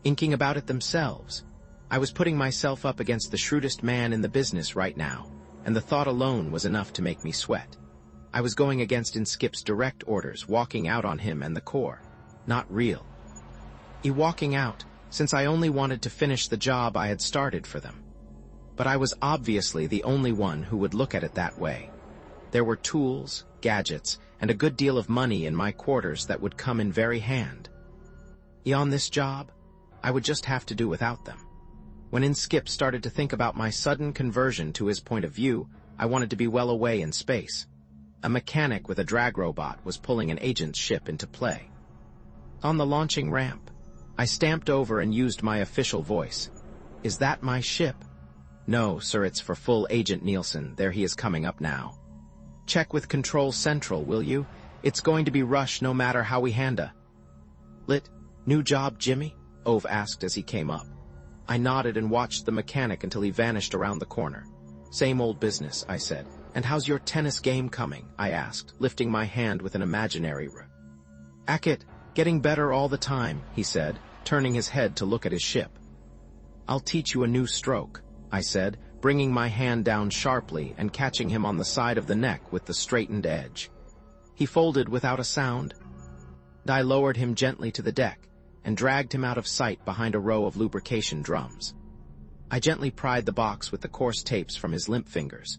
inking about it themselves. I was putting myself up against the shrewdest man in the business right now, and the thought alone was enough to make me sweat. I was going against Inskip's direct orders, walking out on him and the Corps. Not real. Walking out, since I only wanted to finish the job I had started for them. But I was obviously the only one who would look at it that way. There were tools, gadgets, and a good deal of money in my quarters that would come in very hand. On this job, I would just have to do without them. When Inskip started to think about my sudden conversion to his point of view, I wanted to be well away in space. A mechanic with a drag robot was pulling an agent's ship into play. On the launching ramp, I stamped over and used my official voice. "Is that my ship?" "No, sir, it's for full Agent Nielsen. There he is coming up now." "Check with Control Central, will you? It's going to be rush no matter how we handa." "Lit. New job, Jimmy?" Ove asked as he came up. I nodded and watched the mechanic until he vanished around the corner. "Same old business," I said. "And how's your tennis game coming?" I asked, lifting my hand with an imaginary racket. "Getting better all the time," he said, turning his head to look at his ship. "I'll teach you a new stroke," I said, bringing my hand down sharply and catching him on the side of the neck with the straightened edge. He folded without a sound. I lowered him gently to the deck and dragged him out of sight behind a row of lubrication drums. I gently pried the box with the coarse tapes from his limp fingers.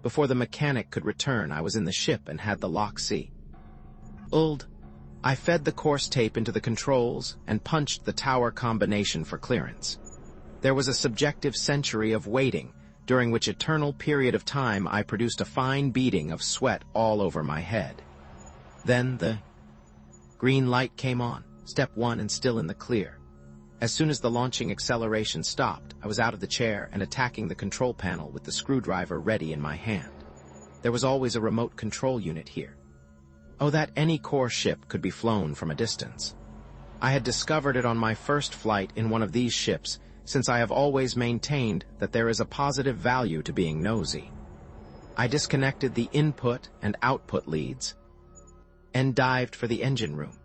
Before the mechanic could return, I was in the ship and had the lock-see. I fed the coarse tape into the controls and punched the tower combination for clearance. There was a subjective century of waiting, during which eternal period of time I produced a fine beading of sweat all over my head. Then the green light came on, step 1 and still in the clear. As soon as the launching acceleration stopped, I was out of the chair and attacking the control panel with the screwdriver ready in my hand. There was always a remote control unit here. Oh, that any Corps ship could be flown from a distance. I had discovered it on my first flight in one of these ships, since I have always maintained that there is a positive value to being nosy. I disconnected the input and output leads and dived for the engine room.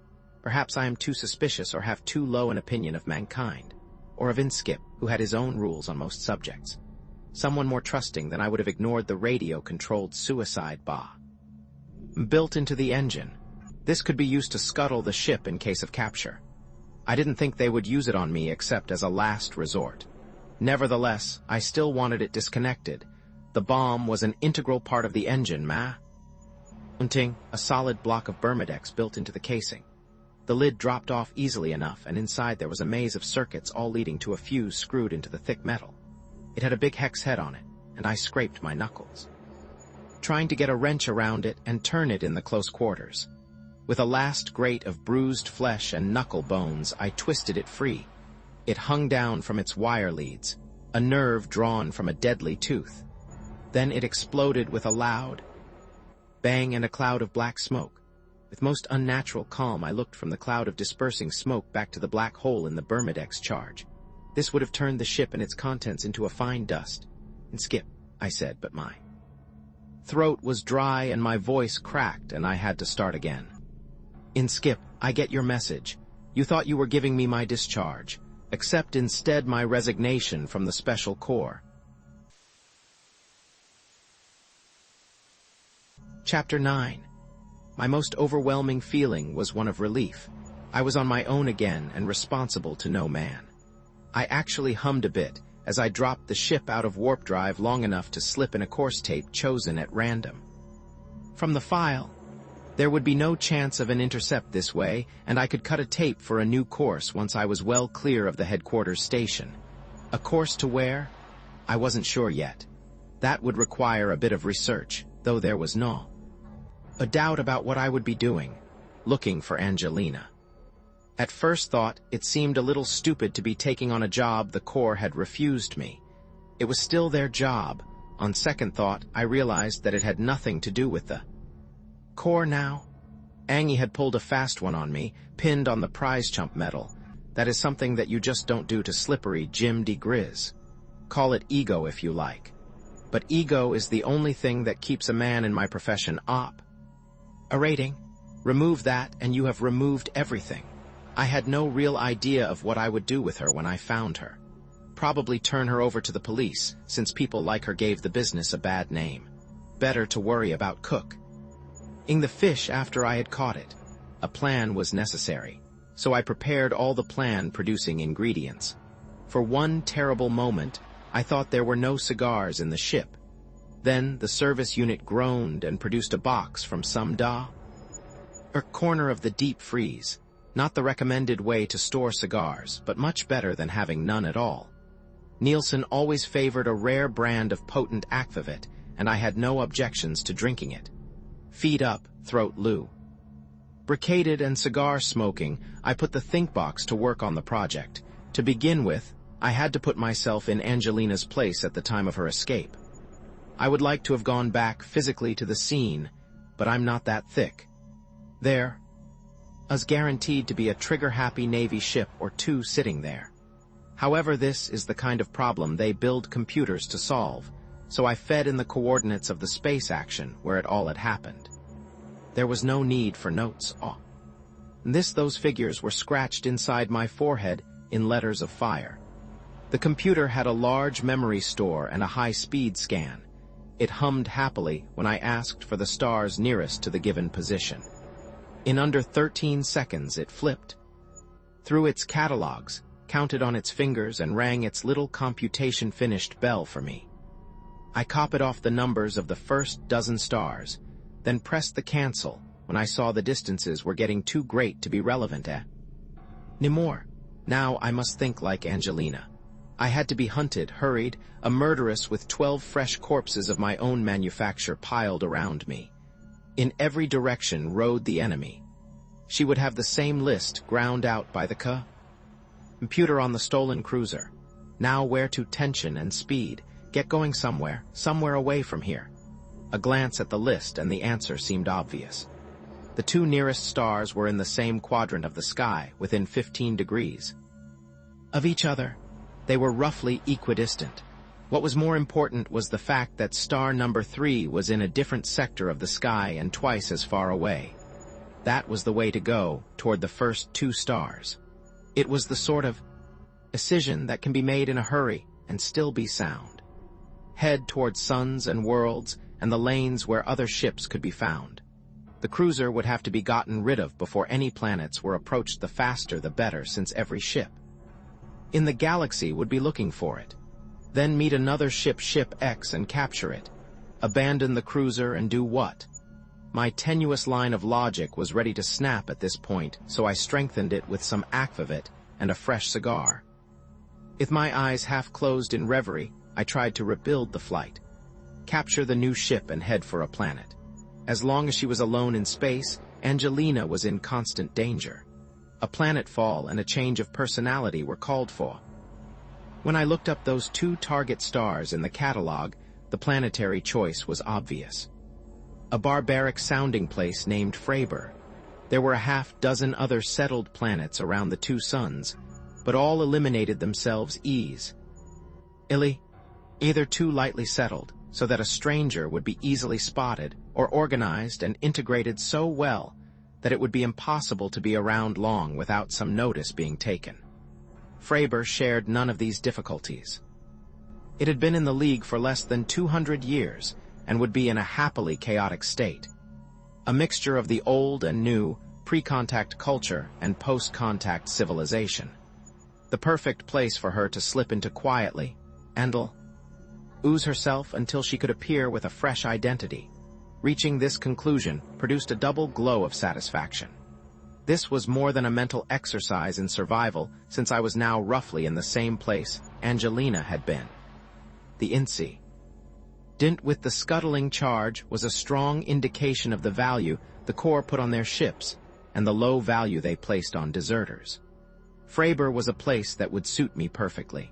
Perhaps I am too suspicious or have too low an opinion of mankind, or of Inskip, who had his own rules on most subjects. Someone more trusting than I would have ignored the radio-controlled suicide bomb built into the engine. This could be used to scuttle the ship in case of capture. I didn't think they would use it on me except as a last resort. Nevertheless, I still wanted it disconnected. The bomb was an integral part of the engine, mounting a solid block of Bermudex built into the casing. The lid dropped off easily enough, and inside there was a maze of circuits all leading to a fuse screwed into the thick metal. It had a big hex head on it, and I scraped my knuckles, trying to get a wrench around it and turn it in the close quarters. With a last grate of bruised flesh and knuckle bones, I twisted it free. It hung down from its wire leads, a nerve drawn from a deadly tooth. Then it exploded with a loud bang and a cloud of black smoke. With most unnatural calm, I looked from the cloud of dispersing smoke back to the black hole in the Bermudex charge. This would have turned the ship and its contents into a fine dust. "Inskip," I said, but my throat was dry and my voice cracked and I had to start again. "Inskip, I get your message. You thought you were giving me my discharge. Accept instead my resignation from the Special Corps. Chapter 9. My most overwhelming feeling was one of relief. I was on my own again and responsible to no man. I actually hummed a bit as I dropped the ship out of warp drive long enough to slip in a course tape chosen at random. From the file, there would be no chance of an intercept this way, and I could cut a tape for a new course once I was well clear of the headquarters station. A course to where? I wasn't sure yet. That would require a bit of research, though there was a doubt about what I would be doing, looking for Angelina. At first thought, it seemed a little stupid to be taking on a job the Corps had refused me. It was still their job. On second thought, I realized that it had nothing to do with the Corps now. Angie had pulled a fast one on me, pinned on the prize chump medal. That is something that you just don't do to slippery Jim diGriz. Call it ego if you like. But ego is the only thing that keeps a man in my profession up. A rating. Remove that and you have removed everything. I had no real idea of what I would do with her when I found her. Probably turn her over to the police, since people like her gave the business a bad name. Better to worry about cooking the fish after I had caught it. A plan was necessary, so I prepared all the plan-producing ingredients. For one terrible moment, I thought there were no cigars in the ship. Then the service unit groaned and produced a box from some corner of the deep freeze. Not the recommended way to store cigars, but much better than having none at all. Nielsen always favored a rare brand of potent aquavit, and I had no objections to drinking it. Feet up, throat lubricated and cigar smoking, I put the think box to work on the project. To begin with, I had to put myself in Angelina's place at the time of her escape. I would like to have gone back physically to the scene, but I'm not that thick. There was guaranteed to be a trigger-happy Navy ship or two sitting there. However, this is the kind of problem they build computers to solve, so I fed in the coordinates of the space action where it all had happened. There was no need for notes. Those figures were scratched inside my forehead in letters of fire. The computer had a large memory store and a high-speed scan. It hummed happily when I asked for the stars nearest to the given position. In under 13 seconds, it flipped through its catalogs, counted on its fingers, and rang its little computation-finished bell for me. I copied off the numbers of the first dozen stars, then pressed the cancel when I saw the distances were getting too great to be relevant anymore. Now I must think like Angelina. I had to be hunted, hurried, a murderess with 12 fresh corpses of my own manufacture piled around me. In every direction rode the enemy. She would have the same list ground out by the computer on the stolen cruiser. Now where to tension and speed? Get going somewhere away from here. A glance at the list and the answer seemed obvious. The two nearest stars were in the same quadrant of the sky, within 15 degrees of each other. They were roughly equidistant. What was more important was the fact that star number 3 was in a different sector of the sky and twice as far away. That was the way to go, toward the first 2 stars. It was the sort of decision that can be made in a hurry and still be sound. Head toward suns and worlds and the lanes where other ships could be found. The cruiser would have to be gotten rid of before any planets were approached. The faster the better, since every ship in the galaxy would be looking for it. Then meet another ship X, and capture it. Abandon the cruiser and do what? My tenuous line of logic was ready to snap at this point, so I strengthened it with some aquavit and a fresh cigar. With my eyes half closed in reverie, I tried to rebuild the flight. Capture the new ship and head for a planet. As long as she was alone in space, Angelina was in constant danger. A planet fall and a change of personality were called for. When I looked up those 2 target stars in the catalog, the planetary choice was obvious. A barbaric sounding place named Freiber. There were a half-dozen other settled planets around the 2 suns, but all eliminated themselves either too lightly settled, so that a stranger would be easily spotted, or organized and integrated so well that it would be impossible to be around long without some notice being taken. Freiber shared none of these difficulties. It had been in the League for less than 200 years and would be in a happily chaotic state. A mixture of the old and new, pre-contact culture and post-contact civilization. The perfect place for her to slip into quietly and ooze herself until she could appear with a fresh identity. Reaching this conclusion produced a double glow of satisfaction. This was more than a mental exercise in survival, since I was now roughly in the same place Angelina had been. The incident with the scuttling charge was a strong indication of the value the Corps put on their ships and the low value they placed on deserters. Freiburg was a place that would suit me perfectly.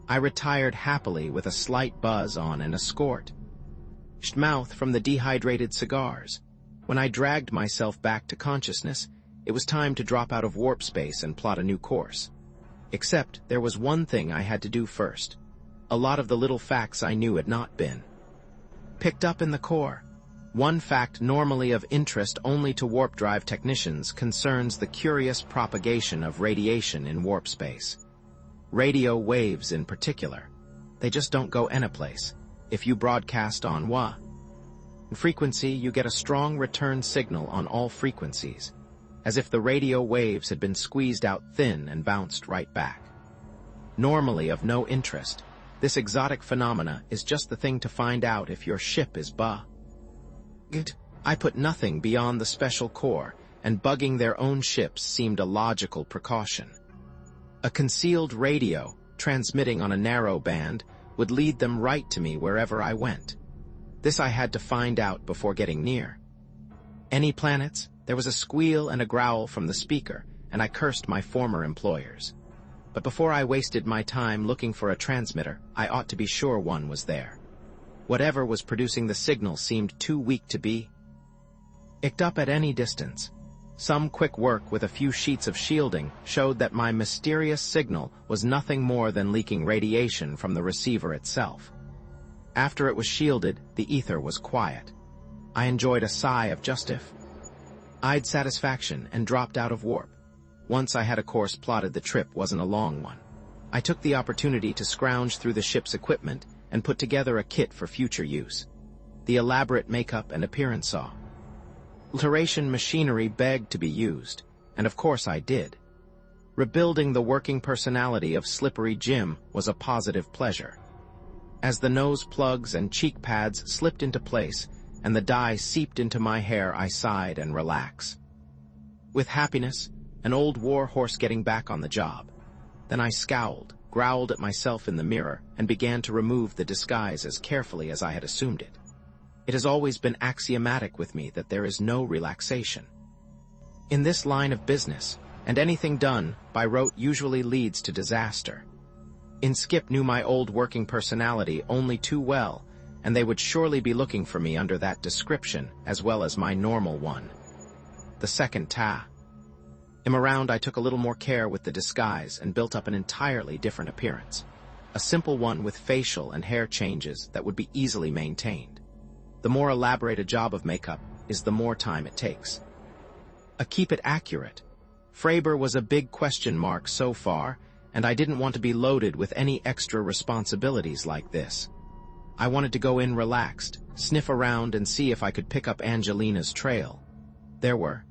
I retired happily with a slight buzz on an escort mouth from the dehydrated cigars. When I dragged myself back to consciousness, it was time to drop out of warp space and plot a new course. Except there was one thing I had to do first. A lot of the little facts I knew had not been picked up in the Corps. One fact normally of interest only to warp drive technicians concerns the curious propagation of radiation in warp space. Radio waves in particular. They just don't go anyplace. If you broadcast on frequency, you get a strong return signal on all frequencies, as if the radio waves had been squeezed out thin and bounced right back. Normally of no interest, this exotic phenomena is just the thing to find out if your ship is bugged. I put nothing beyond the Special Corps, and bugging their own ships seemed a logical precaution. A concealed radio, transmitting on a narrow band, would lead them right to me wherever I went. This I had to find out before getting near. Any planets? There was a squeal and a growl from the speaker, and I cursed my former employers. But before I wasted my time looking for a transmitter, I ought to be sure one was there. Whatever was producing the signal seemed too weak to be picked up at any distance. Some quick work with a few sheets of shielding showed that my mysterious signal was nothing more than leaking radiation from the receiver itself. After it was shielded, the ether was quiet. I enjoyed a sigh of justified satisfaction and dropped out of warp. Once I had a course plotted, the trip wasn't a long one. I took the opportunity to scrounge through the ship's equipment and put together a kit for future use. The elaborate makeup and appearance alteration machinery begged to be used, and of course I did. Rebuilding the working personality of Slippery Jim was a positive pleasure. As the nose plugs and cheek pads slipped into place and the dye seeped into my hair, I sighed and relaxed. With happiness, an old war horse getting back on the job. Then I scowled, growled at myself in the mirror, and began to remove the disguise as carefully as I had assumed it. It has always been axiomatic with me that there is no relaxation in this line of business, and anything done by rote usually leads to disaster. Skip knew my old working personality only too well, and they would surely be looking for me under that description as well as my normal one. The second time around, I took a little more care with the disguise and built up an entirely different appearance. A simple one with facial and hair changes that would be easily maintained. The more elaborate a job of makeup is, the more time it takes. Keep it accurate. Freiburg was a big question mark so far, and I didn't want to be loaded with any extra responsibilities like this. I wanted to go in relaxed, sniff around, and see if I could pick up Angelina's trail. There were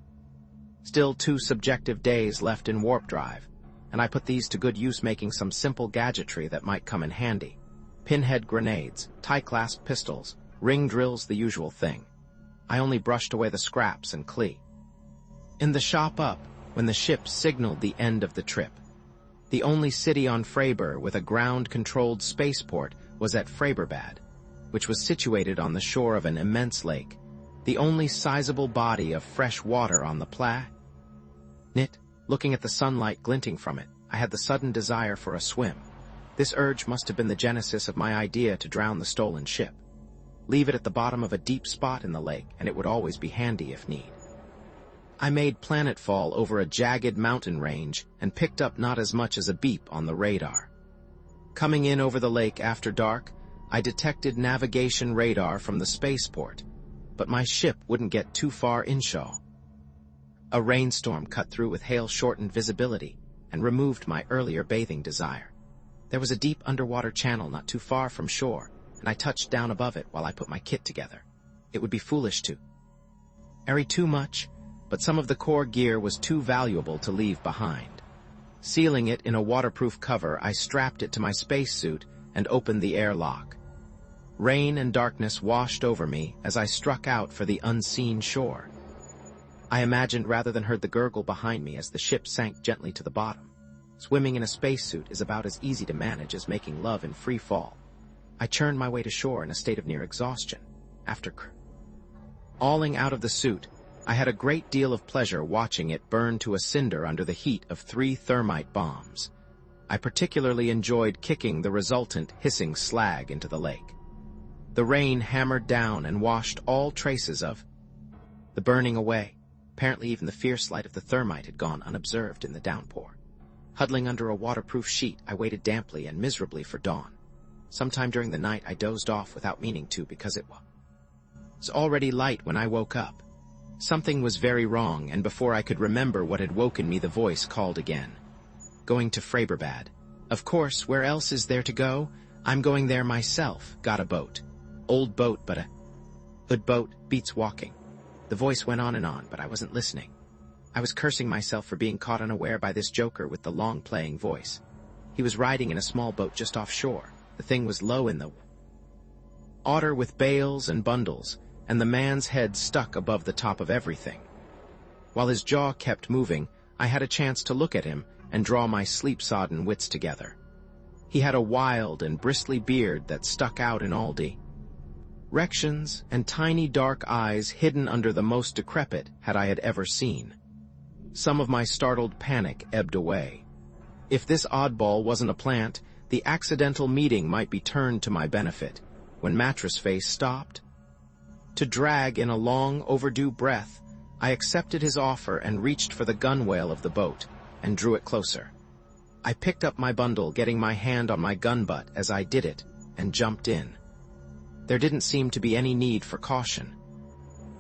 still 2 subjective days left in warp drive, and I put these to good use making some simple gadgetry that might come in handy. Pinhead grenades, tie-clasp pistols, ring drills, the usual thing. I only brushed away the scraps and in the shop up when the ship signaled the end of the trip. The only city on Freiburg with a ground-controlled spaceport was at Freiburgbad, which was situated on the shore of an immense lake, the only sizable body of fresh water on the planet. Looking at the sunlight glinting from it, I had the sudden desire for a swim. This urge must have been the genesis of my idea to drown the stolen ship. Leave it at the bottom of a deep spot in the lake, and it would always be handy if need. I made planetfall over a jagged mountain range and picked up not as much as a beep on the radar. Coming in over the lake after dark, I detected navigation radar from the spaceport, but my ship wouldn't get too far inshore. A rainstorm cut through with hail-shortened visibility and removed my earlier bathing desire. There was a deep underwater channel not too far from shore, and I touched down above it while I put my kit together. It would be foolish to Airy too much, but some of the core gear was too valuable to leave behind. Sealing it in a waterproof cover, I strapped it to my spacesuit and opened the airlock. Rain and darkness washed over me as I struck out for the unseen shore. I imagined rather than heard the gurgle behind me as the ship sank gently to the bottom. Swimming in a spacesuit is about as easy to manage as making love in free fall. I churned my way to shore in a state of near exhaustion. After crawling out of the suit, I had a great deal of pleasure watching it burn to a cinder under the heat of 3 thermite bombs. I particularly enjoyed kicking the resultant hissing slag into the lake. The rain hammered down and washed all traces of the burning away. Apparently even the fierce light of the thermite had gone unobserved in the downpour. Huddling under a waterproof sheet, I waited damply and miserably for dawn. Sometime during the night I dozed off without meaning to because it was already light when I woke up. Something was very wrong, and before I could remember what had woken me, the voice called again. Going to Freiberbad. Of course, where else is there to go? I'm going there myself. Got a boat. Old boat, but a good boat beats walking. The voice went on, but I wasn't listening. I was cursing myself for being caught unaware by this joker with the long playing voice. He was riding in a small boat just offshore. The thing was low in the water with bales and bundles, and the man's head stuck above the top of everything. While his jaw kept moving, I had a chance to look at him and draw my sleep-sodden wits together. He had a wild and bristly beard that stuck out in all directions, and tiny dark eyes hidden under the most decrepit I had ever seen. Some of my startled panic ebbed away. If this oddball wasn't a plant, the accidental meeting might be turned to my benefit. When Mattress Face stopped to drag in a long overdue breath, I accepted his offer and reached for the gunwale of the boat and drew it closer. I picked up my bundle, getting my hand on my gun butt as I did it, and jumped in. There didn't seem to be any need for caution.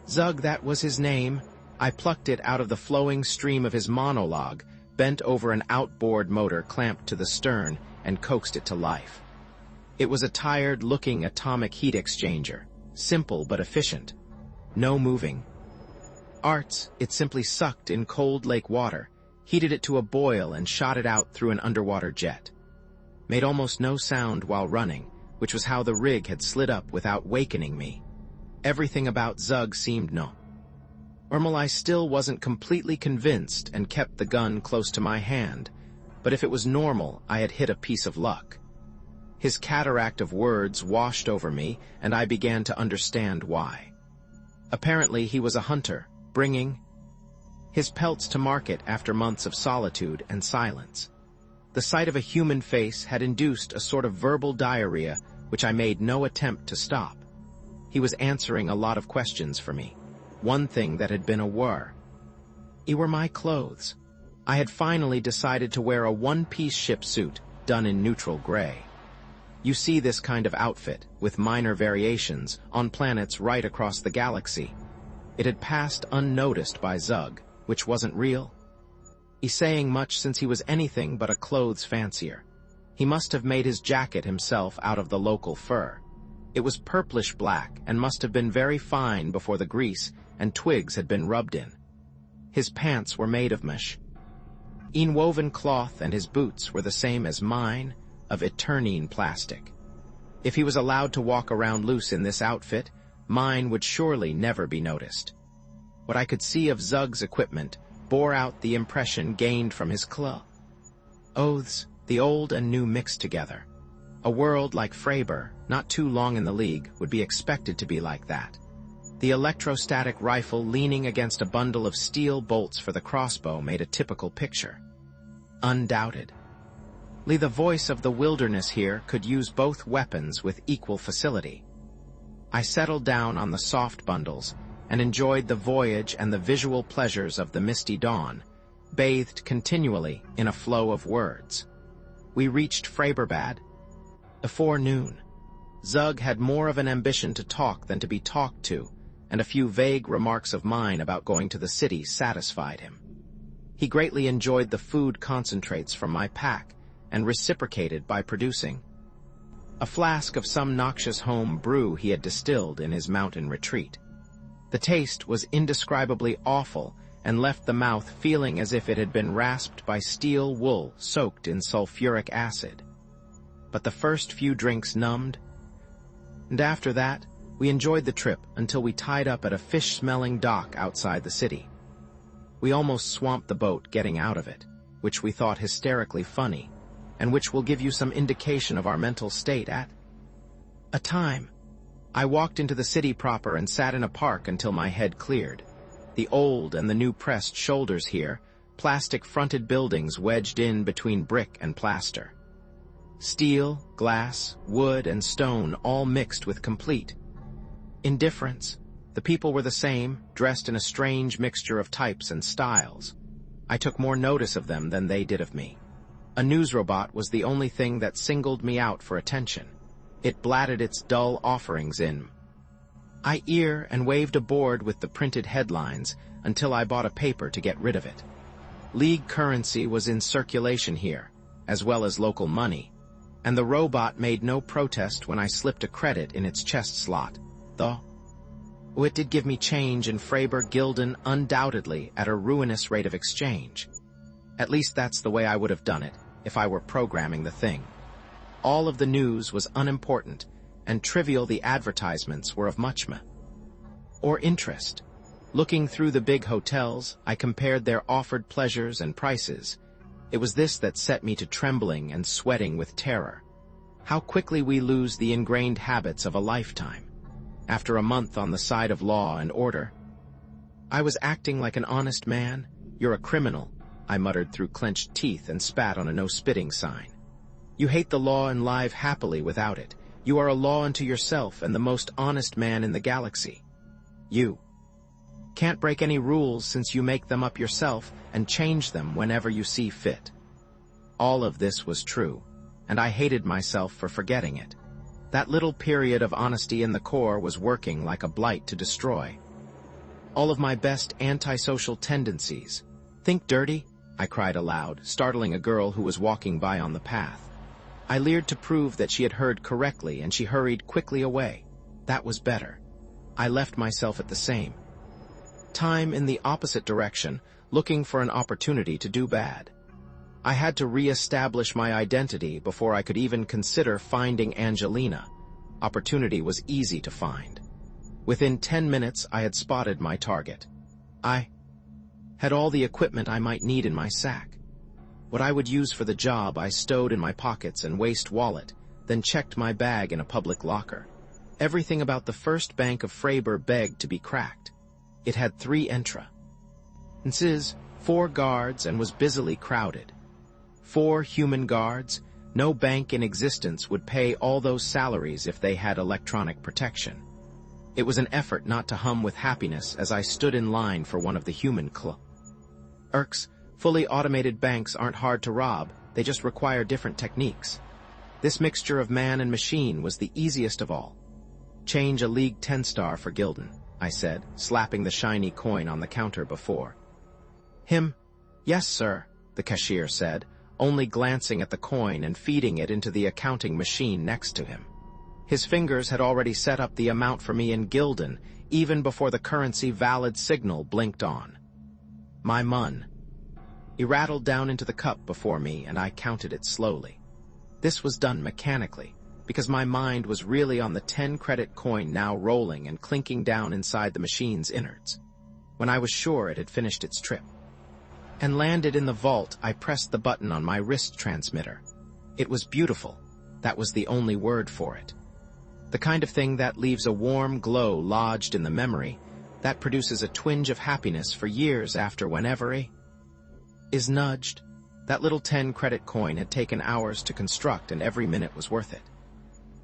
Zug, that was his name. I plucked it out of the flowing stream of his monologue, bent over an outboard motor clamped to the stern, and coaxed it to life. It was a tired-looking atomic heat exchanger, simple but efficient. No moving parts, it simply sucked in cold lake water, heated it to a boil, and shot it out through an underwater jet. Made almost no sound while running, which was how the rig had slid up without wakening me. Everything about Zug seemed normal. I still wasn't completely convinced and kept the gun close to my hand, but if it was normal, I had hit a piece of luck. His cataract of words washed over me, and I began to understand why. Apparently he was a hunter, bringing his pelts to market after months of solitude and silence. The sight of a human face had induced a sort of verbal diarrhea, which I made no attempt to stop. He was answering a lot of questions for me. One thing that had been a whir. Were my clothes. I had finally decided to wear a one-piece ship suit, done in neutral gray. You see this kind of outfit, with minor variations, on planets right across the galaxy. It had passed unnoticed by Zug, which wasn't real. He's saying much since he was anything but a clothes fancier. He must have made his jacket himself out of the local fur. It was purplish black and must have been very fine before the grease and twigs had been rubbed in. His pants were made of mesh woven cloth, and his boots were the same as mine, of eternine plastic. If he was allowed to walk around loose in this outfit, mine would surely never be noticed. What I could see of Zug's equipment bore out the impression gained from his clothes, the old and new mixed together. A world like Freiber, not too long in the League, would be expected to be like that. The electrostatic rifle leaning against a bundle of steel bolts for the crossbow made a typical picture. Undoubtedly, the voice of the wilderness here could use both weapons with equal facility. I settled down on the soft bundles and enjoyed the voyage and the visual pleasures of the misty dawn, bathed continually in a flow of words. We reached Freiberbad before noon. Zug had more of an ambition to talk than to be talked to, and a few vague remarks of mine about going to the city satisfied him. He greatly enjoyed the food concentrates from my pack and reciprocated by producing a flask of some noxious home brew he had distilled in his mountain retreat. The taste was indescribably awful and left the mouth feeling as if it had been rasped by steel wool soaked in sulfuric acid. But the first few drinks numbed, and after that, we enjoyed the trip until we tied up at a fish-smelling dock outside the city. We almost swamped the boat getting out of it, which we thought hysterically funny, and which will give you some indication of our mental state at a time. I walked into the city proper and sat in a park until my head cleared. The old and the new pressed shoulders here, plastic-fronted buildings wedged in between brick and plaster. Steel, glass, wood, and stone all mixed with complete indifference. The people were the same, dressed in a strange mixture of types and styles. I took more notice of them than they did of me. A news robot was the only thing that singled me out for attention. It blatted its dull offerings in my ear and waved a board with the printed headlines until I bought a paper to get rid of it. League currency was in circulation here, as well as local money, and the robot made no protest when I slipped a credit in its chest slot, though it did give me change in Freiburg Gilden undoubtedly at a ruinous rate of exchange. At least that's the way I would have done it if I were programming the thing. All of the news was unimportant, and trivial the advertisements were of much or interest. Looking through the big hotels, I compared their offered pleasures and prices. It was this that set me to trembling and sweating with terror. How quickly we lose the ingrained habits of a lifetime. After a month on the side of law and order, I was acting like an honest man. "You're a criminal," I muttered through clenched teeth and spat on a no-spitting sign. "You hate the law and live happily without it. You are a law unto yourself and the most honest man in the galaxy. You can't break any rules since you make them up yourself and change them whenever you see fit." All of this was true, and I hated myself for forgetting it. That little period of honesty in the core was working like a blight to destroy all of my best antisocial tendencies. "Think dirty?" I cried aloud, startling a girl who was walking by on the path. I leered to prove that she had heard correctly, and she hurried quickly away. That was better. I left myself at the same time in the opposite direction, looking for an opportunity to do bad. I had to re-establish my identity before I could even consider finding Angelina. Opportunity was easy to find. Within 10 minutes, I had spotted my target. I had all the equipment I might need in my sack. What I would use for the job I stowed in my pockets and waist wallet, then checked my bag in a public locker. Everything about the first bank of Freiburg begged to be cracked. It had 3 entrances, 4 guards, and was busily crowded. 4 human guards. No bank in existence would pay all those salaries if they had electronic protection. It was an effort not to hum with happiness as I stood in line for one of the human clerks. Fully automated banks aren't hard to rob, they just require different techniques. This mixture of man and machine was the easiest of all. "Change a League 10-star for Gilden," I said, slapping the shiny coin on the counter before him. "Yes, sir," the cashier said, only glancing at the coin and feeding it into the accounting machine next to him. His fingers had already set up the amount for me in Gilden, even before the currency valid signal blinked on. My mun. He rattled down into the cup before me, and I counted it slowly. This was done mechanically, because my mind was really on the 10-credit coin now rolling and clinking down inside the machine's innards. When I was sure it had finished its trip and landed in the vault, I pressed the button on my wrist transmitter. It was beautiful. That was the only word for it. The kind of thing that leaves a warm glow lodged in the memory, that produces a twinge of happiness for years after whenever is nudged. That little 10-credit coin had taken hours to construct, and every minute was worth it.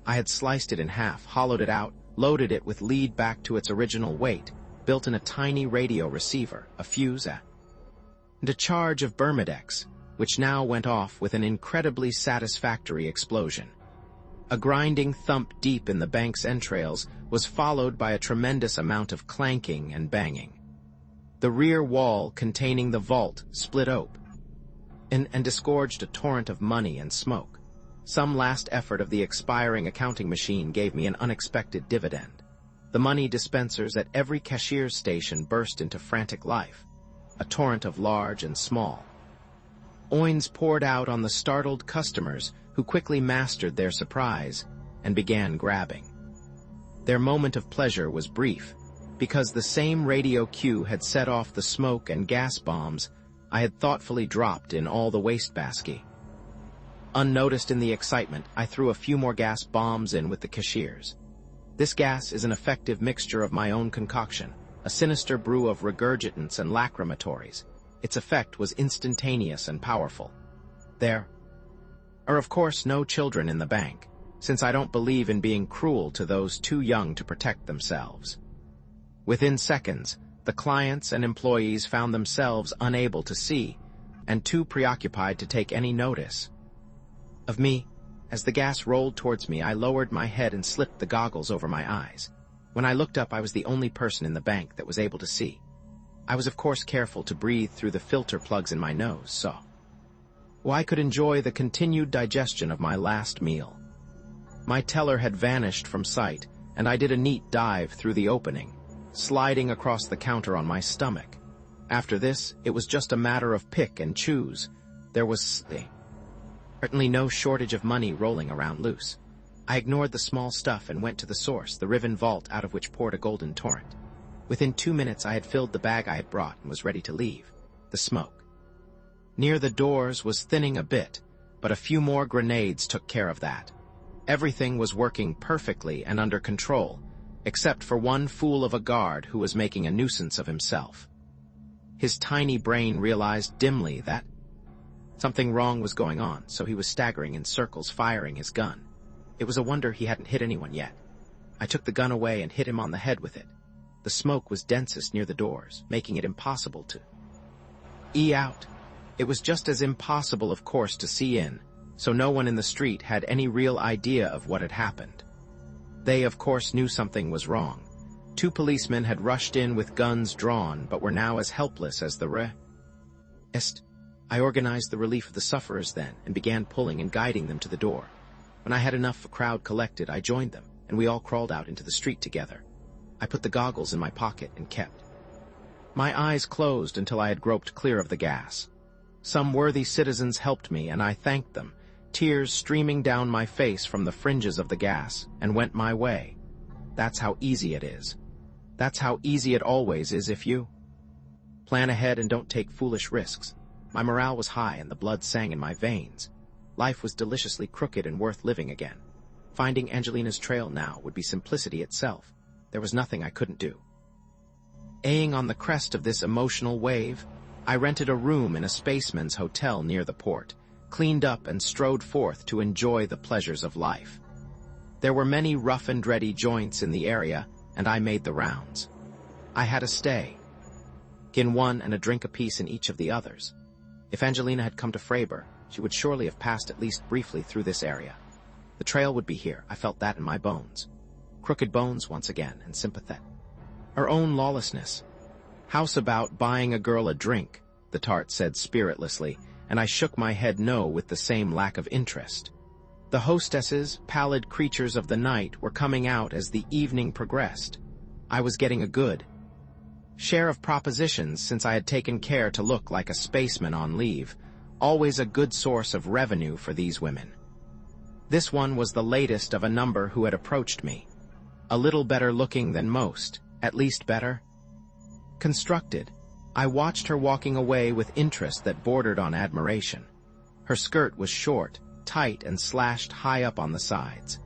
I had sliced it in half, hollowed it out, loaded it with lead back to its original weight, built in a tiny radio receiver, a fuse, and a charge of Bermudex, which now went off with an incredibly satisfactory explosion. A grinding thump deep in the bank's entrails was followed by a tremendous amount of clanking and banging. The rear wall containing the vault split open and disgorged a torrent of money and smoke. Some last effort of the expiring accounting machine gave me an unexpected dividend. The money dispensers at every cashier's station burst into frantic life, a torrent of large and small. Oins poured out on the startled customers who quickly mastered their surprise and began grabbing. Their moment of pleasure was brief, because the same radio cue had set off the smoke and gas bombs I had thoughtfully dropped in all the wastebasket. Unnoticed in the excitement, I threw a few more gas bombs in with the cashiers. This gas is an effective mixture of my own concoction, a sinister brew of regurgitants and lacrimatories. Its effect was instantaneous and powerful. There are, of course, no children in the bank, since I don't believe in being cruel to those too young to protect themselves. Within seconds, the clients and employees found themselves unable to see and too preoccupied to take any notice of me. As the gas rolled towards me, I lowered my head and slipped the goggles over my eyes. When I looked up, I was the only person in the bank that was able to see. I was of course careful to breathe through the filter plugs in my nose, so I could enjoy the continued digestion of my last meal. My teller had vanished from sight, and I did a neat dive through the opening, sliding across the counter on my stomach. After this, it was just a matter of pick and choose. There was certainly no shortage of money rolling around loose. I ignored the small stuff and went to the source, the riven vault out of which poured a golden torrent. Within 2 minutes, I had filled the bag I had brought and was ready to leave. The smoke near the doors was thinning a bit, but a few more grenades took care of that. Everything was working perfectly and under control, except for one fool of a guard who was making a nuisance of himself. His tiny brain realized dimly that something wrong was going on, so he was staggering in circles, firing his gun. It was a wonder he hadn't hit anyone yet. I took the gun away and hit him on the head with it. The smoke was densest near the doors, making it impossible to out. It was just as impossible, of course, to see in, so no one in the street had any real idea of what had happened. They, of course, knew something was wrong. 2 policemen had rushed in with guns drawn, but were now as helpless as the rest. I organized the relief of the sufferers then, and began pulling and guiding them to the door. When I had enough of a crowd collected, I joined them, and we all crawled out into the street together. I put the goggles in my pocket and kept my eyes closed until I had groped clear of the gas. Some worthy citizens helped me, and I thanked them, tears streaming down my face from the fringes of the gas, and went my way. That's how easy it is. That's how easy it always is if you plan ahead and don't take foolish risks. My morale was high and the blood sang in my veins. Life was deliciously crooked and worth living again. Finding Angelina's trail now would be simplicity itself. There was nothing I couldn't do. Aying on the crest of this emotional wave, I rented a room in a spaceman's hotel near the port, cleaned up and strode forth to enjoy the pleasures of life. There were many rough and ready joints in the area, and I made the rounds. I had a stay in one and a drink apiece in each of the others. If Angelina had come to Freiburg, she would surely have passed at least briefly through this area. The trail would be here, I felt that in my bones. Crooked bones once again, and sympathetic. Her own lawlessness. House about buying a girl a drink, the tart said spiritlessly, and I shook my head no with the same lack of interest. The hostesses, pallid creatures of the night, were coming out as the evening progressed. I was getting a good share of propositions since I had taken care to look like a spaceman on leave, always a good source of revenue for these women. This one was the latest of a number who had approached me. A little better looking than most, at least better constructed. I watched her walking away with interest that bordered on admiration. Her skirt was short, tight, and slashed high up on the sides.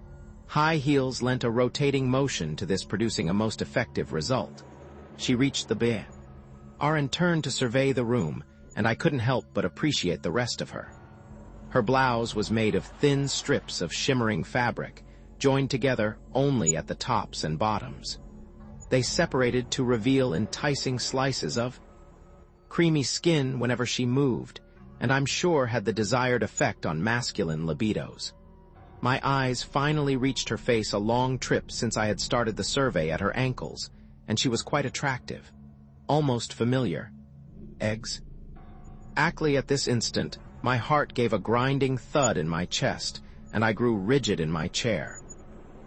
High heels lent a rotating motion to this, producing a most effective result. She reached the bed. Aaron turned to survey the room, and I couldn't help but appreciate the rest of her. Her blouse was made of thin strips of shimmering fabric, joined together only at the tops and bottoms. They separated to reveal enticing slices of creamy skin whenever she moved, and I'm sure had the desired effect on masculine libidos. My eyes finally reached her face, a long trip since I had started the survey at her ankles, and she was quite attractive, almost familiar. Eggs? Actually, at this instant, my heart gave a grinding thud in my chest, and I grew rigid in my chair.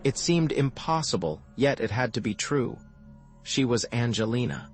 It seemed impossible, yet it had to be true. She was Angelina.